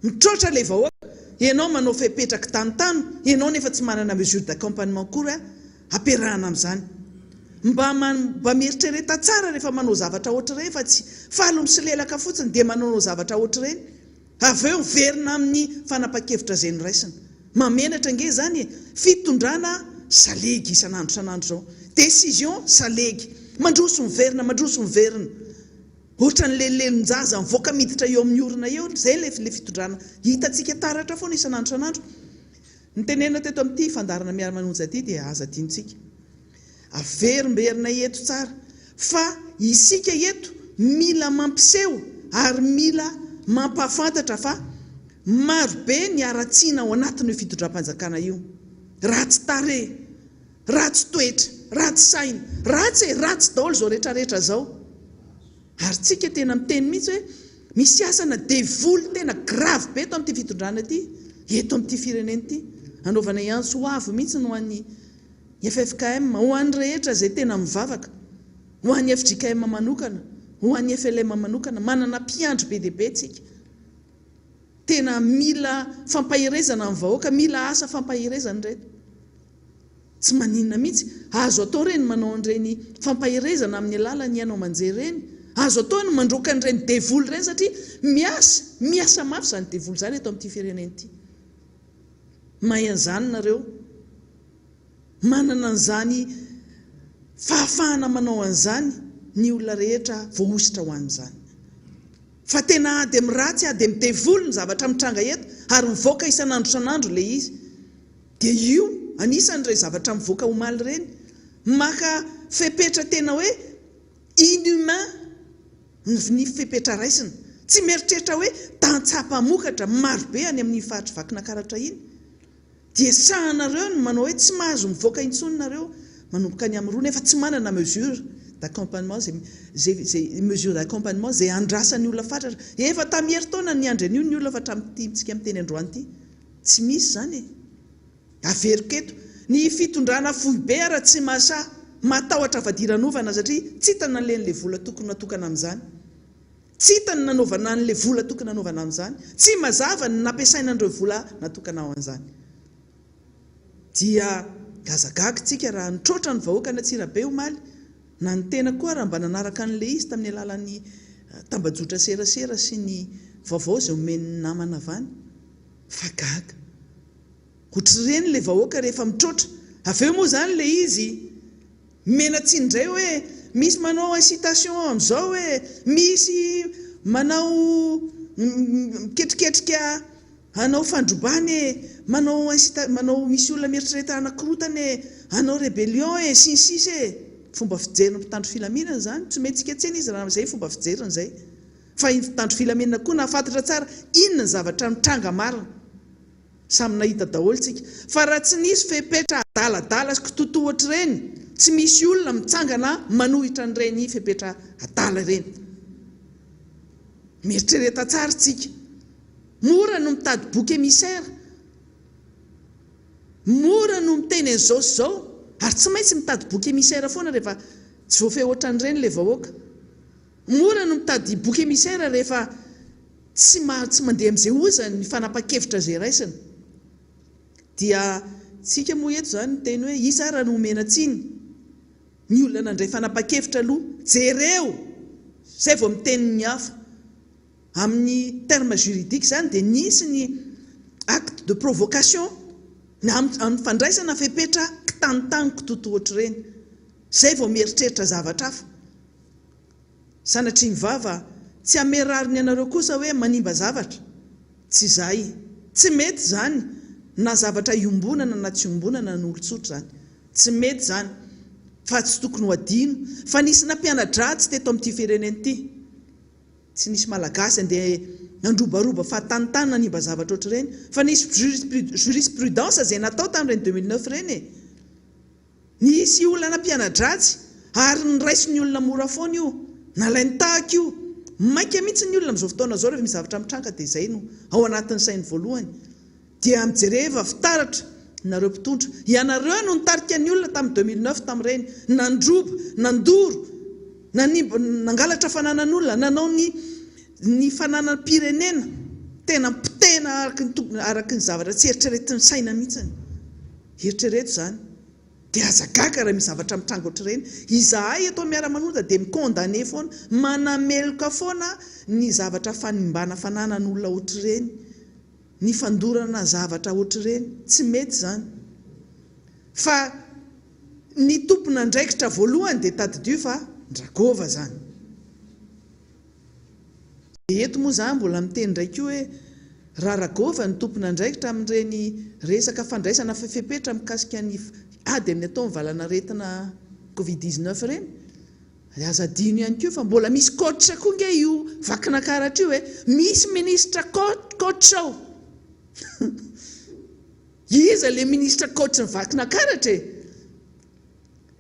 mitroatra le vahoaka ianao manao fepetraka tanotano ianao nefa tsy manana mesure d'accompagnement kory ampiarahana amin'izany mba mieritrereta tsara rehefa manao zavatra ohatr'ireny fa tsy falo misilelaka fotsiny dia manao zavatra ohatr'ireny avy eo verina amin'ny fanapa-kevitra zay ny raisina mamenatra nge zany fitondrana salegy isan'andro zao décision salegy mandroso miverina ohatran'le minjaza mivoaka miditra eo amin'ny orona eo zay le fitondrana hitantsika taratra foana isan'andro ny tenena teto amin'ity fandarana miara-manonja ty dia aza tiantsika averimberina eto tsara fa isika eto mila mampiseho ary mila mampahafantatra fa marobe ny aratsiana ao anatin'io fitondram-panjakana io. Ratsy tare, ratsy toetra, ratsy saina, ratsy daholo zao rehetrarehetra zao. Ary tsika tena miteny mihitsy hoe misy asana devoly tena grave be eto amin'ity fitondrana ity, eto amin'ity firenena ity. Anaovana iantso ho avy mihitsy no an'ny FFKM, ho an'ny rehetra zay tena mivavaka, ho an'ny FJKM manokana, ho an'ny FLM manokana, manana mpiandry be dia be tsika. Tena mila fampahirezana amin'ny vahoaka, mila asa fampahirezana reto. Tsy maninona mihitsy, azo atao reny manao an'ireny fampahirezana amin'ny alalany ianao manjery reny, azo atao ny mandroaka an'ireny devoly reny satria miasa mafy zany devoly zany eto amin'ity firenena ity. Mahay an'izany nareo, manana an'izany fahafahana manao an'izany ny olona rehetra voaositra ho an'izany. Fa tena ady amin'ny ratsy, ady amin'ny devoly ny zavatra mitranga eto, ary mivoaka isan'andro isan'andro le izy. Dia io anisan'ireo zavatra mivoaka omaly reny, maka fepetra tena hoe inhumain ny fepetra raisina. Tsy mieritreritra hoe tantsapamokatra marobe any amin'ny fahatry vakina karatra iny. Dia sahanareo no manao hoe tsy mahazo mivoaka intsony nareo manomboka any amin'ny roa nefa tsy manana mesure d'accompagnement, zay mesure d'accompagnement zay andrasan'ny olona fatratra. Efa tamiery-taona ny andry an'io ny olona fa hatramintsika miteny androany ity. Tsy misy zany e. Averiko eto, ny fitondrana fohy be ara tsy matahotra fadiranovana satria tsy hitana len'le vola tokony natokana amin'izany. Tsy hitany nanaovana an'le vola tokony nanaovana amin'izany. Tsy mazava ny nampiasaina an'ireo vola natokana ao an'izany. Dia gazagaga tsika raha nitrotra ny vahoaka na Antsirabe omaly, na ny tena koa raha mba nanaraka an'le izy tamin'ny alalan'ny tambajotra serasera sy ny vaovao zay omen'ny namana avany. Fa gaga. Ohatr'ireny le vahoaka rehefa mitrotra. Aveo moa zany le izy mena tsindray hoe misy manao incitation amin'izao hoe misy manao miketriketrika hanao fandrobany manao misy olona mieritrereta anakorotany hanao rébellion sisy fomba fijeriny mpitandro filaminana zany tsy mety tsikatsena izy raha zay fomba fijeriny zay fa iny mpitandro filaminana koa nahafantatra tsara inona ny zavatra mitranga marina samy nahita daholo tsika fa raha tsy nisy fepetra adaladala sy kitoto ohatr'ireny tsy misy olona mitsangana manohitra an'ireny fepetra adala ireny. Mieritrereta tsara tsika, mora no mitady boky émissaire, mora no miteny an'izao sy zao, ary tsy maintsy mitady boky émissaire foana rehefa tsy voafehy ohatran'ireny le vahoaka. Mora no mitady boky émissaire rehefa tsy mandeha amin'izay ozany ny fanapa-kevitra zay raisina. Dia tsika moa eto zany ny teny hoe isa ara no omena tsiny ny olona nandray fanapa-kevitra aloha jereo zay vao miteny ny hafa. Amin'ny terme juridique zany dia nisy ny acte de provocation amin'ny fandraisana fepetra kitanitaniko toto ohatr'ireny zay vao mieritreritra zavatra hafa. Sanatria ny vava tsy amerariny anareo kosa hoe manimba zavatra. Tsy zay, tsy mety zany na zavatra iombonana na tsy iombonana n'olon-tsotra zany. Tsy mety zany, fa tsy tokony ho adino. Fa nisy nampianadratsy teto amin'ity firenena ity. Tsy nisy malagasy andeha androbaroba fahatanitany nanimba zavatra ohatr'ireny, fa nisy jurisprudence zay natao tamin'ireny 2009 ireny e. Nisy olona nampianadratsy ary niraisy ny olona mora foana io, nalainy tahaka io. Maika mihitsy ny olona amin'izao fotoana zao rehefa misy zavatra mitranga dia izay no ao anatin'ny sainy voalohany. Dia mijereva fitaratra nareo mpitondra. Ianareo no nitarika ny olona tamin'ny 2009 tamin'ireny, nandroba, nandoro, nangalatra fananan'olona, nanao ny fananam-pirenena, tena mpitena araka ny zavatra tsy eritreretin'ny saina mihitsiny. Eritrereto zany. Dia azagaga raha misy zavatra mitranga ohatr'ireny. Izahay eto miara-manonja dia mikondane foana, manameloka foana ny zavatra fanimbana fananan'olona ohatr'ireny, ny fandorana zavatra ohatr'ireny. Tsy mety zany. Fa ny tompona andraikitra voalohany dia tadidio fa Ndrakova zany. Eto moa zany mbola miteny ndraiky hoe raha Ragova ny tompona andraikitra amin'ireny resaka fandraisana fepetra mikasika ny ady amin'ny atao ny valanaretina Covid-19 ireny, azadino ihany koa fa mbola misy coach koa nge io vakina karatra io misy ministre coach ao iza le ministre coach ny vakina karatra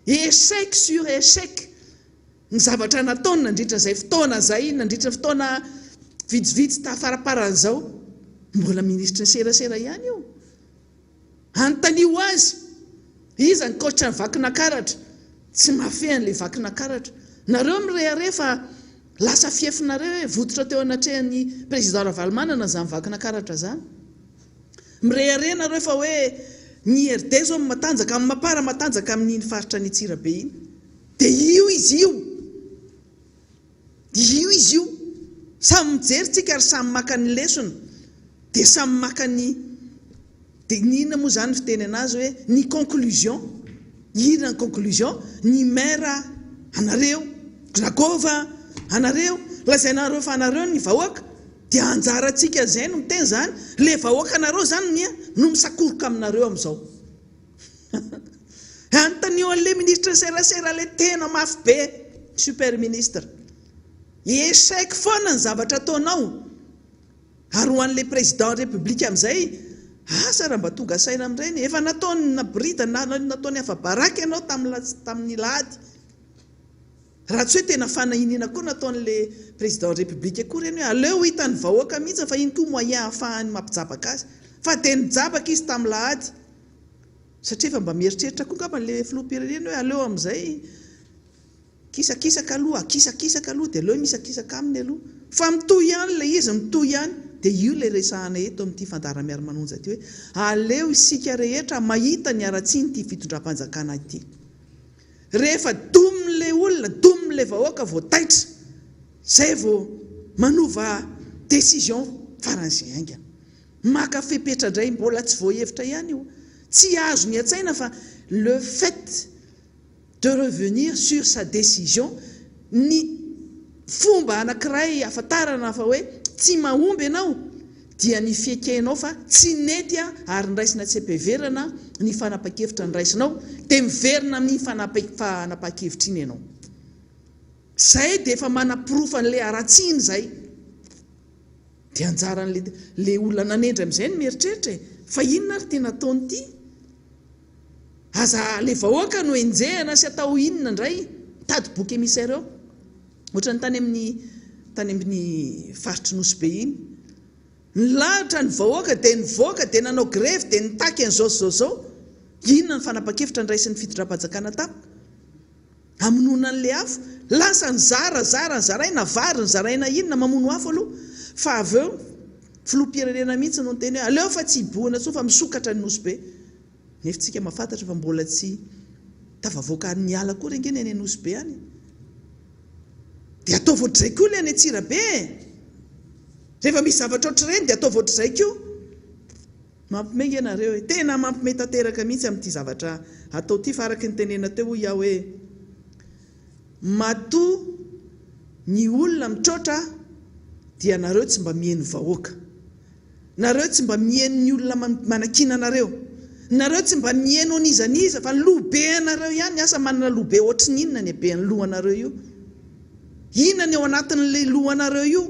échec sur échec ny zavatra nataony nandritra zay fotoana zay nandritra fotoana vitsivitsy tafaraparan'izao mbola ministre ny serasera ihany io antanio azy iza ny coach ny vakina karatra tsy mafehan'le vakina karatra nareo mirehare fa lasa fiefinareo vototra teo anatrehan'ny président Ravalomanana zany vakina karatra zany mirehare nareo fa hoe ny RD zao matanjaka amin'ny mapara matanjaka amin'ny faritra ny Tsirabe iny dia io izy io samy mijery tsika ary samy maka ny lesona dia samy maka ny dia ninona moa zany fiteny anazy hoe ny conclusion inona ny conclusion ny maire anareo Grakova anareo lazainareo fa anareo ny vahoaka dia anjarantsika zay no miteny zany le vahoaka anareo zany no misakoroka aminareo amin'izao antanio an'le ministre serasera le tena mafy be super ministre échec foana ny zavatra ataonao ary ho an'le président république amin'izay asa raha mba tonga saina amin'ireny efa nataony na brita nataony hafa baraka ianao tamin'ny lahady raha tsy hoe tena fanahinina koa nataon'le président république koa reny hoe aleo hitany vahoaka mihitsy fa iny koa moyen ahafahany mampijabaka azy fa teny mijabaka izy tamin'ny lahady satria efa mba mieritreritra koa ngapan'le filoham-pirenena hoe aleo amin'izay kisakisaka aloha akisakisaka aloha dia aleo misakisaka aminy aloha fa mitohy ihany le izy mitohy ihany dia io le resahana eto amin'ity fandara-miara-manonja ty hoe aleo isika rehetra mahita ny aratsiny ity fitondram-panjakana ity rehefa domile olona domile vahoaka voataitra zay vao manova décision faran'izay aingana maka fepetra indray mbola tsy voahevitra ihany io tsy azo ny atsaina fa le fait de revenir sur sa décision ny fomba anankiray afantarana fa hoe tsy mahomby ianao dia ny fiekenao fa tsy nety ary niraisina tsy ampeverana ny fanapa-kevitra niraisinao dia miverina amin'ny fanapa-kevitra iny ianao zay dia efa manaporofo an'le aratsiny zay dia anjaran'le olona nanendry amin'izay ny mieritreritra fa inona ary tena ataony ity aza le vahoaka no enjehana sy atao inona indray tady boky émissaire eo ohatra ny tany amin'ny faritry nosy be iny ny lahatra ny vahoaka dia nivoaka dia nanao grève dia nitaky an'izao inona ny fanapa-kevitra niraisin'ny fitondram-panjakana tapoka amonona an'le afo lasa ny zaraina vary ny zaraina inona mamono afo aloha fa avy eo filoham-pirenena mihitsy no teny hoe aleo fa tsy hibohana tso fa misokatra ny nosy be nefitsika mahafantatra fa mbola tsy tafavoaka ny ala koa rengeny any nosy be any dia atao voatr'izay koa le any Tsirabe rehefa misy zavatra ohatr'ireny dia atao voatr'izay koa mampimenge ianareo hoe tena mampime tanteraka mihitsy amin'ity zavatra atao ity fa araka ny tenena teo ia hoe matoa ny olona mitrotra dia nareo tsy mba mihaino vahoaka nareo tsy mba mihaino ny olona manakina anareo nareo tsy mba mihaino an'izaniza fa ny lohabe anareo ihany asa manana lohabe ohatry ny inona ny be ny lohanareo io inona ny ao anatin'le lohanareo io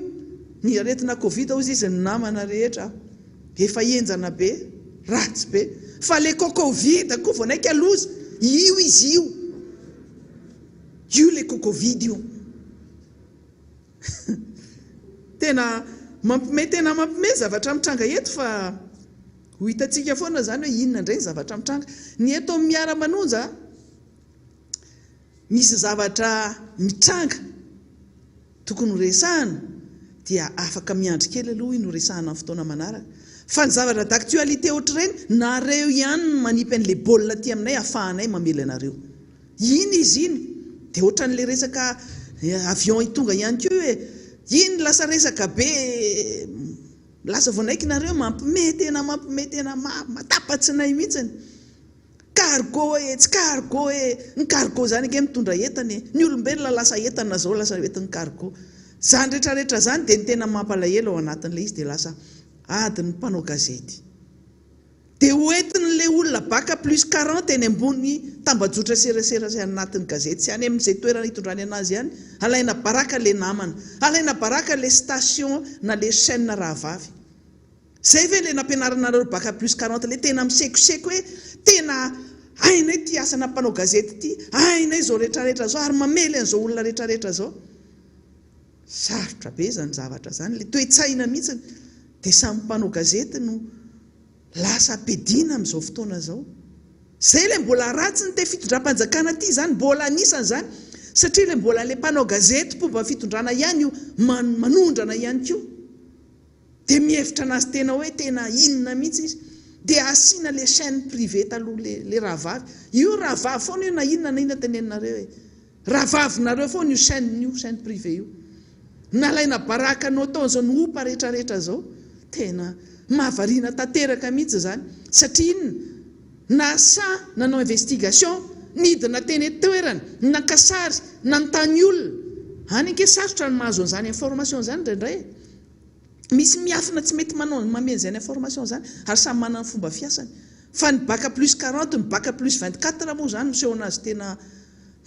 ny aretina covid ozy izy ny namana rehetra efa enjana be ratsy be fa le covid koa vao naika loza io izy io le covid io tena mampime zavatra mitranga eto fa ho hitantsika foana zany hoe inona indray ny zavatra mitranga ny eto amin'ny miara-manonja misy zavatra mitranga tokony resahana dia afaka miandry kely aloha iny resahana amin'ny fotoana manaraka fa ny zavatra d'actualité ohatr'ireny nareo ihany manipy an'le baolina aty aminay ahafahanay mamela anareo iny izy iny dia ohatran'le resaka avion itonga ihany koa hoe iny lasa resaka be lasa voanaiky nareo mampime tena matapatsinay mihitsiny cargo tsy cargo ny cargo zany ake mitondra entany ny olombelona lasa entana zao lasa entin'ny cargo zany rehetrarehetra zany dia ny tena mampalahelo ao anatin'le izy dia lasa adiny mpanao gazety dia hoentiny le olona baka plus 40 eny ambony tambajotra serasera sy anatin'ny gazety sy any amin'izay toerana hitondrany anazy ihany, alaina baraka le namana, alaina baraka le station na le chaîne rahavavy. Zay ve le nampianaranareo baka plus 40 le tena misekoseko hoe tena hainay ty asana mpanao gazety ty, hainay zao rehetrarehetra zao ary mamely an'izao olona rehetrarehetra zao. Sarotra be zany zavatra zany, le toe-tsaina mihitsy dia samy mpanao gazety no lasa ampidina amin'izao fotoana zao. Zay le mbola ratsy ny te fitondram-panjakana ty zany, mbola anisany zany, satria le mbola le mpanao gazety pomba fitondrana ihany io manondrana ihany koa. Dia mihevitra anazy tena hoe tena inona mihitsy izy, dia asiana le chaîne privée taloha le rahavavy. Io rahavavy foana io na inona tenenareo hoe rahavavinareo foana io chaîne privée io. Nalaina baraka no ataon'izao no opa rehetrarehetra zao, tena mahavariana tanteraka mihitsy zany, satria inona nasa nanao investigation, nidina teny toerana, nakasary, nanontany olona, any anke sarotra ny mahazo an'izany information zany indraindray. Misy miafina tsy mety mameno izany information zany, ary samy manana ny fomba fiasany. Fa ny baka plus 40, ny baka plus 24 moa zany miseho anazy tena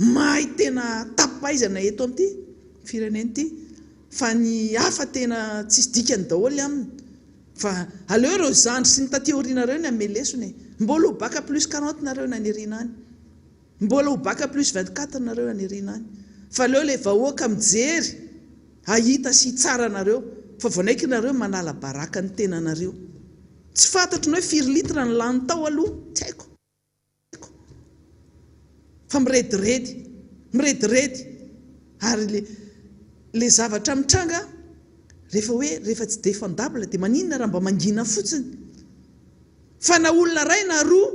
mahay, tena tapaizana eto amin'ity fireneny ity. Fa ny hafa tena tsisy dikany daholo aminy. Fa aleo ireo zandry sy ny taty aorianareo ny amelesony, mbola ho baka plus 40 nareo ny aniriana any, mbola ho baka plus 24 nareo ny aniriana any. Fa aleo le vahoaka mijery ahita sy tsara nareo, fa vonaiky nareo manala baraka ny tenanareo. Tsy fantatro ny hoe firy litra ny lany tao aloha, tsy haiko. Fa mirediredy ary le zavatra mitranga rehefa tsy défendable dia maninona raha mba mangina fotsiny. Fa na olona ray na roa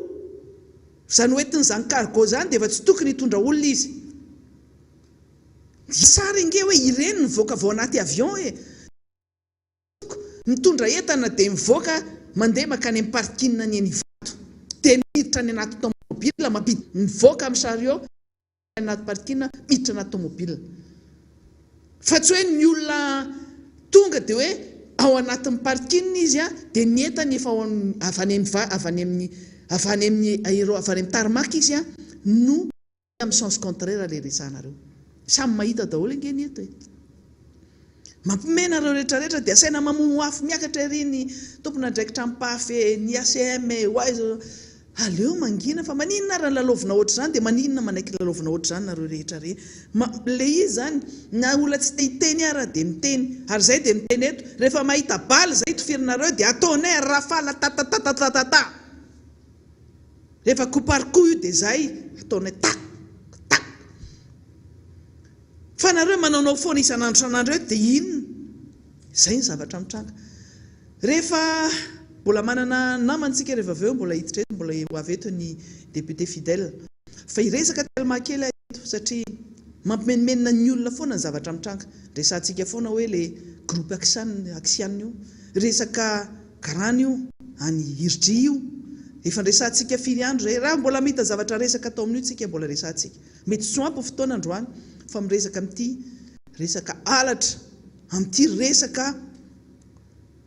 zany hoentin'izany cargo zany dia efa tsy tokony hitondra olona izy. Sara inge hoe ireny mivoaka vao anaty avion hoe mitondra entana dia mivoaka mandeha makany amin'ny parking ny Enivato, dia miditra ny anaty tomobila, mivoaka amin'ny chariot anaty parking, miditra anaty tomobila. Fa tsy hoe ny olona tonga dia hoe ao anatin'ny parking izy dia ny entana efa avany amin'ny tarmac izy no amin'ny sens contraire le resanareo. Samy mahita daholo ingeny eto e. Mampimena reo rehetrarehetra dia asaina mamono afo miakatra ery ny tompona andraikitra ampafy, ny ACM, aleo mangina, fa maninona raha lalovina ohatr' zany dia maninona manaiky lalovina ohatr' zany nareo rehetra re. Le izy zany na olona tsy te-hiteny ara dia miteny, ary zay dia miteny eto, rehefa mahita baly zay tofirinareo dia ataonay rafala tatatatata. Rehefa kopariko io dia zay ataonay tak. Fa nareo manao foana isan'andro san'andro dia inona? Zay ny zavatra mitranga. Rehefa mbola manana namantsika rehefa avy eo mbola hiditra eto, mbola ho avy eto ny député fidèle. Fa iresaka tellement kely eto satria mampimenimena ny olona foana ny zavatra mitranga. Resantsika foana hoe le groupe aksianina io, resaka garany io, any Irji io, efa resantsika firy andro zay, raha mbola mahita zavatra resaka tao amin'io tsika mbola resantsika. Mety soampy fotoana androany, fa miresaka amin'ity resaka alatra, amin'ity resaka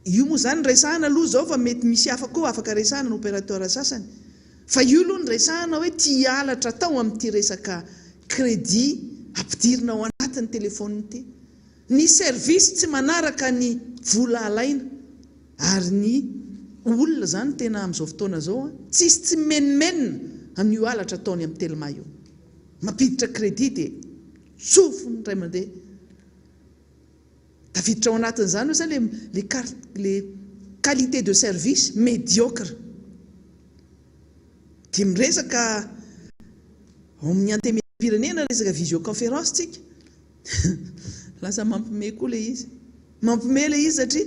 io moa zany resahana aloha zao fa mety misy hafa koa afaka resahana ny opérateur sasany. Fa io aloha ny resahana hoe tia halatra tao amin'ity resaka crédit ampidirina ao anatin'ny téléphone ity. Ny service tsy manaraka ny vola alaina, ary ny olona zany tena amin'izao fotoana zao tsisy tsy menimenina amin'io halatra ataony amin'ny telma io. Mampiditra crédit dia tsofo ny ray aman-deha. Tafiditra ao anatin'izany zany le qualité de service médiocre. Dia miresaka ao amin'ny antempirenena resaka visioconférence tsika. Lasa mampime koa le izy. Mampime le izy satria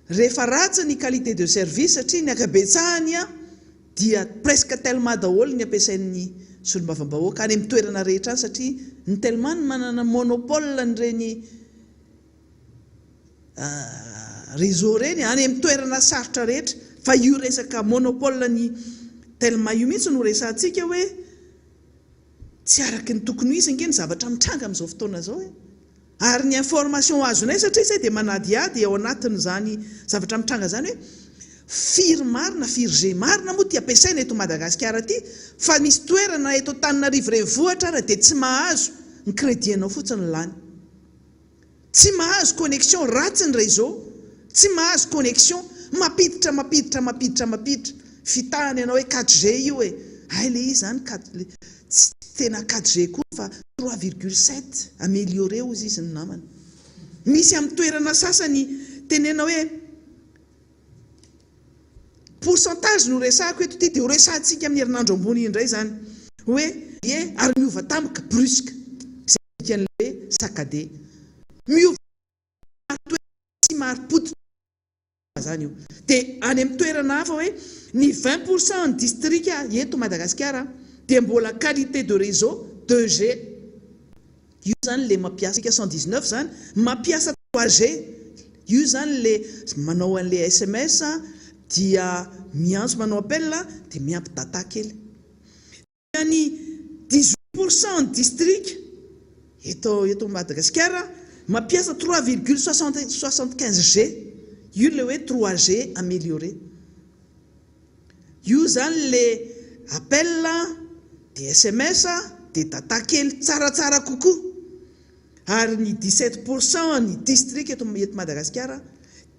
rehefa ratsy ny qualité de service satria ny akabetsahany dia presque tellement daholo ny ampiasain'ny solombavambahoaka any amin'ny toerana rehetra satria ny tellement manana monopole n'ireny réseau reny any amin'ny toerana sarotra rehetra. Fa io resaka monopole ny tellement io mihitsy no resantsika hoe tsy araky ny tokony isy nge ny zavatra mitranga amin'izao fotoana zao e. Ary ny information azonay satria izay dia manadiady ao anatin'izany zavatra mitranga zany hoe firy marina firy marina moa ty ampiasaina eto Madagasikara ty fa misy toerana eto Antananarivo renivohitra ara dia tsy mahazo ny crédit anao fotsiny lany, tsy mahazo connexion ratsy ny réseau, tsy mahazo connexion mampiditra fitahany ianao hoe 4G io hoe ay le izy zany tsy tena 4G koa fa 3,7 amélioré ozy izy ny namany. Misy amin'ny toerana sasany tenena hoe pourcentage no resahako eto ty dia ho resahantsika amin'ny herinandro ambony indray zany hoe ary miova tampoka brusque zay kan'le sakade miova tsy maripoti zany io dia any amin'ny toerana hafa hoe ny 20% ny district eto Madagasikara dia mbola qualité de réseau 2G. Io zany le mampiasa 119 zany mampiasa 3G, io zany le manao an'le SMS dia miantso manao appel dia miampy data kely. Ny 18% district eto Madagasikara mampiasa 3,75G, io le hoe 3G amélioré. Io zany le appel dia SMS dia data kely tsaratsara kokoa. Ary ny 17% ny district eto Madagasikara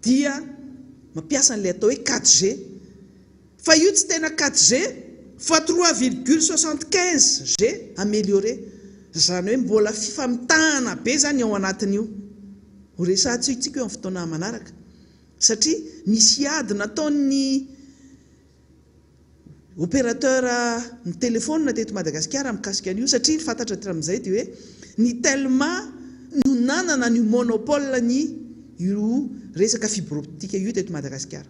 dia mampiasa an'ilay atao hoe 4G, fa io tsy tena 4G fa 3,75G amélioré, zany hoe mbola fifamitahana be zany ao anatin'io. Ho resahantsika eo amin'ny fotoana manaraka satria misy ady nataon'ny opérateur ny téléphone teto Madagasikara mikasika an'io satria ny fantatra hatramin'izay dia hoe ny tellement no nanana ny monopole ny io resaka fibre optique io teto Madagasikara.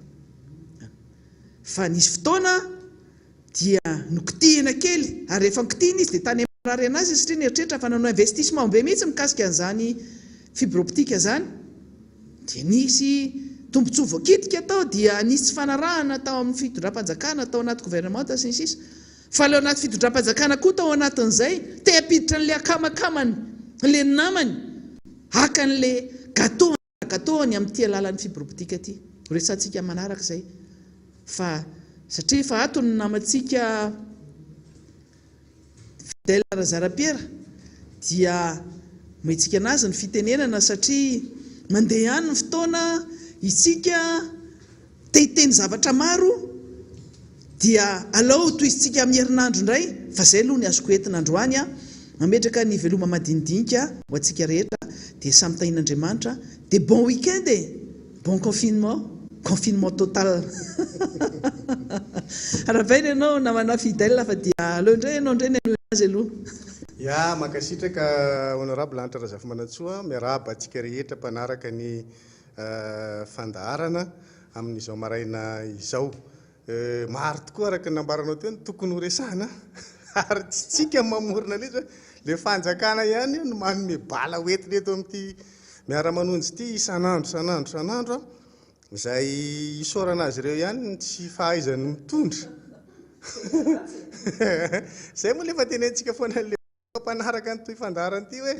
Fa nisy fotoana dia nokitihina kely ary rehefa nikitihina izy dia tany marary anazy satria nieritreritra fa nanao investissement be mihitsy mikasika an'izany fibre optique zany dia nisy tombontsoa voakitika tao dia nisy tsy fanarahana tao amin'ny fitondram-panjakana tao anaty gouvernement sy ny sisa, fa leo anaty fitondram-panjakana koa tao anatin'izay te hampiditra n'le akamakamany le namany haka n'le gâteau-ny amin'ity alalan'ny fibre optique ty. Resantsika manaraka izay fa satria fa ato ny namantsika Fidèle Razarapiera dia mahitsika anazy ny fitenenana satria mandeha any ny fotoana isika te-hiteny zavatra maro dia alao toizintsika amin'ny herinandro indray, fa zay aloha ny azoko entina androany mametraka ny veloma madinidinika ho antsika rehetra dia samy tahin'Andriamanitra dia bon week-end bon confinement total. Rahabaina ianao namana Fidèle fa dia aleo indray ianao indray ny azy aloha. Ya makasitraka honorable Lanitra Razafimanantsoa miarahaba antsika rehetra mpanaraka ny fandaharana amin'izao maraina izao. Maro tokoa araka ny nambaranao teo tokony ho resahana ary tsy tsika mamorona le fanjakana ihany no manome bala hoentiny eto amin'ity miara-manonjy ity isan'andro izay isorana azy ireo ihany tsy fahaizany mitondra. Zay moa lefa tenentsika foana le mpanaraka nytoy fandaharana ity hoe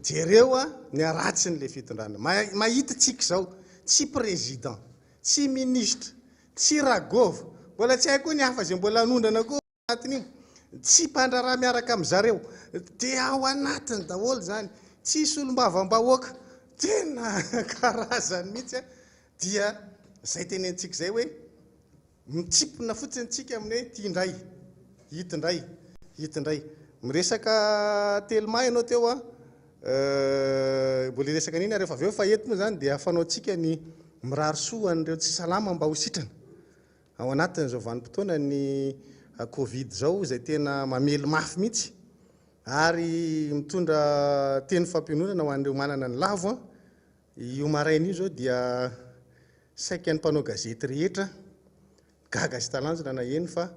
jereo ny aratsiny le fitondrana. Mahita tsika zao tsy président, tsy ministre, tsy ragova, mbola tsy haiko ny hafa zay mbola anondrana koa anatiny tsy mpandraraha miaraka amin'zareo dia ao anatiny daholo zany, tsy solombavam-bahoaka tena karazany mihitsy dia zay tenentsika zay hoe mitsipona fotsiny tsika amin'ny ty indray hitindray miresaka tellement ianao teo mbola resaka niny rehefa aveo fa eto moa zany dia afanao tsika ny mirary soa an'ireo tsy salama mba ho sitrana ao anatin'izao vanim-potoana ny Covid zao zay tena mamely mafy mihitsy ary mitondra teny fampiononana ho an'ireo manana ny lavo. Io maraina io zao dia saika ny mpanao gazety rehetra gaga sy talanjona na eny fa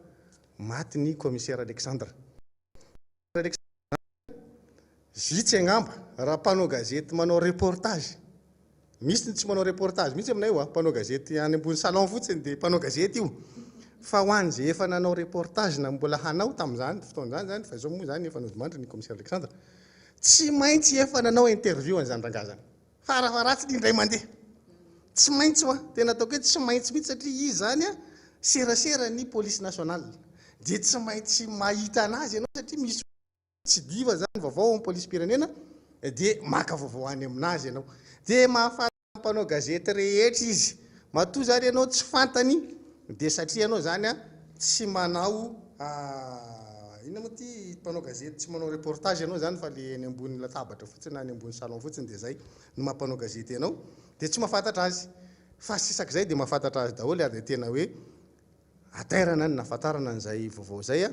maty ny commissaire Alexandre. Zitsy angamba raha mpanao gazety manao reportage, misy ny tsy manao reportage mihitsy aminay io mpanao gazety any ambony salon fotsiny dia mpanao gazety io, fa ho any zay efa nanao reportage na mbola hanao tamin'izany fotoan'izany zany fa zao moa zany efa nodimandry ny commissaire Alexandre tsy maintsy efa nanao interview an'izany rangazana fa raha ratsy ny indray mandeha tsy maintsy oa tena ataoko hoe tsy maintsy mihitsy satria izy zany a serasera ny police nationale de tsy maintsy mahita anazy ianao satria misy tsy diva zany vaovao amin'ny police pirenena de maka vaovao any aminazy ianao de mahafantatra mpanao gazety rehetra izy matoa zany ianao tsy fantany de satria ianao zany a tsy manao ina moa ty mpanao gazety tsy manao reportage ianao zany fa le any ambony latabatra fotsiny na any ambony salon fotsiny de zay no mampanao gazety ianao de tsy mahafantatra azy fa sisak'izay de mahafantatra azy daholo ary de tena hoe atairana ny nafatarana an'izay vaovao zay a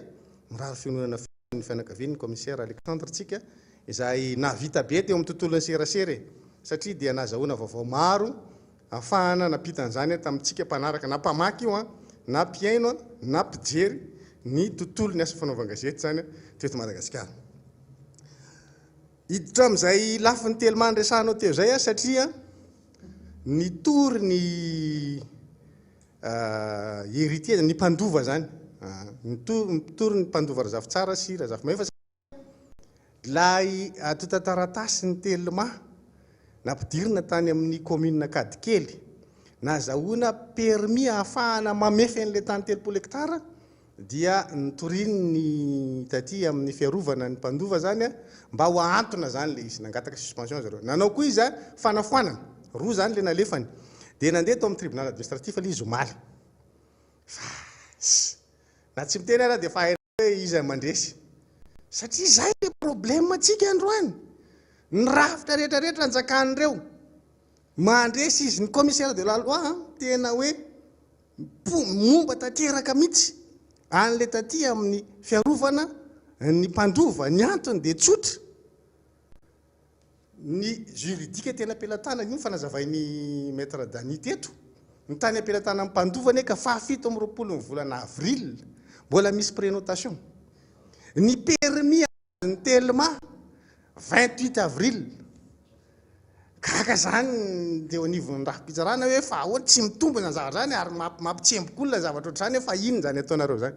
mirary fiononana ny fianakaviany commissaire Alexandre tsika izay navita be teo amin'ny tontolon'ny serasera satria dia nazahoana vaovao maro afahana napitan'izany tamintsika mpanaraka na mpamaky io a na mpiaino na mpijery ny tontolo ny asa fanaovan-gazety zany teto Madagasikara. Hiditra amin'izay lafiny Telma resahanao teo zay a satria ny tory ny héritier ny mpandova zany ny tory ny mpandova Razafy Tsara sy Razafy Maefa lay atota taratasy ny Telma nampidirina tany amin'ny commune Kadikely nazahoana permis ahafahana mamefy an'ilay tany 3 hektara dia nitoriny ny taty amin'ny fiarovana ny mpandova zany a mba ho antona zany le izy nangataka suspension zareo nanao koa izy a fanafoanana roa zany le nalefany de nandeha tao amin'ny tribunal administratif le izy omaly na tsy miteny ara de fa hoe izy mandresy satria zay le problème atsika androany ny rafitra rehetrarehetra anjakan'ireo mandresy izy ny commissaire de la loi tena hoe momba tanteraka mihitsy an'le taty amin'ny fiarovana ny mpandova ny antony de tsotra ny juridika tena ampelatana io fanazavain'ny maître Dany teto ny tany ampelatana amin'ny mpandova neka fahafito amin'ny 20 ny volana avril mbola misy prénotation ny permis ny Telma 28 avril kaka zany de anivon'ny rafi-pitsarana hoe fa ahoana tsy mitombo zany zavatra zany ary mampitsembokolona zavatra ohatr'izany hoe fa ino zany ataonareo zany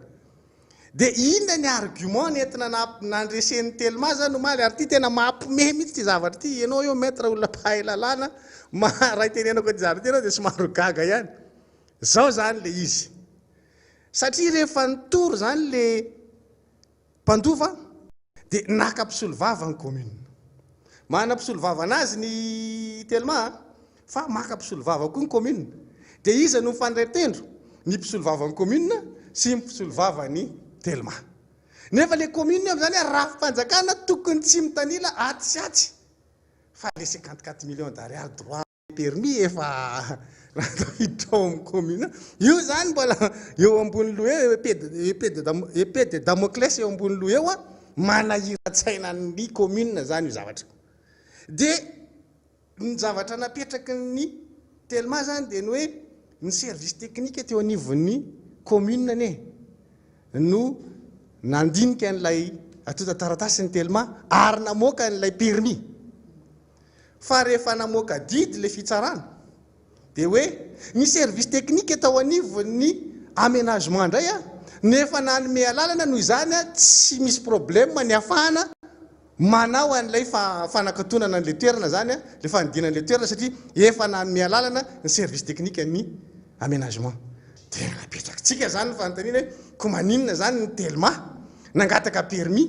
de inona ny argument nentina nandresen'ny Telma zany omaly ary ty tena mampimehy mihitsy ty zavatra ty ianao eo maître olona mpahay lalàna raha itenenako ty zavatra ty ianao de somaro gaga ihany zao zany le izy satria rehefa nitory zany le mpandova de naka mpisolo vava ny commune mana mpisolo vava anazy ny Telma fa maka mpisolo vava koa ny commune de iza no mifandretendro ny mpisolo vava ny commune sy mpisolo vava ny Telma nefa le commune am'zany rafi-panjakana tokony tsy mitanila atsy fa le 54 millions d'ariary droit permis efa hiditra ao amin'ny commune io zany mbola eo ambony loha épée de Damoclès eo ambony loha eo a manahira-tsaina ny commune zany io zavatra de ny zavatra napetraky ny Telma zany de ny hoe ny service technique teo anivon'ny commune ne no nandinika an'ilay atota taratasy ny Telma ary namoaka an'ilay permis fa rehefa namoaka didy le fitsarana de hoe ny service technique tao anivon'ny aménagement ndray a nefa nanome alalana noho izany a tsy misy problème ny afahana manao an'ilay fanakatonana an'le toerana zany a le fanidina an'le toerana satria efa nanome alalana ny service technique ny aménagement de napetrakytsika zany ny fanontaniana hoe ko maninona zany ny Telma nangataka permis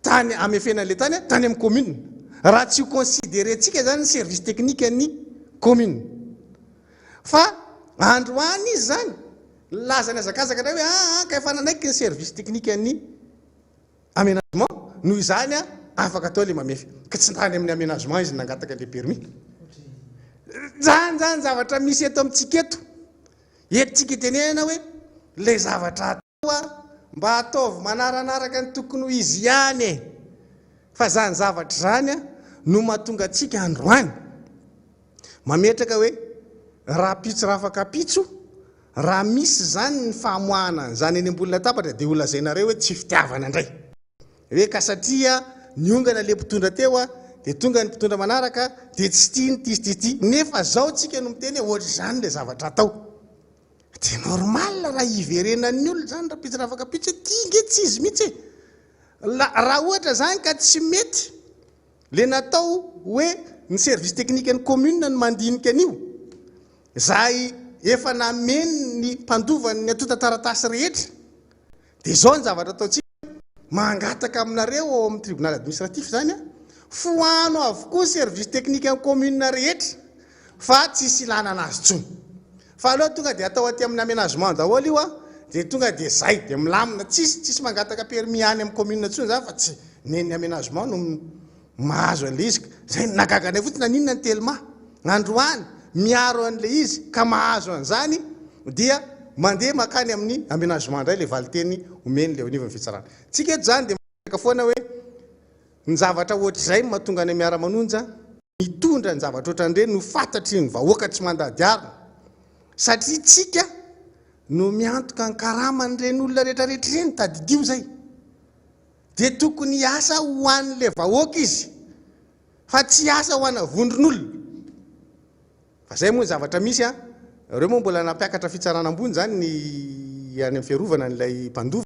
tany amefena an'le tany tany amin'ny commune raha tsy ho considéré tsika zany ny service technique ny commune fa androany izy zany laza ny azakazaka ndray hoe ka efa nanaiky ny service technique ny aménagement noho izany a afaka atao le mamefy ka tsy tany amin'ny aménagement izy nangataka le permis zany zavatra misy eto amintsika etsika tenena hoe le zavatra atao a mba ataovy manaranaraka ny tokony ho izy ihany fa zany zavatra zany a no mahatonga atsika androany mametraka hoe raha pitso raha afaka pitso raha misy zany ny fahamoahana zany eny ambony latabatra de olazainareo hoe tsy fitiavana indray hoe ka satria niongana le mpitondra teo a de tonga ny mpitondra manaraka de tsy tia ny ty nefa zao tsika no miteny ohatra zany le zavatra atao de normal raha iverenan'ny olona zany raha pitso raha afaka pitso ty nge tsy izy mihitsy raha ohatra zany ka tsy mety le natao hoe ny service technique ny commune ny mandinika an'io zay efa nameny ny mpandovany ny atota taratasy rehetra dia zao ny zavatra ataontsika mangataka aminareo ao amin'ny tribunal administratif zany a foano avokoa service technique ny commune rehetra fa tsisy ilana anazy tsony fa aloha tonga dia atao aty amin'ny aménagement daholo io a dia tonga dia zay dia milamina tsisy mangataka permis any amin'ny commune tsony zany fa tsy neny aménagement no mahazo an'le izy zay nagaganay fotsiny naninona ny telma androany miaro an'le izy ka mahazo an'izany dia mandeha makany amin'ny aménagement ndray le valiteny omeny le onivon'ny fitsarana tsika eto zany dia ka foana hoe ny zavatra ohatr'izay mahatonga any miara-manonja mitondra ny zavatra ohatran'ireny no fantatry ny vahoaka tsy mandady arina satria tsika no miantoka ny karaman'ireny olona rehetrarehetra ireny tadidio zay dia tokony hiasa ho an'le vahoaka izy fa tsy asa ho ana vondron'olona fa zay moa ny zavatra misy a reo moa mbola nampiakatra fitsarana ambony zany ny any amin'ny fiarovana n'ilay mpandova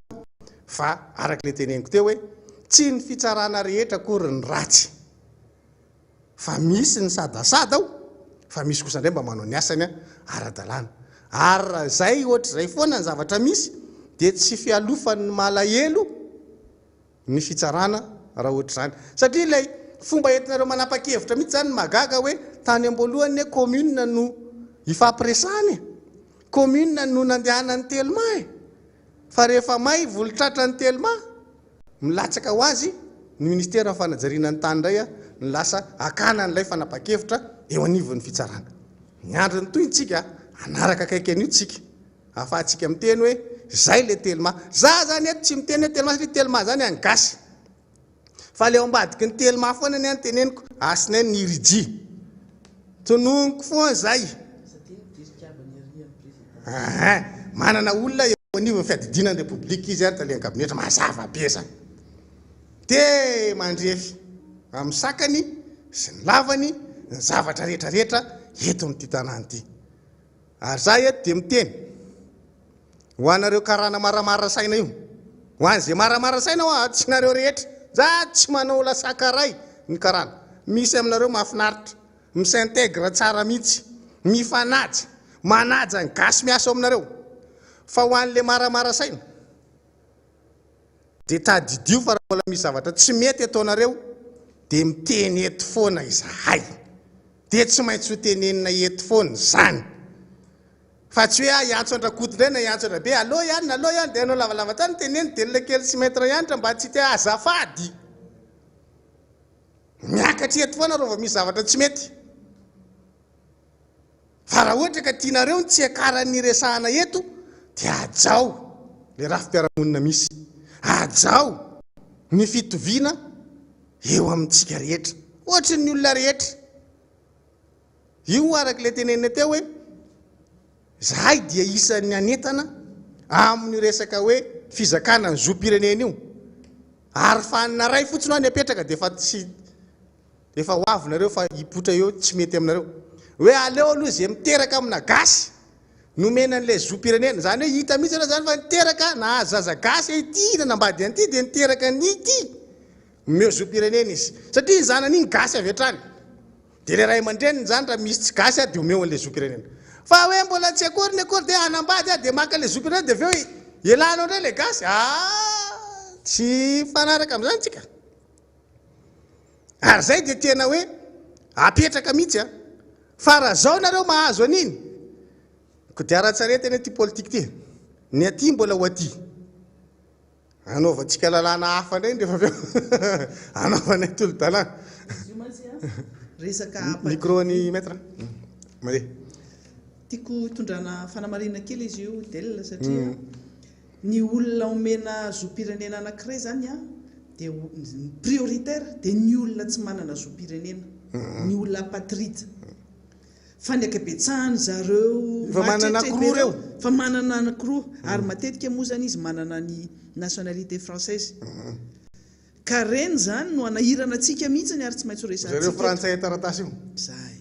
fa arak'le teneniko teo hoe tsy ny fitsarana rehetra kory ny ratsy fa misy ny sadasada ao fa misy kosa indray mba manao ny asany a ara-dalàna ary raha zay ohatr'izay foana ny zavatra misy dia tsy fialofan'ny malahelo ny fitsarana raha ohatr'izany satria ilay fomba entinareo manapa-kevitra mihitsy zany magaga hoe tany amboalohany hoe commune no ifampiresany commune no nandehana ny telma fa rehefa may volotratra ny telma milatsaka ho azy ny ministera ny fanajariana ny tany indray a ny lasa akana n'ilay fanapa-kevitra eo anivon'ny fitsarana ny androny toy tsika anaraka akaiky an'io tsika ahafahantsika miteny hoe zay le telma za zany eto tsy miteny hoe telma satria telma zany angasy fa le ao ambadiky ny telma foana ny any teneniko asina ny iriji tononiko foana zay manana olona eo anivon'ny fiadidinan'ny republika izy ary talian'ny kabinetra mazava be zany de mandrefy amin'ny sakany sy ny lavany ny zavatra rehetrarehetra eto n'ity tanàny ity ary za eto dia miteny ho anareo karana maramara saina io ho an'izay maramara saina ho a tsy nareo rehetra za tsy manao lasakaray ny karana misy aminareo mahafinaritra misintegre tsara mihitsy mifanaja manaja ny gasy miasa ao aminareo fa ho an'le maramara saina dia tadidio fa raha mbola misy zavatra tsy mety ataonareo dia miteny eto foana izahay dia tsy maintsy ho tenenina eto foana zany fa tsy hoe iantso andrakoto indray na iantso andrabe aloha ihany dia anao lavalava tany teneny delona kely sy metra ianitra mba tsy te azafady miakatra eto foana reo va misy zavatra tsy mety fa raha ohatra ka tianareo ny tsy akaran'ny resahana eto dia ajao le rafi-piarahamonina misy ajao ny fitoviana eo amintsika rehetra ohatry ny olona rehetra io arak'le tenenina teo hoe zahay dia isan'ny anetana amin'ny resaka hoe fizakana ny zoam-pirenena io ary fanina ray fotsiny ho any apetraka dia efa tsy efa ho avinareo fa hipotra eo tsy mety aminareo hoe aleo aloha zay miteraka amina gasy nomena n'lay zoam-pirenena zany hoe hita mihitsy anao zany fa niteraka na zaza gasy ity na nambady an'ity dia niteraka nyity meo zoam-pirenena izy satria ny zanan'iny gasy avy hatrany dia le ray aman-dreniny zany raha misy tsy gasy a dia omeo an'lay zoam-pirenena fa hoe mbola tsy akory ny akory dia hanambady a dia maka le zoam-pirenena dia avy eo elanao indray le gasy tsy fanaraka amin'izany tsika ary zay dia tena hoe apetraka mihitsy a fa raha zao nareo mahazo an'iny kodiara-tsaretany ty politika ty ny aty mbola ho aty anaovantsika lalàna hafa indray nrehefa avy eo anaovanay tolo-dalàna resaka micro-ny maître mare tiako hitondrana fanamarina kely izy io delina satria ny olona omena zoam-pirenena anankiray zany a dia prioritaire dia ny olona tsy manana zoam-pirenena ny olona patrite fa ny akabetsahany zareo fa manana anankiroa reo fa manana anankiroa ary matetika moa zany izy manana ny nationalité française ka reny zany no anahirana atsika mihitsy ny ary tsy maintsy zareo horesantsika frantsay taratasy io zay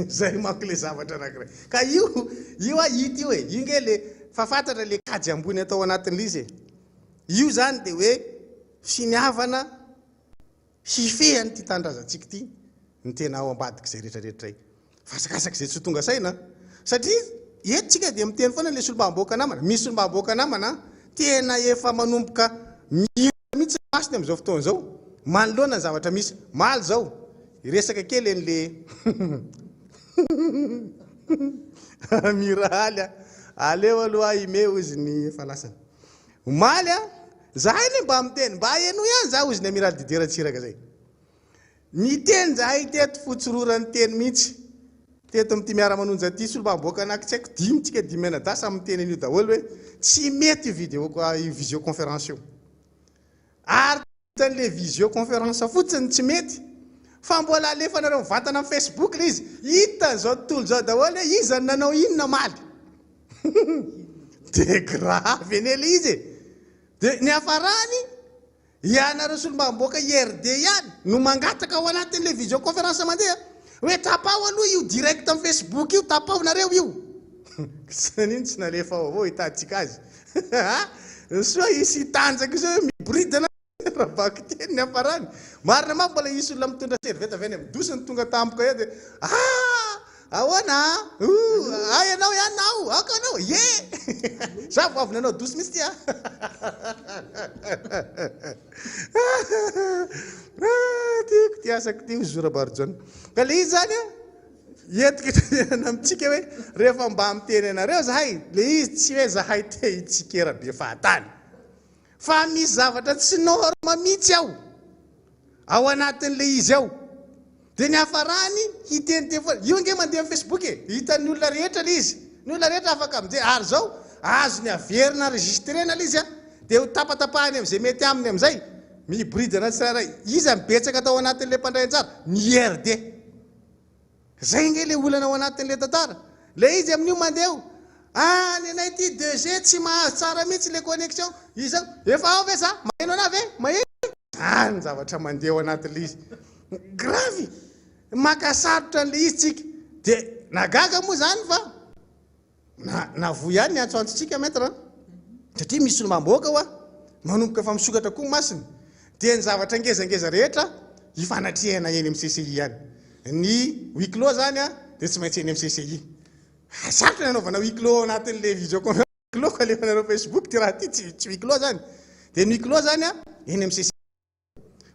zay manko le zavatra anankiray ka io a hita io e io nge le fa fantatra le kajy ambony atao anatin'le izy io zany dia hoe finiavana hifehany ty tandrazantsika ty ny tena ao ambadika zay rehetrarehetra fasakasaka zay tsy tonga saina satria eto dia miteny foana le solombaboaka namana misy solombaboaka namana tena efa manomboka mihitsy masiny am'izao fotoana zao manoloana ny zavatra misy maly zao resaka kely en'le mirahaly aleo aloha imeo izy ny falasany maly zahay ny mba miteny mba eno ihany za izy ny amiraly dideratsiraka zay miteny zahay teto fotsororany teny mihitsy teto amty miara-manonja ty solombaboaka anaky tsy haiko dimy tsika dimy anadasa miteny an'io daholo hoe tsy mety visioconférence io ary tan'le visioconférence fotsiny tsy mety fa mbola alefanareo mivatana amin'ny Facebook le izy hita zao tontolo zao daholo hoe izany nanao inona maly de grave eny le izy de ny afarany ianareo solombaboaka IRD ihany no mangataka ao anatin'le visioconférence mandeha hoe tapao aloha io direct amin'ny Facebook io tapaonareo io san'iny tsy nalefa ao avao hitantsika azy soa isy tanjaka zao mibridana rabaky teny ny afarany marina ma mbola isy olona mitondra serveta avy any amidosiny tonga tampoka eo de ahoana ay anao ianao ako anao ye za vo avy nanao doso misy ty tiako ty asako ty zorabarojaona ka le izy zany etika amitsika hoe rehefa mba miteny anareo zahay le izy tsy hoe zahay te itsikera be fahatany fa misy zavatra tsy norma mihitsy ao anatin'le izy ao de ny afarany hiteny io nge mandeha amin'ny Facebook hitan'ny olona rehetra le izy ny olona rehetra afaka amin'izay ary zao azo ny averina registrena le izy de ho tapatapahany am'izay mety aminy am'izay mibridana tsiraray izy mibetsaka atao anatin'le mpandray anjara ny IRD zay nge le olana ao anatin'le tantara le izy amin'io mandeha ny anay ty 2G tsy mahazo tsara mihitsy le connexion izy efa ao ve za maheno ana ve maheno ny zavatra mandeha ao anatin'le izy grave makasarotra an'le izy tsika de nagaga moa zany fa navoy ihany ny antsoantsika maître satria misy solombaboaka hoa manomboka fa misokatra koa masiny de ny zavatra ngezangeza rehetra ifanatrihana eny amin'ny CCI ihany ny huis clos zany de tsy maintsy eny amin'ny CCI sarotra nanaovana huis clos anatin'le visioconférence clos ka alefanareo Facebook ty raha ty tsy huis clos zany de ny huis clos zany eny amin'ny CCI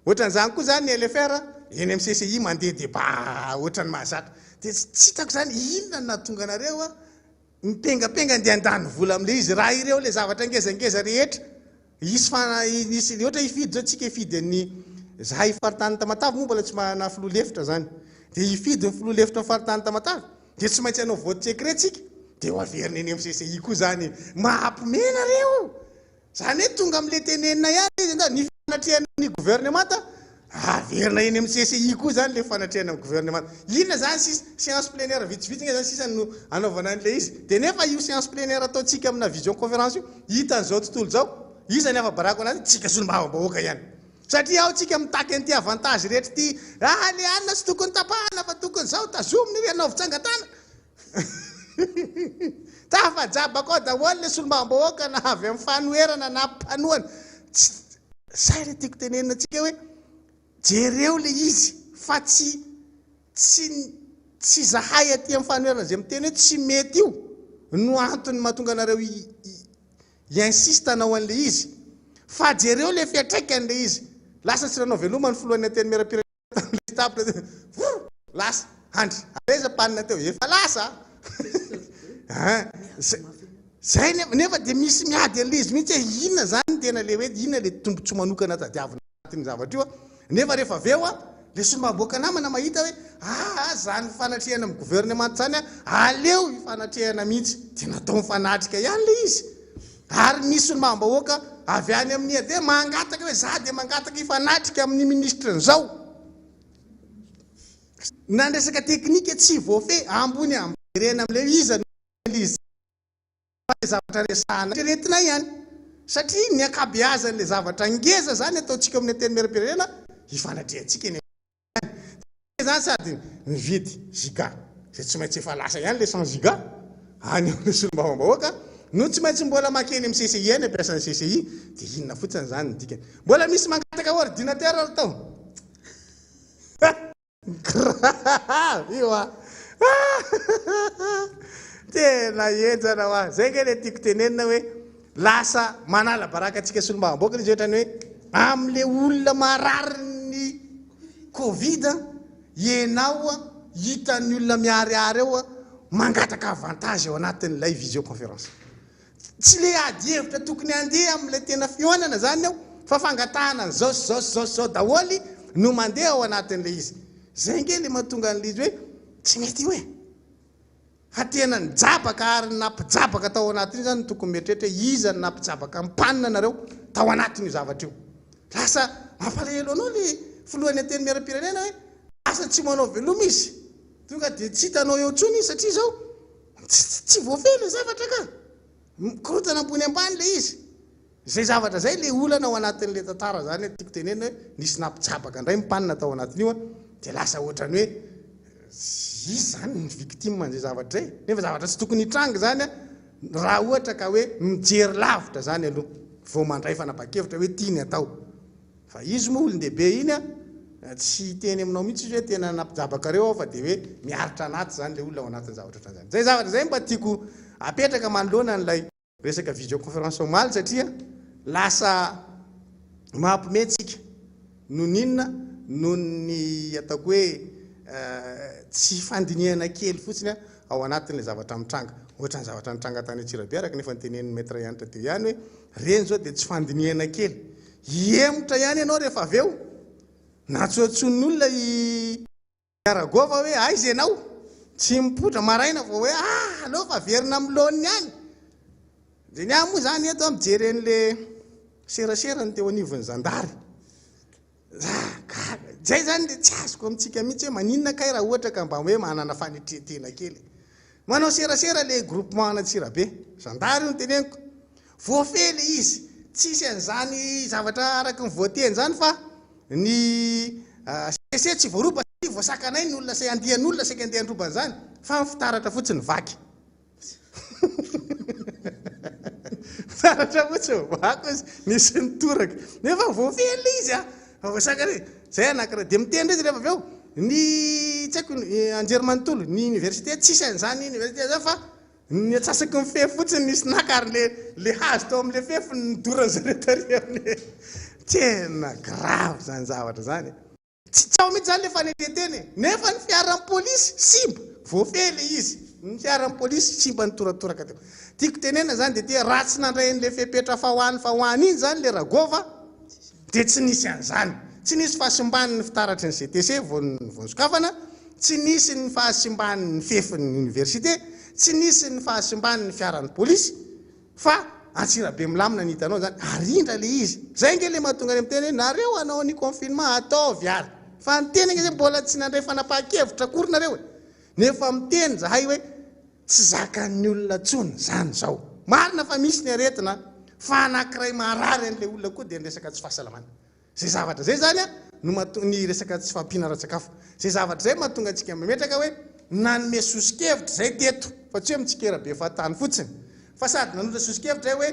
ohatran'izany koa zany ny LFR eny amin'ny CCI mandeha débat ohatran'ny mahazatra de tsy hitako zany inona nahatonga anareo mipengapenga andeha andany vola am'le izy raha ireo le zavatra ngezangeza rehetra isy ohatra ifidy zao tsika ifidy ny zahay faritany Tamatavy moa mbola tsy mana filoha lefitra zany de ifidy ny filoha lefitra ny faritany Tamatavy de tsy maintsy anao vote secret tsika de ho averina eny amin'ny CCI koa zany mahampimena reo zany hoe tonga am'le tenenina ihany izy ny fanatrehana gouvernement averina eny amin'ny CCI koa zany le fanatrehana amin'ny gouvernement inona zany séance plénière vitsivitsy nge zany sisa no anaovana an'le izy de nefa io séance plénière ataotsika amina visioconférence io hitan'izao tontolo zao izany afa barako anazy tsika solombaboaka ihany satria ao tsika mitaky an'ty avantage rehetra ty le anina tsy tokony tapahana fa tokony zao tazominy hoe anao vitsangatana tafajabako ao daholo le solombaboaka na avy amin'ny fanoherana na mpanohana zay le tiako tenenina atsika hoe jereo le izy fa tsy zahay aty amin'ny fanoherana zay miteny hoe tsy mety io no antony mahatonga anareo insiste anao an'le izy fa jereo le fiatraikany le izy lasa tsy ranao veloma ny filohan'ny ateny miara-pirenena lasa andry aleza panina teo efa lasa zay nefa de misy miady an'le izy mihitsy hoe inona zany tena le hoe inona le tombontso manokana tadiavina anatin'ny zavatra io nefa rehefa aveo le solombaboaka namana mahita hoe zany fanatrehana amin'ny gouvernement zany aleo ifanatrehana mihitsy de natao mifanatrika ihany le izy ary misy solombaboaka avy any amin'ny de mangataka hoe za de mangataka ifanatrika amin'ny ministre zao nandresaka teknika tsy voafe ambony amberena am'le izy zavatra resahana retina ihany satria ny akabeazan'le zavatra ngeza zany ataotsika amin'ny teny miara-pirenena ifanatrehantsika eny zany sady mividy giga zay tsy maintsy efa lasa ihany le 100 giga any amin'ny solombaboaka no tsy maintsy mbola makeny amin'ny CCI eny ampiasan'ny CCI de inona fotsiny zany ny dikany mbola misy mangataka ordinateur tao io tena enjana hoa zay nge le tiako tenenina hoe lasa manala baraka atsika solombavam-boaka izy ohatrany hoe am'le olona marary ny covid ianao hitan'ny olona miariary eo mangataka avantage ao anatin'ilay visioconférence tsy le ady hevitra tokony andeha am'le tena fionana zany ao fa fangatahana zao daholy no mandeha ao anatin'le izy zay nge le mahatonga an'le izy hoe tsy mety hoe fa tena ny jabaka ary nampijabaka tao anatiny zany tokony mieritrehitra iza ny nampijabaka ampanina nareo tao anatiny io zavatra io lasa mampalahelo anao le filohan'ny ateny miara-pirenena hoe asa tsy manao veloma izy tonga de tsy hitanao eo ntsony izy satria zao tsy voafely zavatra ka korotana ambony ambany le izy zay zavatra zay le olana ao anatin'le tantara zany tiako tenena hoe nisy nampijabaka indray mipanina tao anatiny io de lasa ohatrany hoe izy zany ny victime an'izay zavatra zay nefa zavatra tsy tokony hitranga zany raha ohatra ka hoe mijery lavitra zany aloha vao mandray fanapa-kevitra hoe tiany atao fa izy moa olon-dehibe iny tsy teny aminao mihitsy izy hoe tena nampijabakareo fa de hoe miaritra anaty zany le olona ao anatin'ny zavatra ohatran'zany zay zavatra zay mba tiako apetraka manoloana n'lay resaka visioconférence omaly satria lasa mampimetsika no ninona no ny ataoko hoe tsy fandiniana kely fotsiny ao anatin'le zavatra mitranga ohatra ny zavatra mitranga tany Antsirabe araka nefa nytenen'ny maître ianitra teo ihany hoe reny zao de tsy fandiniana kely iemotra ihany ianao rehefa avy eo natsoatson'olona Aragova hoe aiza ianao tsy mipotra maraina vao hoe aleo fa verina am'lohany ihany de ny moa zany eto mijery an'le seraserany teo anivon'ny zandary zay zany de tsy azoko amitsika mihitsy hoe maninona kay raha ohatra ka mba hoe manana fanetretena kely manao serasera le groupement an'Antsirabe zandary io nyteneniko voafely izy tsisy an'izany zavatra araky ny voateny zany fa ny CC tsy voaroba sy voasakanay ny olona say andian'olona saika andeha androbany zany fa fitaratra fotsiny vaky fitaratra fotsiny vaky nisy nitoraka nefa voafely izy voasakana zay anakiraha de mitendry izy rehefa avy eo ny tsy haiko anjerimanontolo ny université tsisy an'izany université zay fa ny atsasaky ny fefy fotsiny nisy nakary le hazo tao am'le fefy nidorany zaretary aminy tena grave zany zavatra zany tsy tsao mihitsy zany le fanetreteny nefa ny fiaran'ny polisy simba voafely izy ny fiaran'ny polisy simba nitoratoraka teo tiako tenena zany de tia ratsy nandray an'le fepetra fahoany iny zany le Ragova de tsy nisy an'izany tsy nisy fahasimban'ny fitaratry ny CTC vonisokafana tsy nisy ny fahasimban'ny fefin'ny université tsy nisy ny fahasimban'ny fiaran'ny polisy fa Antsirabe milamina ny hitanao zany arindra le izy zay nge le mahatonga any miteny hoe nareo anao ny confinement ataovy ary fa miteny nge zay mbola tsy nandray fanapa-kevitra akory nareo nefa miteny zahay hoe tsy zakan'ny olona tsony zany zao marina fa misy ny aretina fa anankiray marary an'le olona koa de resaka tsy fahasalamana zay zavatra zay zany no ny resaka tsy fampina ra-tsakafo zay zavatra zay mahatonga antsika mametraka hoe nanome sosikevitra zay teto fa tsy hoe mitsikera be fatany fotsiny fa sady nanotra sosikevitra zay hoe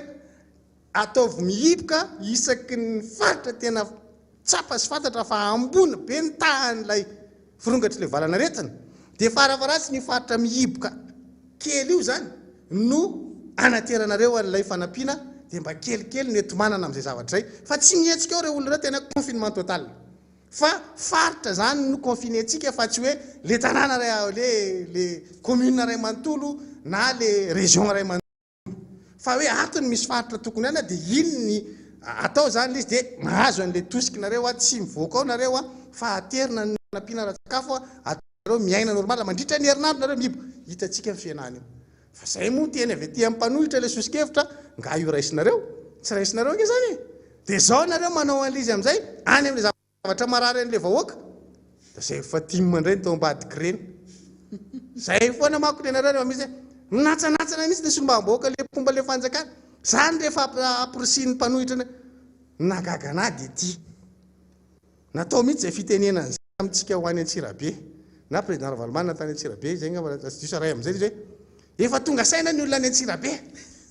ataovy mihiboka isaky ny faritra tena tsapa sy fantatra fa ambona be ny tahan'lay firongatry le valana retina de faravaratsy ny faritra mihiboka kely io zany no anateranareo an'lay fanampiana de mba kelikely no eto manana am'izay zavatra zay fa tsy mihetsika ao reo olona reo tena confinement total fa faritra zany no confinetsika fa tsy hoe le tanàna le commune ray manontolo na le région ray manontolo fa hoe atony misy faritra tokony ana de ino ny atao zany izy de mahazo an'le tosikinareo tsy mivoaka ao nareo fa aterina ny fanampiana ra-tsakafo atareo miaina normal mandritra ny herinandro nareo mihibo hitatsika ny fianany io fa zay moa teny avy aty ampanohitra le sosikevitra nga io raisinareo tsy raisinareo nge zany de zao nareo manao an'izy am'izay any am'le zavatra marary an'le vahoaka da zay fa timandray ny tao ambadiky reny zay foana mako lenareo rehefa misy natsanaatsana mihitsy le solombavam-bahoaka le fomba le fanjakana zany rehefa ampirisian'ny mpanohitra nagagana de ty natao mihitsy zay fitenena zay amitsika ho any Antsirabe na président Ravalomanana tany Antsirabe zay ngadiso ray am'izay izy hoe efa tonga saina ny olona any Antsirabe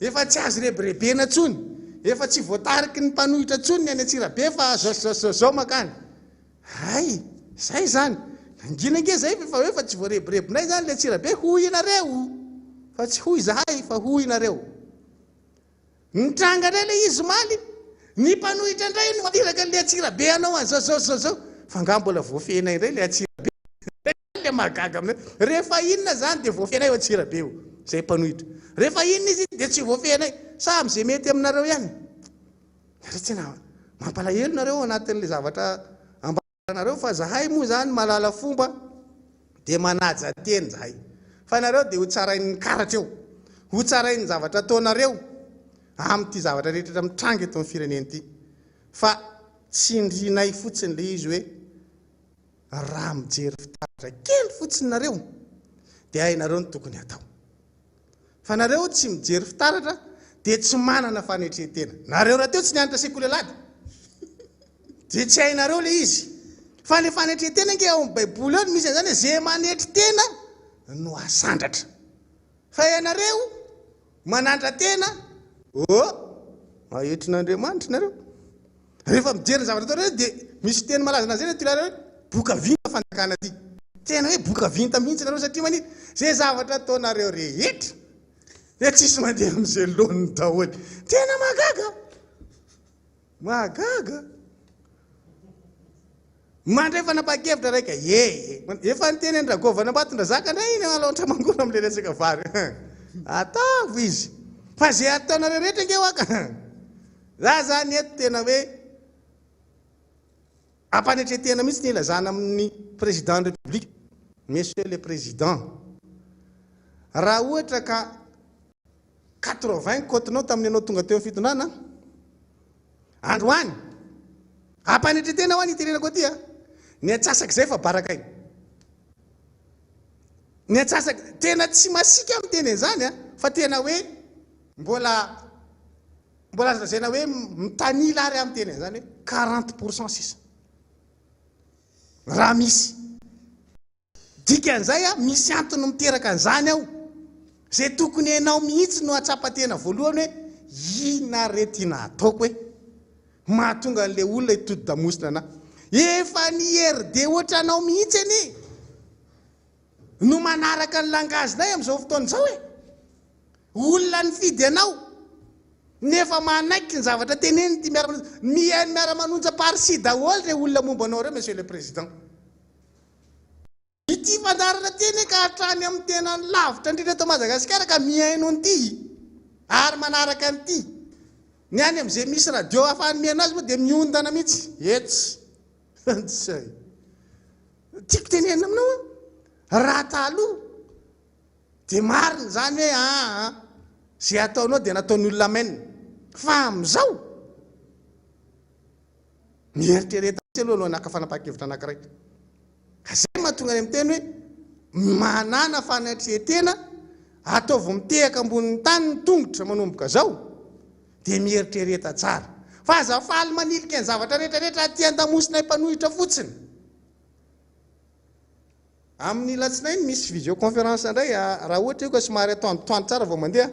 efa tsy azo rebirebena tsony efa tsy voatariky ny mpanohitra tsony ny any Antsirabe fa zao makany hay zay zany nginange zay fa tsy voarebirebinay zany le Antsirabe hoy inareo fa tsy hoy zahay fa hoy inareo nitrangana le izy maly ny mpanohitra indray no maniraka le Antsirabe anao zao fa nga mbola voafenay indray le Antsirabe le magaga aminay rehefa inona zany de voafenay o Antsirabe io zay mpanohitra rehefa inona izy de tsy voafenay samy zay mety aminareo ihany tena mampalahelo nareo anatin'le zavatra ambaranareo fa zahay moa zany malala fomba de manaja teny zahay fa nareo de ho tsarain'ny karatra eo ho tsarain'ny zavatra ataonareo amty zavatra rehetra mitranga eto amin'ny firenena ity fa tsy indrinay fotsiny le izy hoe raha mijery fitaratra kely fotsiny nareo de hainareo ny tokony atao fa nareo tsy mijery fitaratra de tsy manana fanetretena nareo raha teo tsy nianatra sekoly alady de tsy hainareo le izy fa le fanetretena nge ao amin'ny baiboly eo misy zany zay manetry tena no asandratra fa ianareo manandra tena mahetrin'Andriamanitra nareo rehefa mijery ny zavatra ataonareo de misy teny malaza anazay tilareo boka vinta fandakana ty tena hoe boka vinta mihitsy nareo satria maniny zay zavatra ataonareo rehetra de tsisy mandeha am'izay loniny daholy tena magaga mandray fanapa-kevitra raika efa niteny andragovana ambatondrazaka ndray iny aloatra mangona am'le resaka vary ataoko izy fa zay ataonareo rehetra nge oaka za zany eto tena hoe ampanetretena mihitsy ny ilazana amin'ny président de république monsieur le président raha ohatra ka 80 kotinao tamin'ny anao tonga teo fitondrana androany ampanetretena ho any iterenako aty ny atsasaky zay fa barakay ny atsasaky tena tsy masika amin'ny teny zany fa tena hoe mbola zazana hoe mitanila ary amin'ny teny zany hoe 40% sisa raha misy dikan'izay misy antony miteraka an'izany ao zay tokony enao mihitsy no atsapatena voalohany hoe ina retina ataoko hoe mahatonga an'le olona hitody damosina na efa ny RD ohatra anao mihitsy any no manaraka ny langazinay am'izao fotoana izao hoe olona ny fidy anao nefa manaiky ny zavatra teneny ty miara-manonja parsi daholo re olona momba anao reo monsieur le président ity fandarana teny ka hatrany amin'ny tena ny lavitra indrindra eto Madagasikara ka miaino an'ity ary manaraka an'ity ny any am'izay misy radio ahafahany miaino azy moa de miondana mihitsy etsy tiako tenena aminao raha taloha de marina zany hoe zay ataonao de nataony olona menina fa am'izao mieritreretra aloha aloha naka fanapa-kevitra anakiraiky ka zay mahatonga any amin'ny teny hoe manana fanatretena ataovy mitehaka ambonin'ny tany ny tongotra manomboka zao de mieritrereta tsara fa azafaly manilika ny zavatra rehetrarehetra aty an-damosina mpanohitra fotsiny amin'ny latsinainy misy visioconférence indray raha ohatra io ka somary atoantoany tsara vao mandeha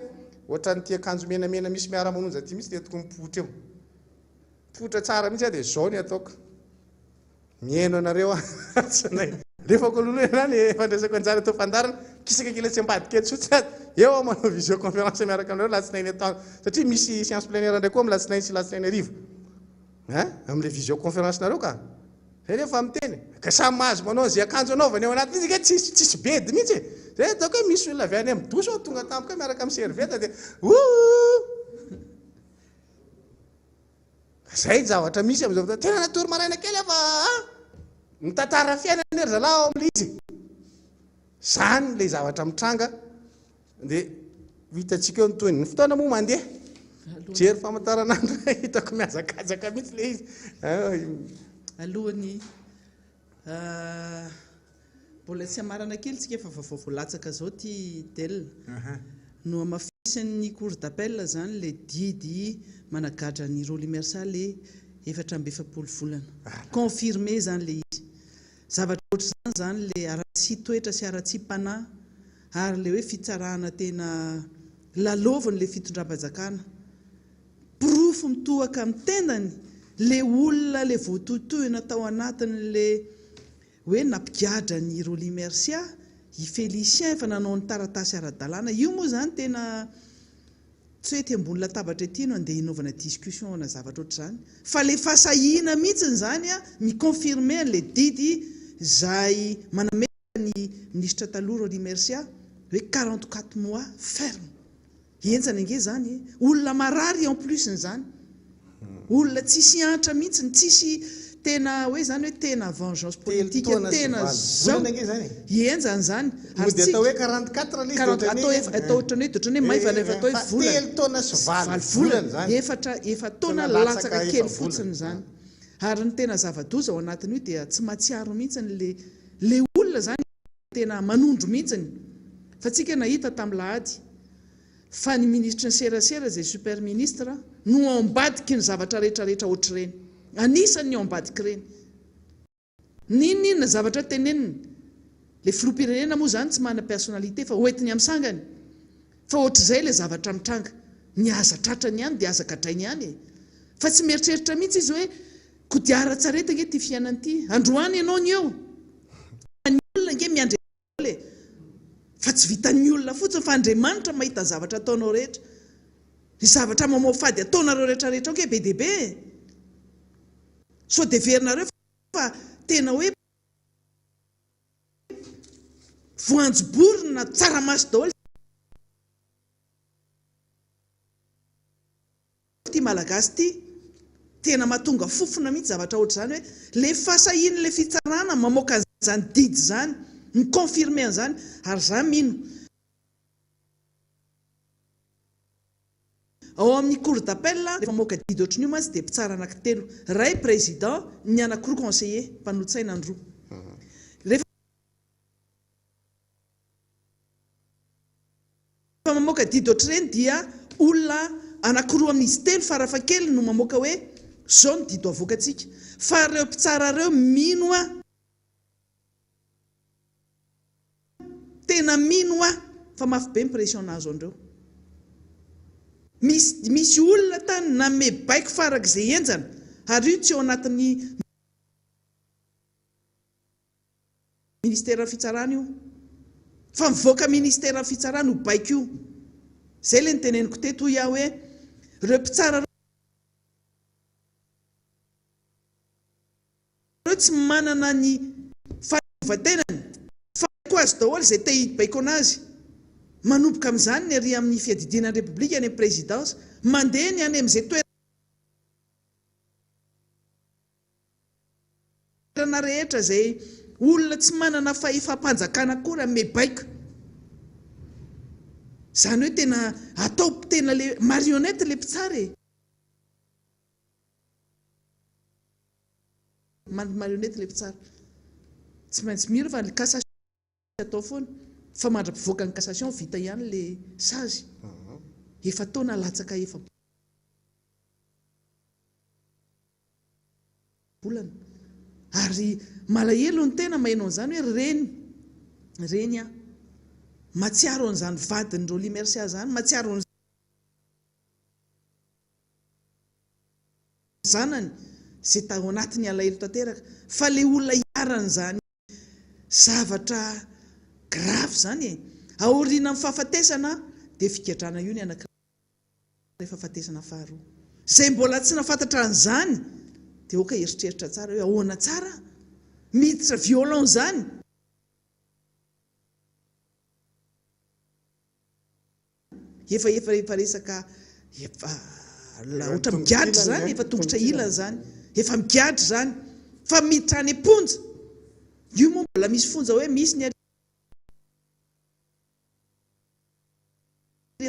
ohatra ny tia akanjo menamena misy miara-manonja ty misy de tokony mipotra eo mipotra tsara mihitsy de zao ny ataoko miaino anareo tsinay rehefa kololoana ny fandraisako anjara atao fandarana kisaka kila tsy ambadika eto sotsy eo manao visioconférence miaraka aminareo latsinainy atao satria misy science plenaire ndray koa amin'ny latsinainy sy latsinainy arivo amin'le visioconférence nareo ka zay rehefa miteny ka samy mahazo manao zay akanjo anaovany ao anaty izy tsisy bedy mihitsy zay ataoko hoe misy olona avy any amin'ny doso ao tonga tampoka miaraka amin'ny servieta de zay zavatra misy am'izao tena natory maraina kely fa mitantara fiainana ery zalahy ao amin'le izy zany le zavatra mitranga de hitatsika eo ny toy ny fotoana moa mandeha jery famantaranandro hitako miazakazaka mihitsy le izy alohany mbola tsy hamarana kely tsika efa voalatsaka zao ty tel no amafisan'ny cour d'appel zany le didy managadra ny rôle immersa le 770 volana confirmé zany le izy zavatra ohatr' zany le ara-tsy toetra sy ara-tsy mpanahy ary le hoe fitsarana tena lalovany le fitondram-panjakana profo mitohaka amin'ny tendany le olona le voatotoy natao anatiny le hoe nampigadra ny Roly Mercia i Félicien efa nanao ny taratasy ara-dalàna. Io moa zany tena tsy hoe ambony latabatra ety no andeha hinaovana discussion na zavatra ohatr'izany, fa le fasahiana mihitsiny zany a miconfirme an'le didy izay manamera ny ministra taloha Roly Mercia hoe 44 mois ferme. Enjana ange zany olona marary en plus n'izany, olona tsisy antra mihitsy, tsisy tena hoe zany hoe tena vengeance politique tena zao enjana zany. Ary dia atao hoe 44 le atao ohatrany hoe maivana efa atao hoe volana, 7 taona sy 4 volana zany, efa taona latsaka kely fotsiny zany. Ary ny tena zava-doza ao anatiny io dia tsy matsiaro mihitsy le olona zany tena manondro mihitsy, fa tsika nahita tamin'ny lahady fa ny ministra ny serasera izay super ministre no ambadiky ny zavatra rehetrarehetra ohatr'ireny, anisan'ny ambadiky ireny. Ninona zavatra tenenina, le filoham-pirenena moa zany tsy mana personnalité fa hoentiny amin'ny sangany, fa ohatr'izay le zavatra mitranga, ny aza tratrany ihany dia aza gadrainy ihany, fa tsy mieritreritra mihitsy izy hoe kodiara-tsareta nge ty fiainany ity, androany ianao ny eo ny olona nge miandre fa tsy vitan'ny olona fotsiny fa Andriamanitra mahita zavatra ataonao rehetra, ny zavatra mamao fady ataonareo rehetrarehetra ke be deaibe, so deverinareo fa tena hoe voanjoborina tsaramaso daholo ty malagasy ty, tena mahatonga fofona mihitsy zavatra ohatr'izany hoe le fasahiany le fitsarana mamoaka zany didy zany, ny confirme an'izany. Ary za mino ao amin'ny cour d'appel rehefa mamoaka didy ohatr'io mantsy dia mpitsara anankitelo, ray président, ny anankiroa conseiller, mpanotsaina ny roa. Rehefa mamoaka didy ohatr'ireny dia olona anankiroa amin'izy telo farafakely no mamoaka hoe zao ny didy avoakantsika, fa reo mpitsara reo mino a, tena mino a fa mafy be impression nazo andreo. Misy olona tany name baiko farak'izay enjana, ary io tsy ao anatin'ny ministère fitsarana io, fa mivoaka ministère fitsarana ho baiko io. Zay le niteneniko teto iaho hoe reo mpitsara reo tsy manana ny fahaleovantenany, fa koa azy daholo izay te hibaiko anazy. Manomboka amin'izany ny ary amin'ny fiadidinan'ny repoblika any amin'ny présidence, mandeha ny any amin'izay toerana rehetra izay olona tsy manana fahefam-panjakana koa mebaiko. Zany hoe tena atao tena le marionnette le mpitsara e. Marionnette le mpitsara. Tsy maintsy miro fa ny cassation atao foana, fa mandra-pivoaka ny cassation vita ihany le sazy. Efa taona latsaka efa bolana. Ary malahelo ny tena maheno an'izany hoe reny a matsiaro an'izany vadiny Roly Mercia zany, matsiaro ny zanany izay tao anatiny alahelo tanteraka, fa le olona hiaran'izany zavatra grave zany e. Aoriana amin'ny fahafatesana dia figadrana io ny anankiray rehefa fahatesana faharoa. Izay mbola tsy nafantatra an'izany dia oka eritreritra tsara hoe ahoana tsara miditra violent zany. Efa resaka ohatra migadra zany, efa tongotra ilana zany, efa migadra zany, fa miditra any amponja. Io moa mbola misy fonja hoe misy ny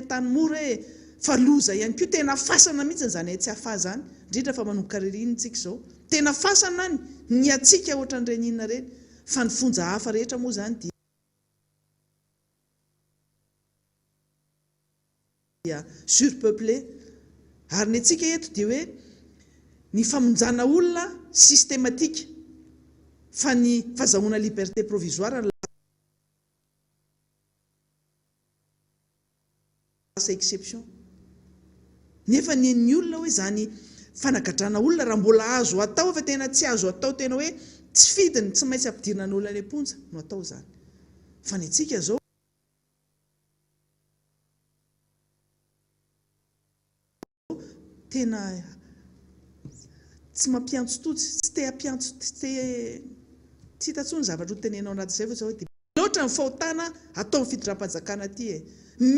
tany mora hoe fa loza ihany koa, tena fasana mihitsy zany tsy hafa zany, indrindra fa manomboka ririny tsika zao, tena fasana ny atsika ohatra n'ireny inona ireny, fa ny fonja hafa rehetra moa zany dia surpeuplé. Ary ny atsika eto dia hoe ny famonjana olona systématique, fa ny fahazahoana liberté provisoire lasa exception. Nefa ny olona hoe zany fanagadrana olona raha mbola azo atao, fa tena tsy azo atao tena hoe tsy fidiny tsy maintsy ampidirina n'olona ny amponja no atao zany fa ny tsika zao tena tsy mampiantso totsy tsy te hampiantso tsy hitatsony zavatra ho tenenao anatin'izay fa zao loatra ny fahotana atao ny fitondram-panjakana aty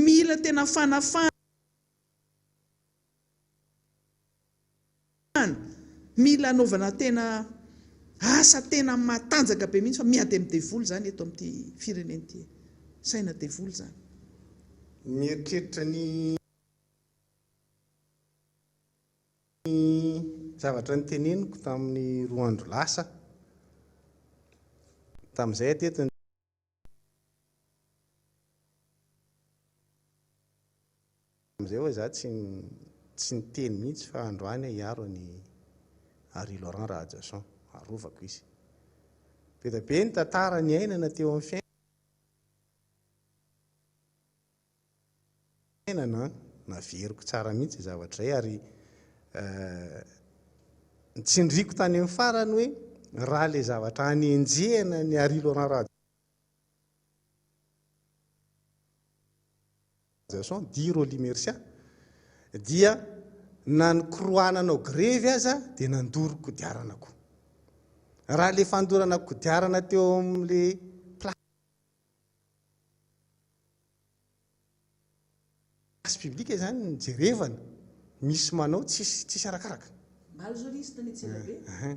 mila tena fanafana mila anaovana tena asa tena matanjaka be mihitsy fa miady amin'ny devoly zany eto amin'ity firenena ity saina devoly zany mieritreritra ny zavatra ny teneniko tamin'ny roa andro lasa tamin'izay atetiny am'izay hoe za tsy niteny mihitsy fa androany hiaro ny Henri Laurent Radjason arovako izy be da be ny tantara ny ainana teo amin'ny fiainana naveriko tsara mihitsy zavatra zay ary nitsindriko tany amin'ny farany hoe raha le zavatra hanenjehana ny Henri Laurent Radjason dire au Limercia dia na ny koroananao grevy aza dia nandoro kodiaranako raha le fandorana kodiarana teo amin'le place publique zany nijerevana misy manao tsisy arakaraka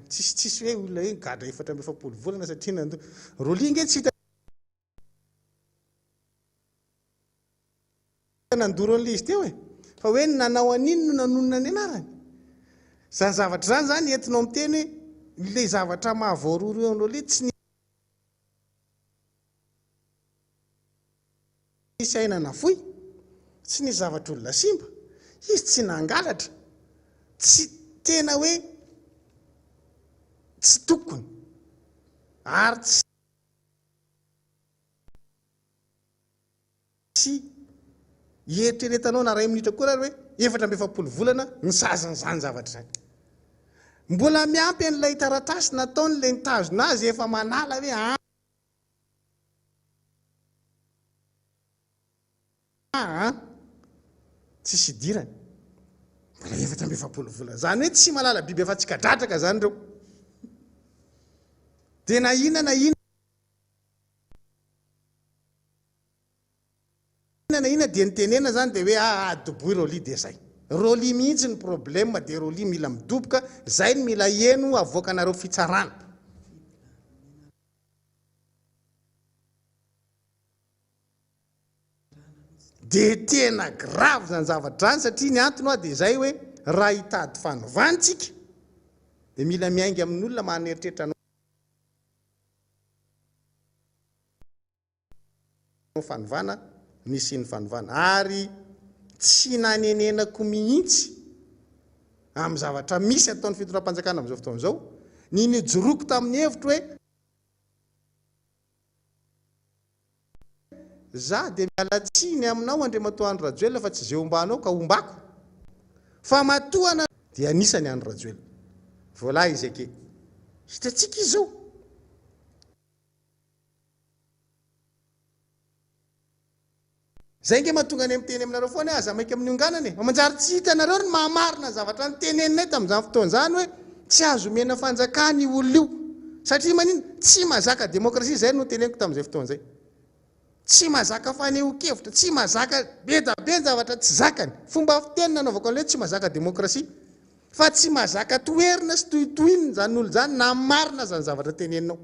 tsisy hoe olona hoe gadra 7 volana satria nandoro rolinge tsy hita nandoro an'le izy teo fa hoe nanao an'iny no nanonona ny anarany zany zavatra zany zany entinao miteny hoe le zavatra mahavoaroro eo anao le tsy nisy ainana foy tsy nisy zavatra olona simba izy tsy nangalatra tsy tena hoe tsy tokony ary tsy eritreretanao na 2 minitra koa raha hoe 7 volana ny sazan'izany zavatra zany mbola miampy an'ilay taratasy nataony le nitazona azy efa manala hoe tsisy idirany mbola 7 volana zany hoe tsy malala biby efa tsy kadratraka zany reo dia na inona dia nitenena zany dia hoe adoboy roly dia zay roly mihitsy ny problème dia roly mila midoboka zay ny mila eno avoaka anareo fitsarana dia tena grave zany zavatra zany satria ny antony dia zay hoe raha hitady fanovantsika dia mila miainga amin'olona mahaneritreritra anao fanovana nisy ny fanovana ary tsy nanenenako mihitsy amin'ny zavatra misy ataon'ny fitondram-panjakana amin'izao fotoana izao ny nijoroako tamin'ny hevitro hoe za dia mialatsiny aminao Andriamatoa Andry Rajoelina fa tsy zay ombanao ka ombako fa matoana dia anisany Andry Rajoelina voalahy izy ake hitatsika izao zay nge mahatonga any amin'ny teny aminareo foana aza mainka amin'ny onganany manjary tsy hitanareo ny mahamarina zavatra ny teneninay tamin'izany fotoana zany hoe tsy azo mena fanjakana io olona io satria manino tsy mahazaka demokrasia zay no teneniko tamin'izay fotoana zay tsy mahazaka faneho-kevitra tsy mahazaka be da be ny zavatra tsy zakany fomba fiteny nanaovako an'le tsy mahazaka demokrasia fa tsy mahazaka toerina sy tohitohininy zany olo zany na marina zany zavatra teneninao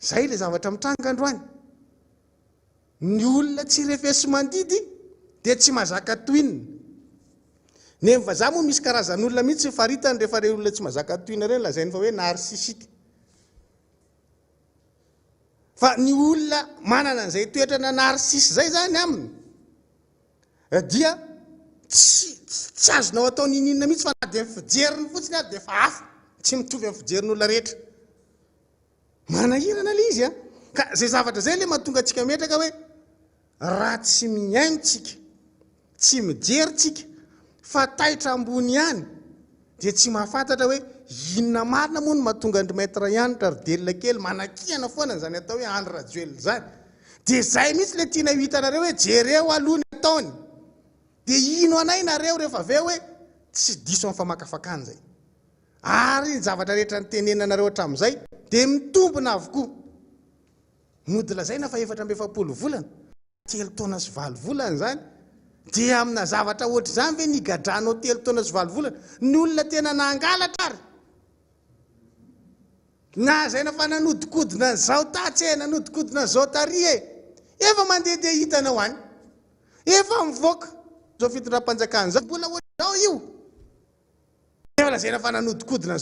zay le zavatra mitranga androany ny olona tsy refesy mandidy dia tsy mahazaka tohinina nefa za moa misy karazan'olona mihitsy faritany rehefa re olona tsy mahazaka tohina reny lazainy fa hoe narsisika fa ny olona manana an'izay toetra na narsisy zay zany aminy dia tsy azonao atao nininona mihitsy fa na dia fijeriny fotsiny ary dia fa hafa tsy mitovy amin'ny fijerin'olona rehetra manahirana le izy ka zay zavatra zay le mahatonga antsika metraka hoe raha tsy miainotsika tsy mijeritsika fa taitra ambony ihany dia tsy mahafantatra hoe inona marina moa no mahatonga andry maître ianitra ry delona kely manakihana foana zany atao hoe andro rajoely zany dia zay mihitsy le tiana hitanareo hoe jereo aloha ny ataony dia ino anay nareo rehefa aveo hoe tsy diso amin'ny famakafakany zay ary ny zavatra rehetra ny tenenanareo hatramin'izay dia mitombona avokoa mody lazaina fa 4 volana 3 taona sy 9 volana zany dia amina zavatra ohatr' izany ve nigadranao 3 taona sy 9 volana ny olona tena nangalatra ary na zaina fa nanodikodina zao tatsy e nanodikodina zao tary e efa mandeha hitanao any efa mivoaka zao fitondram-panjakana zao mbola ohatr'izao io efa lazaina fa nanodikodina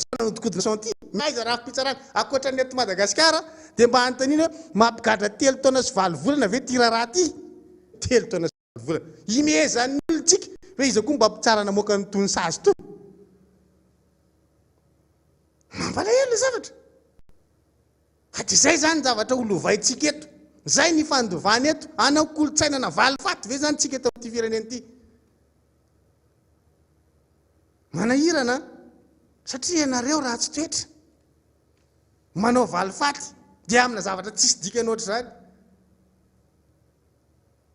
santy maiza raha fipitsarana akoatra ny eto Madagasikara dia mba antanina hoe mampigadra 3 taona sy 9 volana ve ty raha ty 3 taona sy 9 volana imezan'ny olontsika hoe izy koa mba mpitsara namoaka ny tony sazy to mampalahelo zavatra fa dia zay zany zavatra olovaintsika eto zay ny fandovany eto anao kolotsaina na valy faty ve zany tsika eto amin'ity firenena ity manahirana satria ianareo raha tsy toetra manao valy faty dia amina zavatra tsisy dikany ohatr' zany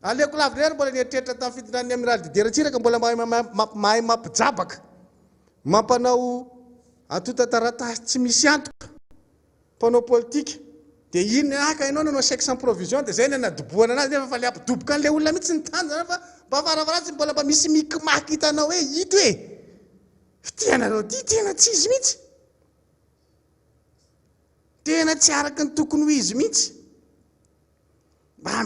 aleko lavitra mbola nieritreritra tamin'ny fitondran'ny amiral Didier Ratsiraka mbola mahay mampijabaka mampanao atota taratasy tsy misy antoka mpanao politika dia iny aka ianao nanao chèque sans provision dia zay ny anadoboana anazy nefa fa le ampidoboka an'ilay olona mihitsy ny tanjana fa mba varavaratsy mbola mba misy mikimaky hitanao hoe hito e fitianareo ty tena tsy izy mihitsy tena tsy araka ny tokony ho izy mihitsy mba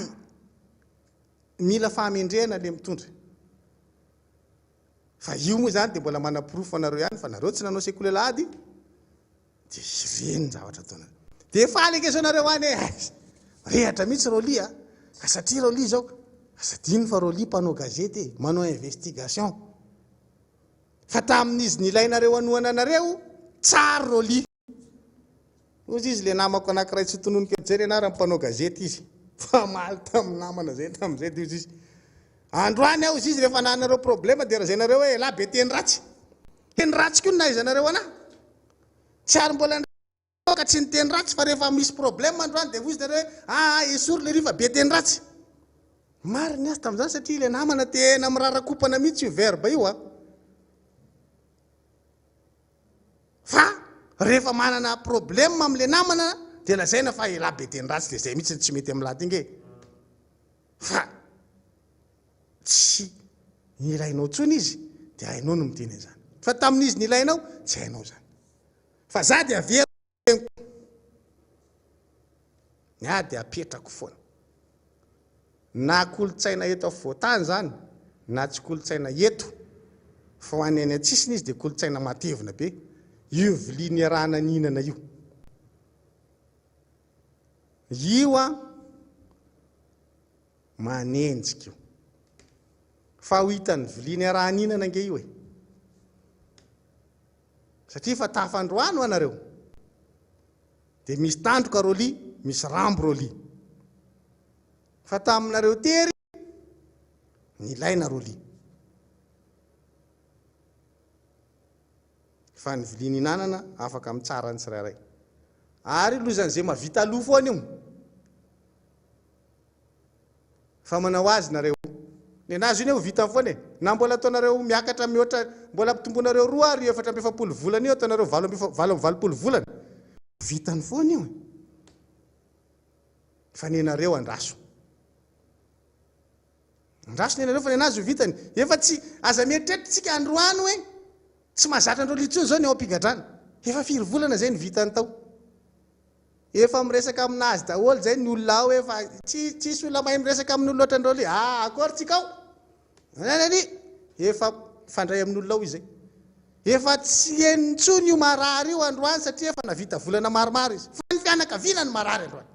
mila fahamendrehana le mitondra fa io moa zany dia mbola manaporofo anareo ihany fa nareo tsy nanao sekolelady dia ireny zavatra ataonareo dia faly ankesanareo any rehatra mihitsy rolia ka satria rolia zao asadiny fa rolia mpanao gazety manao investigation fa tamin'izy nilainareo anoana anareo tsara rolia ozy izy le namako anankiray tsy tononika jery anara mpanao gazety izy fa maly tamin'ny namana zay tamin'izay dia ozy izy androany aho izy izy rehefa nanareo problema dia raha zay nareo hoe lahy be teny ratsy koa na izy nareo ana tsy ary mbola ka tsy ny teny ratsy fa rehefa misy problema androany dia izy nareo hoe esory le riva be teny ratsy mariny azy tamin'izany satria le namana tena mirarakopana mihitsy io verbe io fa rehefa manana problema amin'le namana dia lazaina fa lahy be teny ratsy dia zay mihitsy tsy mety amin'ny laty inge fa tsy nilainao tsony izy dia hainao no miteny zany fa tamin'izy nilainao tsy hainao zany fa za dia avero nya dia apetrako foana na kolotsaina eto afovoantany zany na tsy kolotsaina eto fa ho any any atsisiny izy dia kolotsaina matevina be io viliany arahana ninana io manenjika io fa ho hitany viliany arahaninana nge io satria fa tafandroano anareo dia misy tandroka roly misy rambo roly fa taminareo tery nilaina roly fa ny viliany nanana afaka mitsara ny tsirairay ary lozan'izay mavita aloha foana io fa manao azy nareo nenazy iny eo vita foana na mbola ataonareo miakatra mihoatra mbola ampitomboanareo 4 volana io ataonareo 20 volana vitany foana io fa nenareo andraso nenareo fa nenazy ho vitany efa tsy aza mieritreritra tsika androano hoe tsy mahazatra andreo litsony zao ny ao ampigadrana efa 4 volana zay ny vitany tao efa miresaka aminazy daholo zay ny olona ao efa tsisy olona mahay miresaka amin'ny olona oatra andreo le akory tsika ao efa fandray amin'ny olona ao izy zay efa tsy enitsony io marary io androany satria efa navita volana maromaro izy fa ny fianakaviana ny marary androany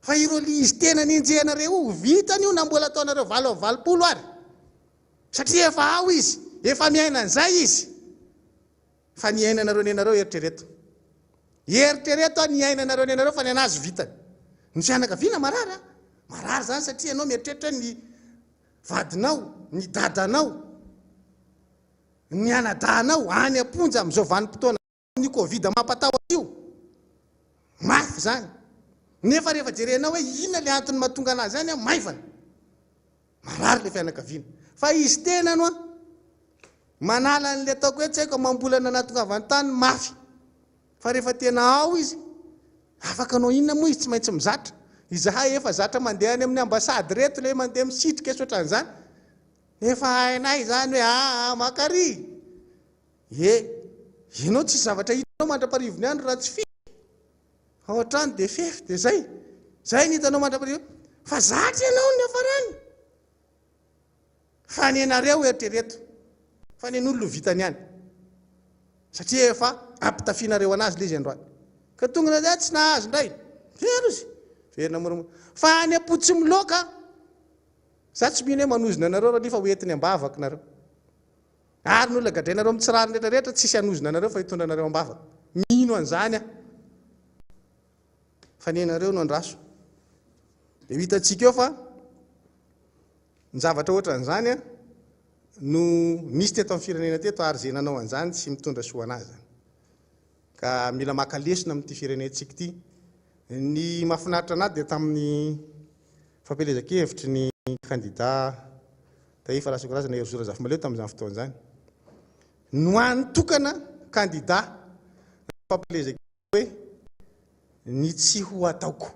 fa ireo izy tena ninjehanareo vitany io na mbola ataonareo 20 ary satria efa ao izy efa miaina an'izay izy fa niainanareo nenareo eritrereto niainanareo nenareo fa nenazy vitany ny fianakaviana marary zany satria anao mieritreritra ny vadinao ny dadanao ny anadanao any amponja amin'izao vanim-potoana ny covid mampatahotra io mafy zany nefa rehefa jerenao hoe inona le antony mahatonga anazy zany maivana marary le fianakaviana fa izy tena no manala an'le ataoko hoe tsy haiko mambolana nahatongavany tany mafy fa rehefa tena ao izy afaka anao inona moa izy tsy maintsy mizatra izahay efa zatra mandeha any amin'ny ambasady reto le mandeha misitrika soatran'izany nefa hainay zany hoe makary ianao tsy zavatra hitanao mandraparivony andro raha tsy fiky ao an-trano de fefy de zay ny hitanao mandraparivo fa zatra ianao ny afarany fa ny anareo eritrereto fa ny an'olona vitany ihany satria efa ampitafianareo anazy le izy androany ka tonga na zay tsy nahazo ndray vero izy verina moramora fa any apotsy miloka za tsy mino hoe manozona anareo raha nefa hoentiny ambavaka nareo ary n'olona gadrainareo amin'ny tsirariny rehetrarehetra tsisy anozona anareo fa hitondra anareo ambavaka mino an'izany fa ny anareo no andraso de hitantsika eo fa ny zavatra ohatran'izany no nisy teto amin'ny firenena teto ary zay nanao an'izany tsy mitondra soa anazy ka mila makalesona amin'ity firenentsika ity ny mahafinaritra anazy dia tamin'ny fampelezan-kevitry ny candidat Taïf Alasokarazana Erozora Zafimaleo tamin'izany fotoan'izany no antokana candidat fampelezan-kevitra hoe ny tsy ho ataoko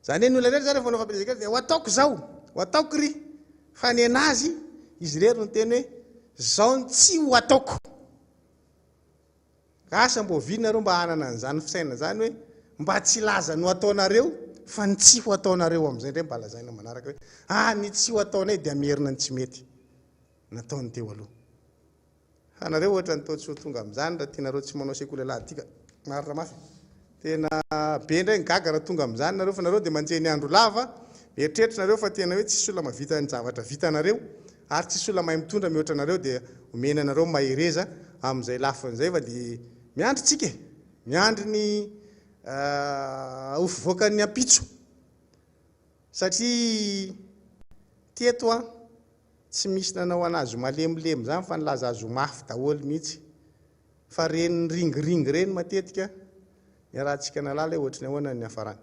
zany hoe ny olona rehetra zany rehefa fampelezan-kevitra dia ho ataoko zao ho ataoko ry fa ny anazy izy rery no teny hoe zao ny tsy ho ataoko asa mbo vinareo mba hanana an'izany fisaina zany hoe mba tsy laza no ataonareo fa ny tsy ho ataonareo amin'izay ndray mba lazaina manaraka hoe ny tsy ho ataonay dia amerina ny tsy mety nataony teo aloha anareo ohatra ny taotso tonga amin'izany raha tianareo tsy manao sekoly alahy tika marina mafy tena be ndray ny gaga raha tonga amin'izany nareo fa nareo dia manjeny andro lava eritreritra nareo fa tena hoe tsisy olona mavita ny zavatra vitanareo ary tsisy olona mahay mitondra mihoatra nareo dia omena nareo mahereza amin'izay lafin'izay fa dia miandry tsika miandry ny ofivoakan'ny ampitso satria teto tsy misy nanao anazy malemilemy zany fa nilaza azo mafy daholo mihitsy fa reny ringiringy reny matetika ny rahantsika nalala ohatra ny ahoana ny hafarany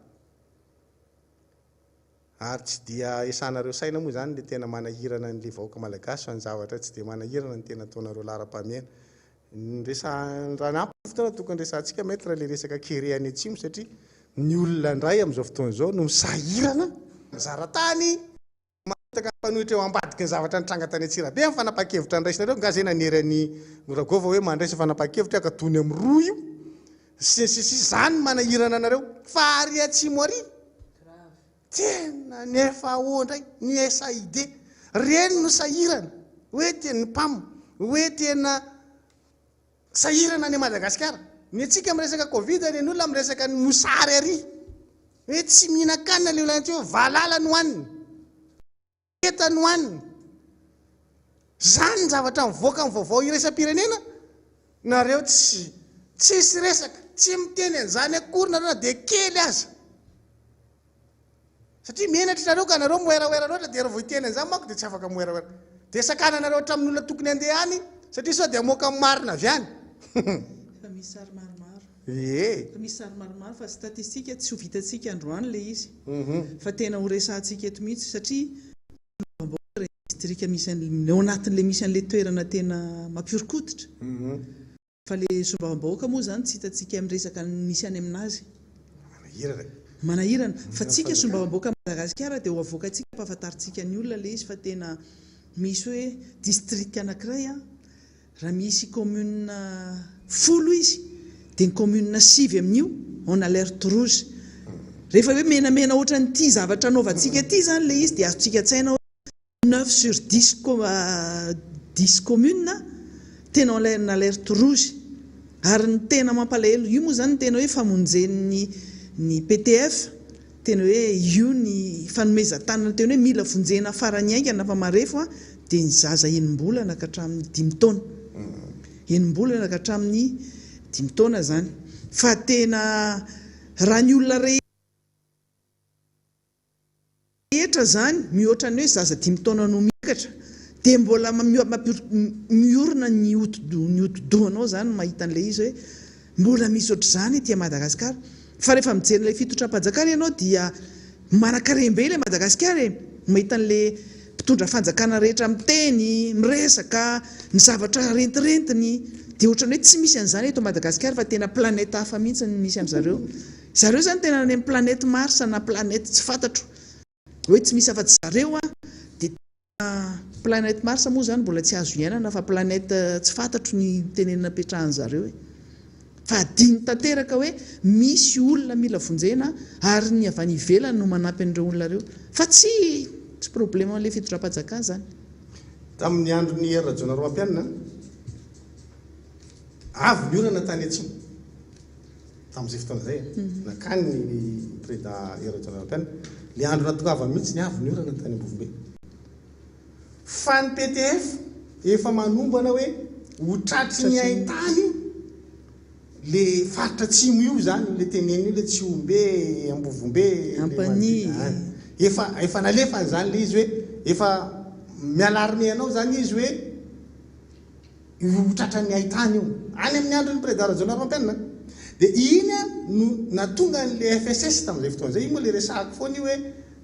ary tsy dia esanareo saina moa zany le tena manahirana n'le vahoaka malagasy fa ny zavatra tsy dia manahirana ny tena ataonareo lara-pamena raha nampy fotoana tokony resantsika mety raha le resaka kere any atsimo satria ny olona ndray amin'izao fotoana izao no misahirana mizaratany mahitaka mpanohitra eo ambadiky ny zavatra nitranga tany Antsirabe amin'ny fanapa-kevitra ndraisinareo nga zay nanerany Moragova hoe mandraisa fanapa-kevitra akatony amin'ny roa io sisy zany manahirana anareo fa ary atsimo ary tena nefa ndray ny SAID reny no sahirana hoe tena ny PAM hoe tena sahirana any Madagasikara ny atsika amin'resaka covid ny olona amin'resaka ny mosary ary hoe tsy mihinan-kanina le olona hoe valala no haniny eta no haniny zany ny zavatra mivoaka amin'ny vaovao iraisam-pirenena nareo tsisy resaka tsy miteny an'izany akory nareo na dia kely aza satria menatra nareo ka nareo moeraoera loatra dia raha vao hiteny an'izany manko dia tsy afaka moeraoera dia sakananareo hatramin'ny olona tokony handeha any satria sao dia amoaka marina avy any fa misy sary maromaro fa misy sary maromaro fa statistika tsy ho vitantsika androany le izy fa tena ho resantsika eto mihitsy satria distrika misy ao anatin'le misy an'le toerana tena mampiorokoditra fa le sombam-bahoaka moa zany tsy hitantsika amin'ny resaka misy any aminazy manahirana fa tsika sombam-bahoaka Madagasikara dia ho avoakantsika mpahafantaritsika ny olona le izy fa tena misy hoe distrika anankiray raha misy commune 10 izy dia ny commune 6 amin'io en alerte rouge rehefa hoe menamena ohatra nyity zavatra anaovantsika ity zany le izy dia azontsika tsaina 9 sur 10 commune tena en alerte rouge ary ny tena mampalahelo io moa zany tena hoe famonjen'ny PTF tena hoe io ny fanomezan-tanana tena hoe mila vonjena farany aingana fa marefo dia ny zaza enim-bolana ka hatramin'ny 5 taona enim-bolana ka hatramin'ny 5 taona zany fa tena raha ny olona rehetra zany mihoatra ny hoe zaza 5 taona no miakatra dia mbola miorina ny hodidohanao zany mahita an'ilay izy hoe mbola misy ohatr'izany ety Madagasikara. Fa rehefa mijery ilay fitotram-panjakana ianao dia manan-karembe ilay Madagasikara mahita an'ilay mpitondra fanjakana rehetra miteny, miresaka, ny zavatra rentirentiny, dia ohatrany hoe tsy misy an'izany eto Madagasikara fa tena planeta hafa mihitsy misy an'zareo. Zareo zany tena any amin'ny planète Mars na planète tsy fantatro. Hoe tsy misy afa-tsy zareo dia planète Mars moa zany mbola tsy azo iainana fa planète tsy fantatro ny tenenina petrahan'zareo. Fa adiny tanteraka hoe misy olona mila vonjena ary ny avy any ivelany no manampy an'ireo olona reo. Fa tsy problema an'ilay fitondram-panjakana zany. Tamin'ny andron'ny Rajoelina Romampianina avy ny orana tany atsimo tamin'izay fotoana izay nakany ny président Rajoelina Romampianina le andro natokavany mihitsy ny avy ny orana tany Ambovombe. Fa ny PTF efa manombana hoe ho tratry ny haintany le faritra atsimo io zany le teneny io le Tsiombe, Ambovombe, Ampany. Efa nalefa zany le izy hoe efa mialarme anao zany izy hoe ho tratran'ny haintany io any amin'ny andron'ny président Rajoelina Romampianina. Dia iny no natonga an'le FSS tamin'izay fotoana zay. Iny moa le resahako foana io hoe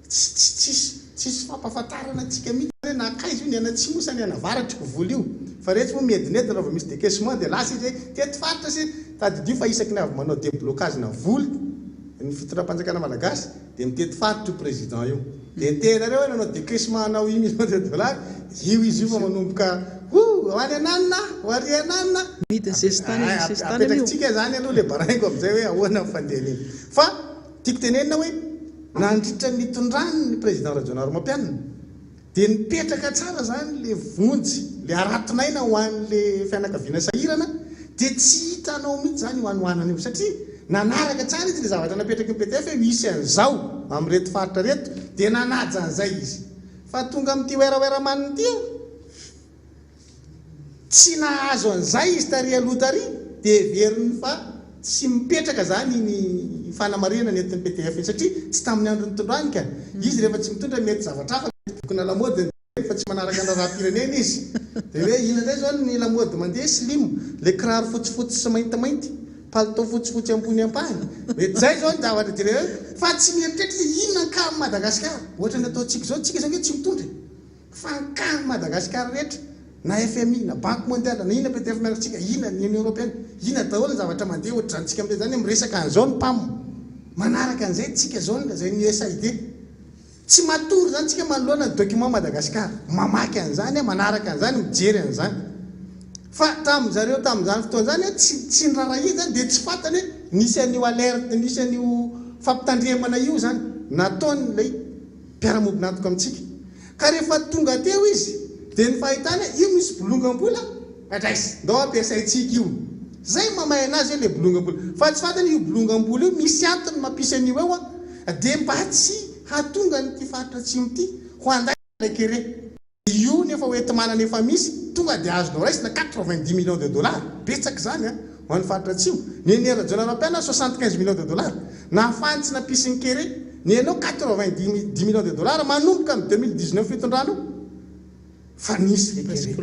tsisy fampahafantarana antsika mihitsy hoe na akaiza io ny anatsimo sa ny anavaratra voly io. Fa rehetra moa miedinedina raha vao misy décaissement dia lasa izy hoe teto faritra sy tadidio fa isaky ny avy manao déblocage na voly ny fitondram-panjakana malagasy dia mitety faritra io président io. Dia terareo hoe nanao décaissement anao $1 million io izy io fa manomboka ho any ananina ho ary ananina mity sestany apetrakintsika zany aloha le baraingo amin'izay hoe ahoana fandehaniny. Fa tiako tenenina hoe nandritra ny tondrany ny président Rajoelina Romampianina dia nipetraka tsara zany le vonjy le aratinaina ho an'le fianakaviana sahirana dia tsy hitanao mihitsy zany hoanohanana io satria nanaraka tsara izy le zavatra napetraky ny PTF hoe misy an'izao amin'reto faritra reto dia nanaja an'izay izy. Fa tonga amin'ity oeraoeramaniny ity tsy nahazo an'izay izy tary aloha tary dia veriny fa tsy mipetraka zany ny fanamarena ny entin'ny PTF satria tsy tamin'ny andro nitondrany ka izy rehefa tsy mitondra mety zavatra hafa tokony lamody fa tsy manaraka ny raha-pirenena izy. Dia hoe ina indray zao ny lamody mandeha slim le kiraro fotsifotsy sy maintimainty palitao fotsifotsy ambony ampany mety zay zao ny zavatra dire fa tsy mieritreritra inona ny kamo Madagasikara ohatra ny ataontsika zao tsika zao hoe tsy mitondra fa ny kamo Madagasikara rehetra na FMI na Banque mondiale na ina PTF miaratsika ina ny Union européenne ina daholo ny zavatra mandeha ohatra antsika amin'izay zany miresaka an'izao ny PAM manaraka an'izay tsika zao zay ny USAID tsy matory zany tsika manoloana ny document Madagasikara mamaky an'izany manaraka an'izany mijery an'izany. Fa tamin'izareo tamin'izany fotoana zany tsy nirarahidy zany dia tsy fantany hoe nisy an'io alerte nisy an'io fampitandremana io zany nataony ilay mpiara-mobina antoka amintsika. Ka rehefa tonga teo izy dia ny fahitana io misy bolongambola adraisy ndao ampiasaintsika io zay mamahy anazy hoe le bolongambola fa tsy fantany io bolongambola io misy antony mampisy an'io eo dia mba tsy hatonga nyty faritra atsimo ity ho anday ilay kere io nefa hoeti manana efa misy tonga dia azonao raisina $90 millions betsaka zany ho an'ny faritra atsimo. Ny Rajoelina Romampianina $75 millions nahafahany tsy nampisy ny kere ny anao $90 millions manomboka amin'ny 2019 fitondrano fa nisy le kere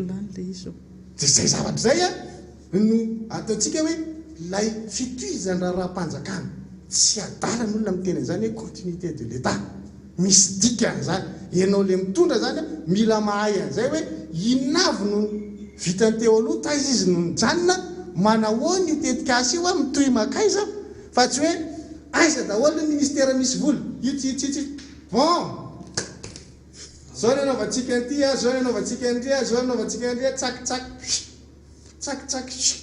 dia zay zavatra zay no ataontsika hoe lay fitohizany raha-panjakana tsy adala n'olona miteny an'izany hoe continuité de l'État misy dikan'izany ianao le mitondra zany mila mahay an'izay hoe inavy no vitany teo aloha taiza izy no nijanona manahoany io tetikasy io mitohy makaiza fa tsy hoe aiza daholo ny ministère misy vola itsy bon zao ny anaovantsika an'ity zao ny anaovantsika andria zao ny anaovantsika andria tsakitsaky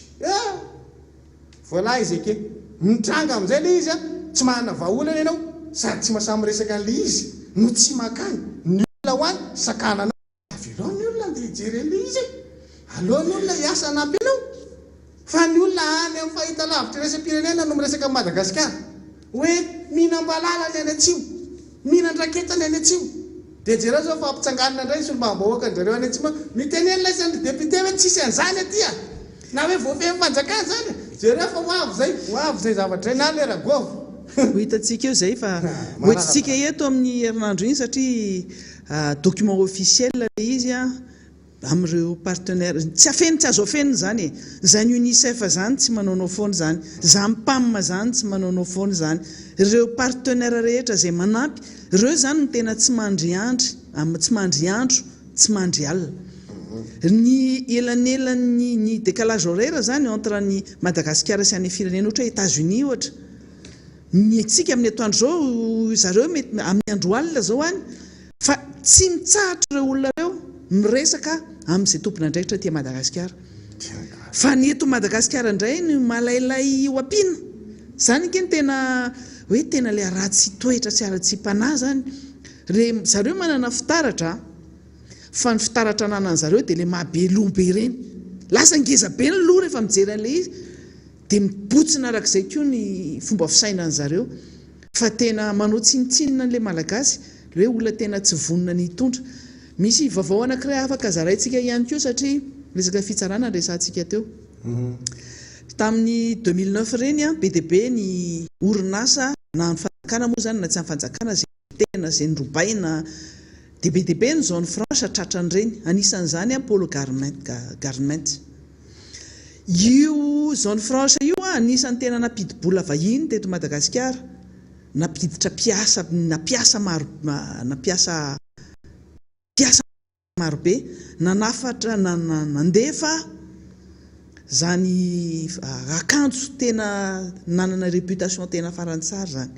voilà izy ake mitranga amin'izay le izy tsy manana vahaolana ianao sady tsy mahasamy resaka an'le izy no tsy makany ny olona ho any sakana anao avelao ny olona andeha hijery an'le izy aloha ny olona hiasa anampy anao fa ny olona any amin'ny fahita lavitra resam-pirenena no miresaka amin'ny Madagasikara hoe mihinam-balala ny any atsimo mihinan-draketa ny any atsimo dia jereo zao fa ampitsanganana indray solombavam-bahoaka anjareo any atsimo mitenenina izany député hoe tsisy an'izany aty na hoe voafehy fanjakana zany jereo fa ho avy zay zavatra zay na le ragovo ho hitantsika eo zay fa ho hitantsika eto amin'ny herinandro iny satria document officiel le izy amin'ireo partenaire tsy afeny tsy azo afenina zany zany UNICEF zany tsy manaonao foana zany ZAMPAM zany tsy manaonao foana zany ireo partenaire rehetra zay manampy ireo zany no tena tsy mandry andro tsy mandry alina ny elanelan'ny décalage horaire zany entre ny Madagasikara sy any firenena ohatra États-Unis ohatra ny tsika amin'ny atoandro zao zareo mety amin'ny andro alina zao any fa tsy mitsahatra ireo olona reo miresaka amin'izay tompona andraikitra tia Madagasikara fa ny eto Madagasikara indray ny malailay ho ampiana zany ke tena hoe tena le ratsy toetra tsy ara-tsy mpanahy zany zareo manana fitaratra fa ny fitaratra ananany zareo dia le mahabe loha be ireny lasa ngeza be ny loha rehefa mijery an'ilay izy dia mibotsina arak'izay koa ny fomba fisainany zareo fa tena manao tsinitsinina n'ilay malagasy hoe olona tena tsy vonona ny tondra misy vaovao anankiray afaka zaraintsika ihany koa satria resaka fitsarana resantsika teo tamin'ny 2009 reny be dia be ny orinasa na ny fanjakana moa zany na tsy amin'ny fanjakana zay tena zay nyrobaina dia be dia be ny zone franche tratran'ireny anisan'izany Pôlo Garment io zone franche io anisan'ny tena nampidi-bola vahiny teto Madagasikara nampiditra piasa marobe nanafatra nandefa zany akanjo tena nanana réputation tena farantsara zany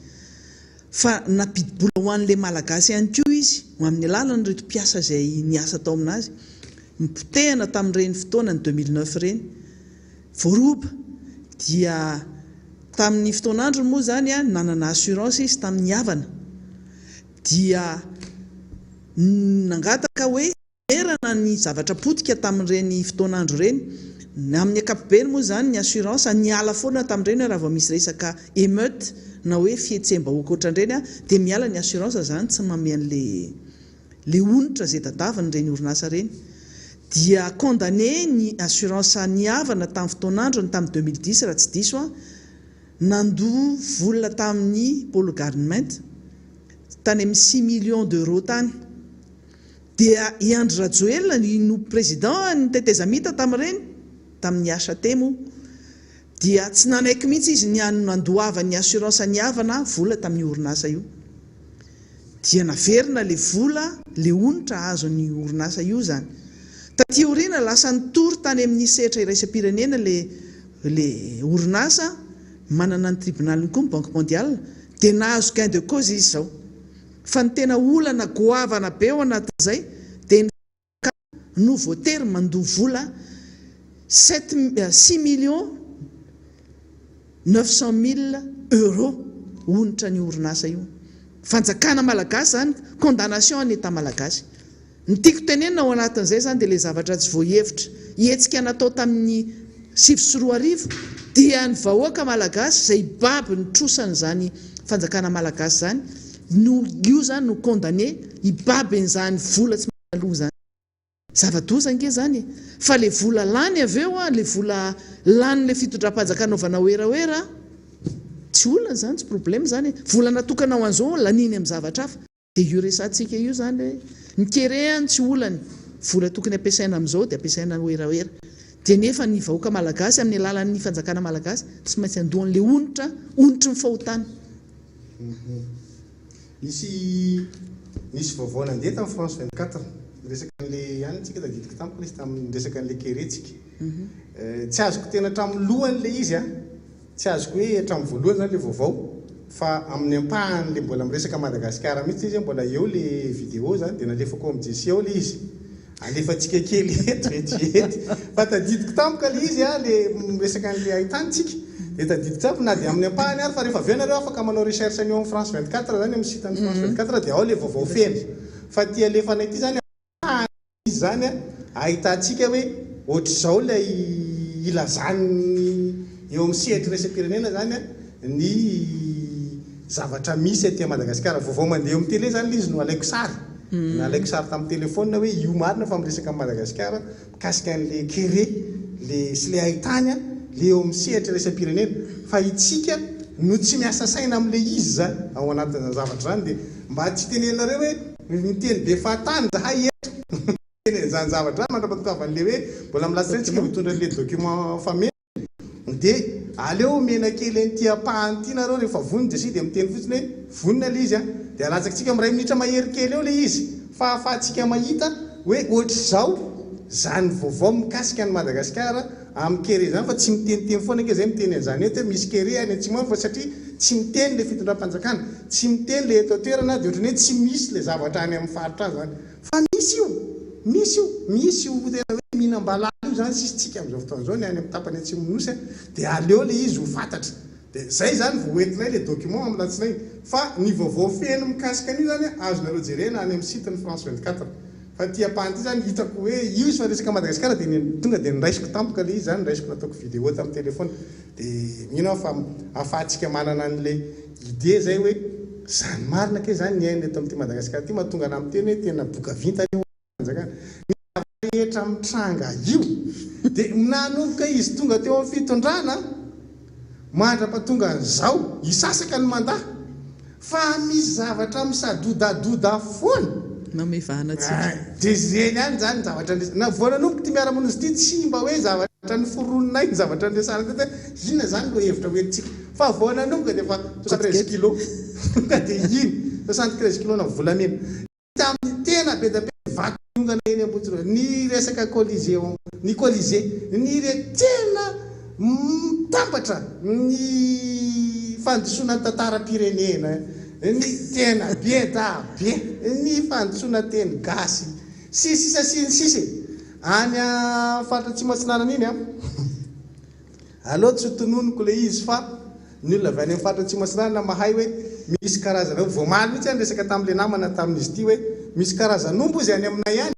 fa nampidi-bola ho an'ilay malagasy ihany koa izy amin'ny alalany reto piasa zay niasa tao aminazy mipotehana tamin'ireny fotoana ny 2009 reny voaroba dia tamin'ny fotoanandro moa zany nanana assurance izy tamin'ny havana dia nangataka hoe erana ny zavatra potika tamin'ireny fotoanandro reny amin'ny ankapobeny moa zany ny assurance niala foana tamin'ireny raha vao misy resaka émeute na hoe fihetsembahoaka ohatran'ireny dia miala ny assurance zany tsy manome an'le onitra zay tadaviny ireny orinasa reny dia condamné ny assurance niavana tamin'ny fotoanandrony tamin'ny 2010 raha tsy diso nandoa vola tamin'ny Pôlo Garment tany amin'ny 6 millions d'euros tany dia i Andry Rajoelina no président ny tetezamita tamin'ireny tamin'ny HT dia tsy nanaiky mihitsy izy nandoava ny assurance niavana vola tamin'ny orinasa io dia naverina le vola le onitra azo ny orinasa io zany taty orina lasa nitory tany amin'ny sehatra iraisam-pirenena le orinasa manana ny tribunaliny koa ny Banque mondiale dia nahazo gain de cause izy zao fa ny tena olana goavana be ao anatin'izay dia no voatery mandoa vola 6 millions 900 000 euros onitra ny orinasa io fanjakana malagasy zany condamnation en état malagasy ny tiako tenenina ao anatin'izay zany dia le zavatra tsy voahevitra hetsika natao tamin'ny 2004 dia ny vahoaka malagasy zay baby ny trosany zany fanjakana malagasy zany no io zany no condamné hibaby n'izany vola tsy manaloha zany zava-doza ange zany fa le vola lany avy eo le vola lany le fitondram-panjakanaovana oeraoera tsy olona zany tsy problème zany vola natokana ho an'izao laniny amin'ny zavatra hafa dia io resantsika io zany hoe nikerehany tsy olany vola tokony ampiasaina amin'izao dia ampiasaina oeraoera dia nefa ny vahoaka malagasy amin'ny alalan'ny fanjakana malagasy tsy maintsy andohan'le onitra ny fahotany nisy vaovao nandeha tamin'ny France 24 resaka an'le ihany tsika tadidiko tamiko izy tamin'ny resaka an'le keretsika tsy azoko tena hatramin'ny lohan'le izy tsy azoko hoe hatramin'ny voalohany zany le vaovao fa amin'ny ampahan'le mbola miresaka Madagasikara mihitsy izy mbola eo le vidéo zany dia nalefako amin'ny JC ao le izy alefantsika kely ety fa tadidiko tamiko le izy le miresaka an'le ahitantsika dia tadidiko tamiko na dia amin'ny ampahany ary fa rehefa avy eo nareo afaka manao recherche an'io amin'ny France 24 zany amin'ny site amin'ny France 24 dia ao le vaovao feno fa ty alefanay ty zany izy zany ahitantsika hoe ohatr'izao ilay ilazany eo amin'ny sehatra iraisam-pirenena zany ny zavatra misy aty Madagasikara vaovao mandeha amin'ny télé zany izy no alaiko sary nalaiko sary tamin'ny telefona hoe io marina fa miresaka Madagasikara mikasika an'le kere sy le ahitany le eo amin'ny sehatra iraisam-pirenena fa itsika no tsy miasa saina amin'le izy zany ao anatin'ny zavatra zany dia mba tsy tenenareo hoe miteny be fahatany zahay eto zany zavatra mandrapatokavany le hoe mbola milasatsika mitondra le document famille dia aleo mena kely an'ity apahany ity nareo rehefa vonona dia dia miteny fotsiny hoe vonona le izy a dia alatsakantsika amiray minitra mahery kely eo le izy fa ahafahantsika mahita hoe ohatr'izao zany vaovao mikasika ny Madagasikara amin'ny kere zany fa tsy miteniteny foana ke zay miteny an'izany eto hoe misy kere any Antsimona fa satria tsy miteny le fitondram-panjakana tsy miteny le eto toerana dia ohatrany hoe tsy misy le zavatra any amin'ny faritra any zany fa misy io tena hoe mihinam-balala io zany sisitsika amin'izao fotoan'izao ny any amin'ny tapany Atsimo nosy dia aleo le izy ho fantatra dia zay zany vao entinay le document amin'ny latsinay fa ny vaovao feno mikasika an'io zany azonareo jerena any amin'ny site ny France 24 fa ty apahan'ity zany hitako hoe io izy fa resaka Madagasikara dia tonga dia niraisiko tampoka le izy zany niraisiko nataoko vidéo tamin'ny telefona dia mino fa ahafahantsika manana an'le idée zay hoe zany marina ke zany ny aina eto amin'ity Madagasikara ty mahatonga ana amin'ny teny hoe tena boka vintany manjakana rehetra mitranga io dia nanomboka izy tonga teo amin'ny fitondrana mandrapatonga an'izao isasaka ny mandaha fa misy zavatra misadodadoda foana dia zeny any zany zavatra na voananomboka ty miara-monina izy ty tsy mba hoe zavatra ny forononay ny zavatra ndresana tety inona zany lo hevitra hoentsika fa voananomboka dia fa 73 kilo tonga dia iny 73 kilo na volamena tamin'ny tena be da be vatongana eny ambotiro ny resaka colisée ny tena mitambatra ny fandosona tantara-pirenena ny tena be da be ny fandosona teny gasy sisy any faritra tsy matsinanana iny aloha tsy tononoko le izy fa ny olona avy any amin'ny faritra tsy matsinanana mahay hoe misy karazana voamaly mihitsy any resaka tamin'le namana tamin'izy ity hoe misy karazan'ombo izy any aminay any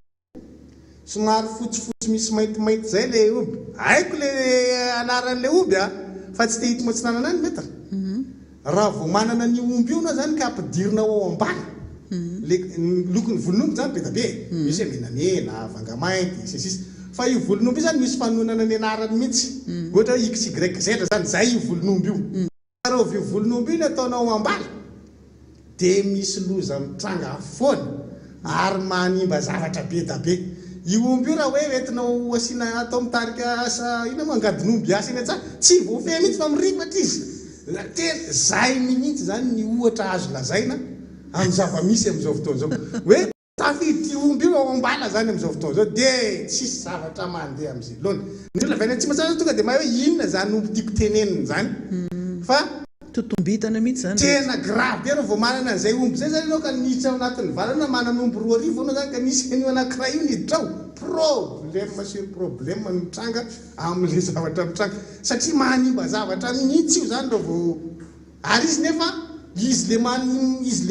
somary fotsifotsy misy maintimainty zay le omby haiko le anaran'le omby fa tsy te hita matsinanana any mety raha vao manana ny omby io na zany ka ampidirina ao ambany le lokony volon'omby zany be da be misy menamena vangamainty sisisy fa io volon'omby io zany misy fanonana ny anarany mihitsy ohatra hoe XYZ zany zay io volon'omby io raha ovy volon'omby io ny ataonao ambany dia misy loza mitranga foana ary manimba zavatra be da be io omby io raha hoe entinao asiana atao mitarika asa ina mangadin'omby asa iny tsara tsy voafehy mihitsy fa miripatra izy tena zay mihitsy zany ny ohatra azo lazaina amin'ny zava-misy amin'izao fotoan'izao hoe tafidy omby io ao ambala zany amin'izao fotoan'izao dia tsisy zavatra mandeha amin'izay loana ny olona avy any tsy matsara tonga dia mahay hoe inona zany omby tiako tenenina zany fa totombitana mihitsy zany tena grave anao vao manana an'izay omby zay zany anao ka niditra ao anatin'ny valana manana omby 2 anao zany ka nisy an'io anankiray io niditra ao problème mitranga amin'le zavatra mitranga satria manimba zavatra mihitsy io zany raha vao ary izy nefa izy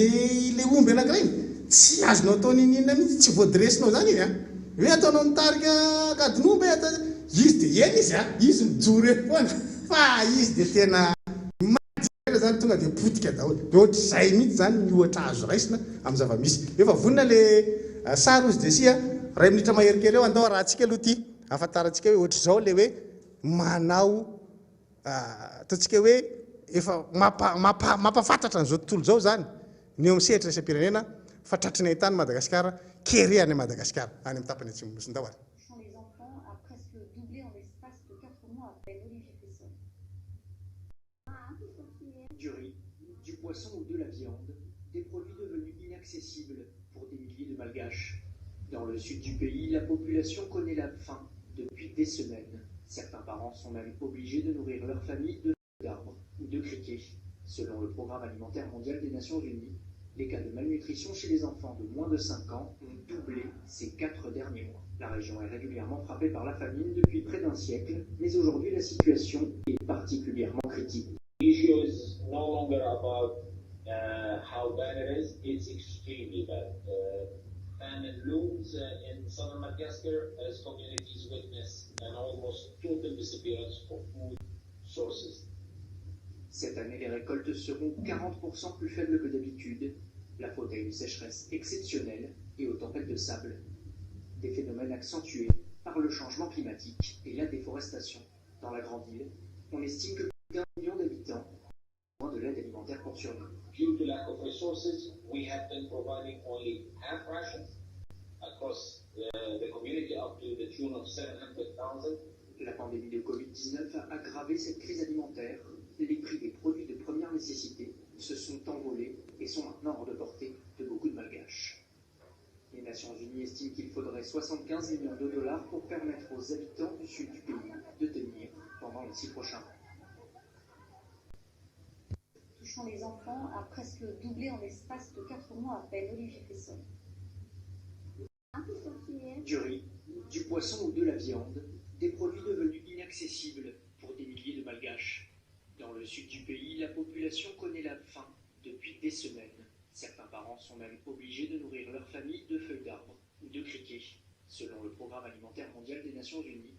le omby anankiray tsy azonao ataony inona mihitsy tsy voadresinao zany iny hoe ataonao mitarika gadin'omby izy dia eny izy mijoro eny foana fa izy dia tena zany tonga dia potika daholo dia ohatr'izay mihitsy zany ny ohatra azo raisina amin'ny zava-misy efa vonona le sary ozy desia ray minitra mahery kely eo andao rahantsika aloha ty ahafantarantsika hoe ohatr'izao le hoe manao ataontsika hoe efa mampafantatra an'izao tontolo zao zany ny eo amin'ny sehatra isam-pirenena fa tratriny ahitany Madagasikara kere any Madagasikara any amin'ny tapany Atsimo nosy ndao any. Du riz, du poisson ou de la viande, des produits devenus inaccessibles pour des milliers de Malgaches. Dans le sud du pays, la population connaît la faim depuis des semaines. Certains parents sont même obligés de nourrir leur famille de d'arbres ou de criquets. Selon le Programme alimentaire mondial des Nations Unies, les cas de malnutrition chez les enfants de moins de 5 ans ont doublé ces 4 derniers mois. La région est régulièrement frappée par la famine depuis près d'un siècle, mais aujourd'hui la situation est particulièrement critique. The issue is no longer about how bad it is. It's extremely bad. Famine looms in southern Madagascar as communities witness an almost total disappearance of food sources. Cette année, les récoltes seront 40% plus faibles que d'habitude, la faute à une sécheresse exceptionnelle et aux tempêtes de sable. Des phénomènes accentués par le changement climatique et la déforestation. Dans la grande île, on estime que plus d'1 million d'habitants ont besoin de l'aide alimentaire pour survivre. Due to lack of resources, we have been providing only half rations. across the community up to the tune of 700,000. La pandémie de Covid-19 a aggravé cette crise alimentaire. Les prix des produits de première nécessité se sont envolés et sont maintenant hors de portée de beaucoup de Malgaches. Les Nations Unies estiment qu'il faudrait 75 millions de dollars pour permettre aux habitants du sud du pays de tenir pendant les 6 prochains mois. Touchant les enfants a presque doublé en l'espace de 4 mois à peine. Olivier Fessol. Du riz, du poisson ou de la viande, des produits devenus inaccessibles pour des milliers de Malgaches. Dans le sud du pays, la population connaît la faim depuis des semaines. Certains parents sont même obligés de nourrir leur famille de feuilles d'arbres ou de criquets. Selon le Programme alimentaire mondial des Nations Unies,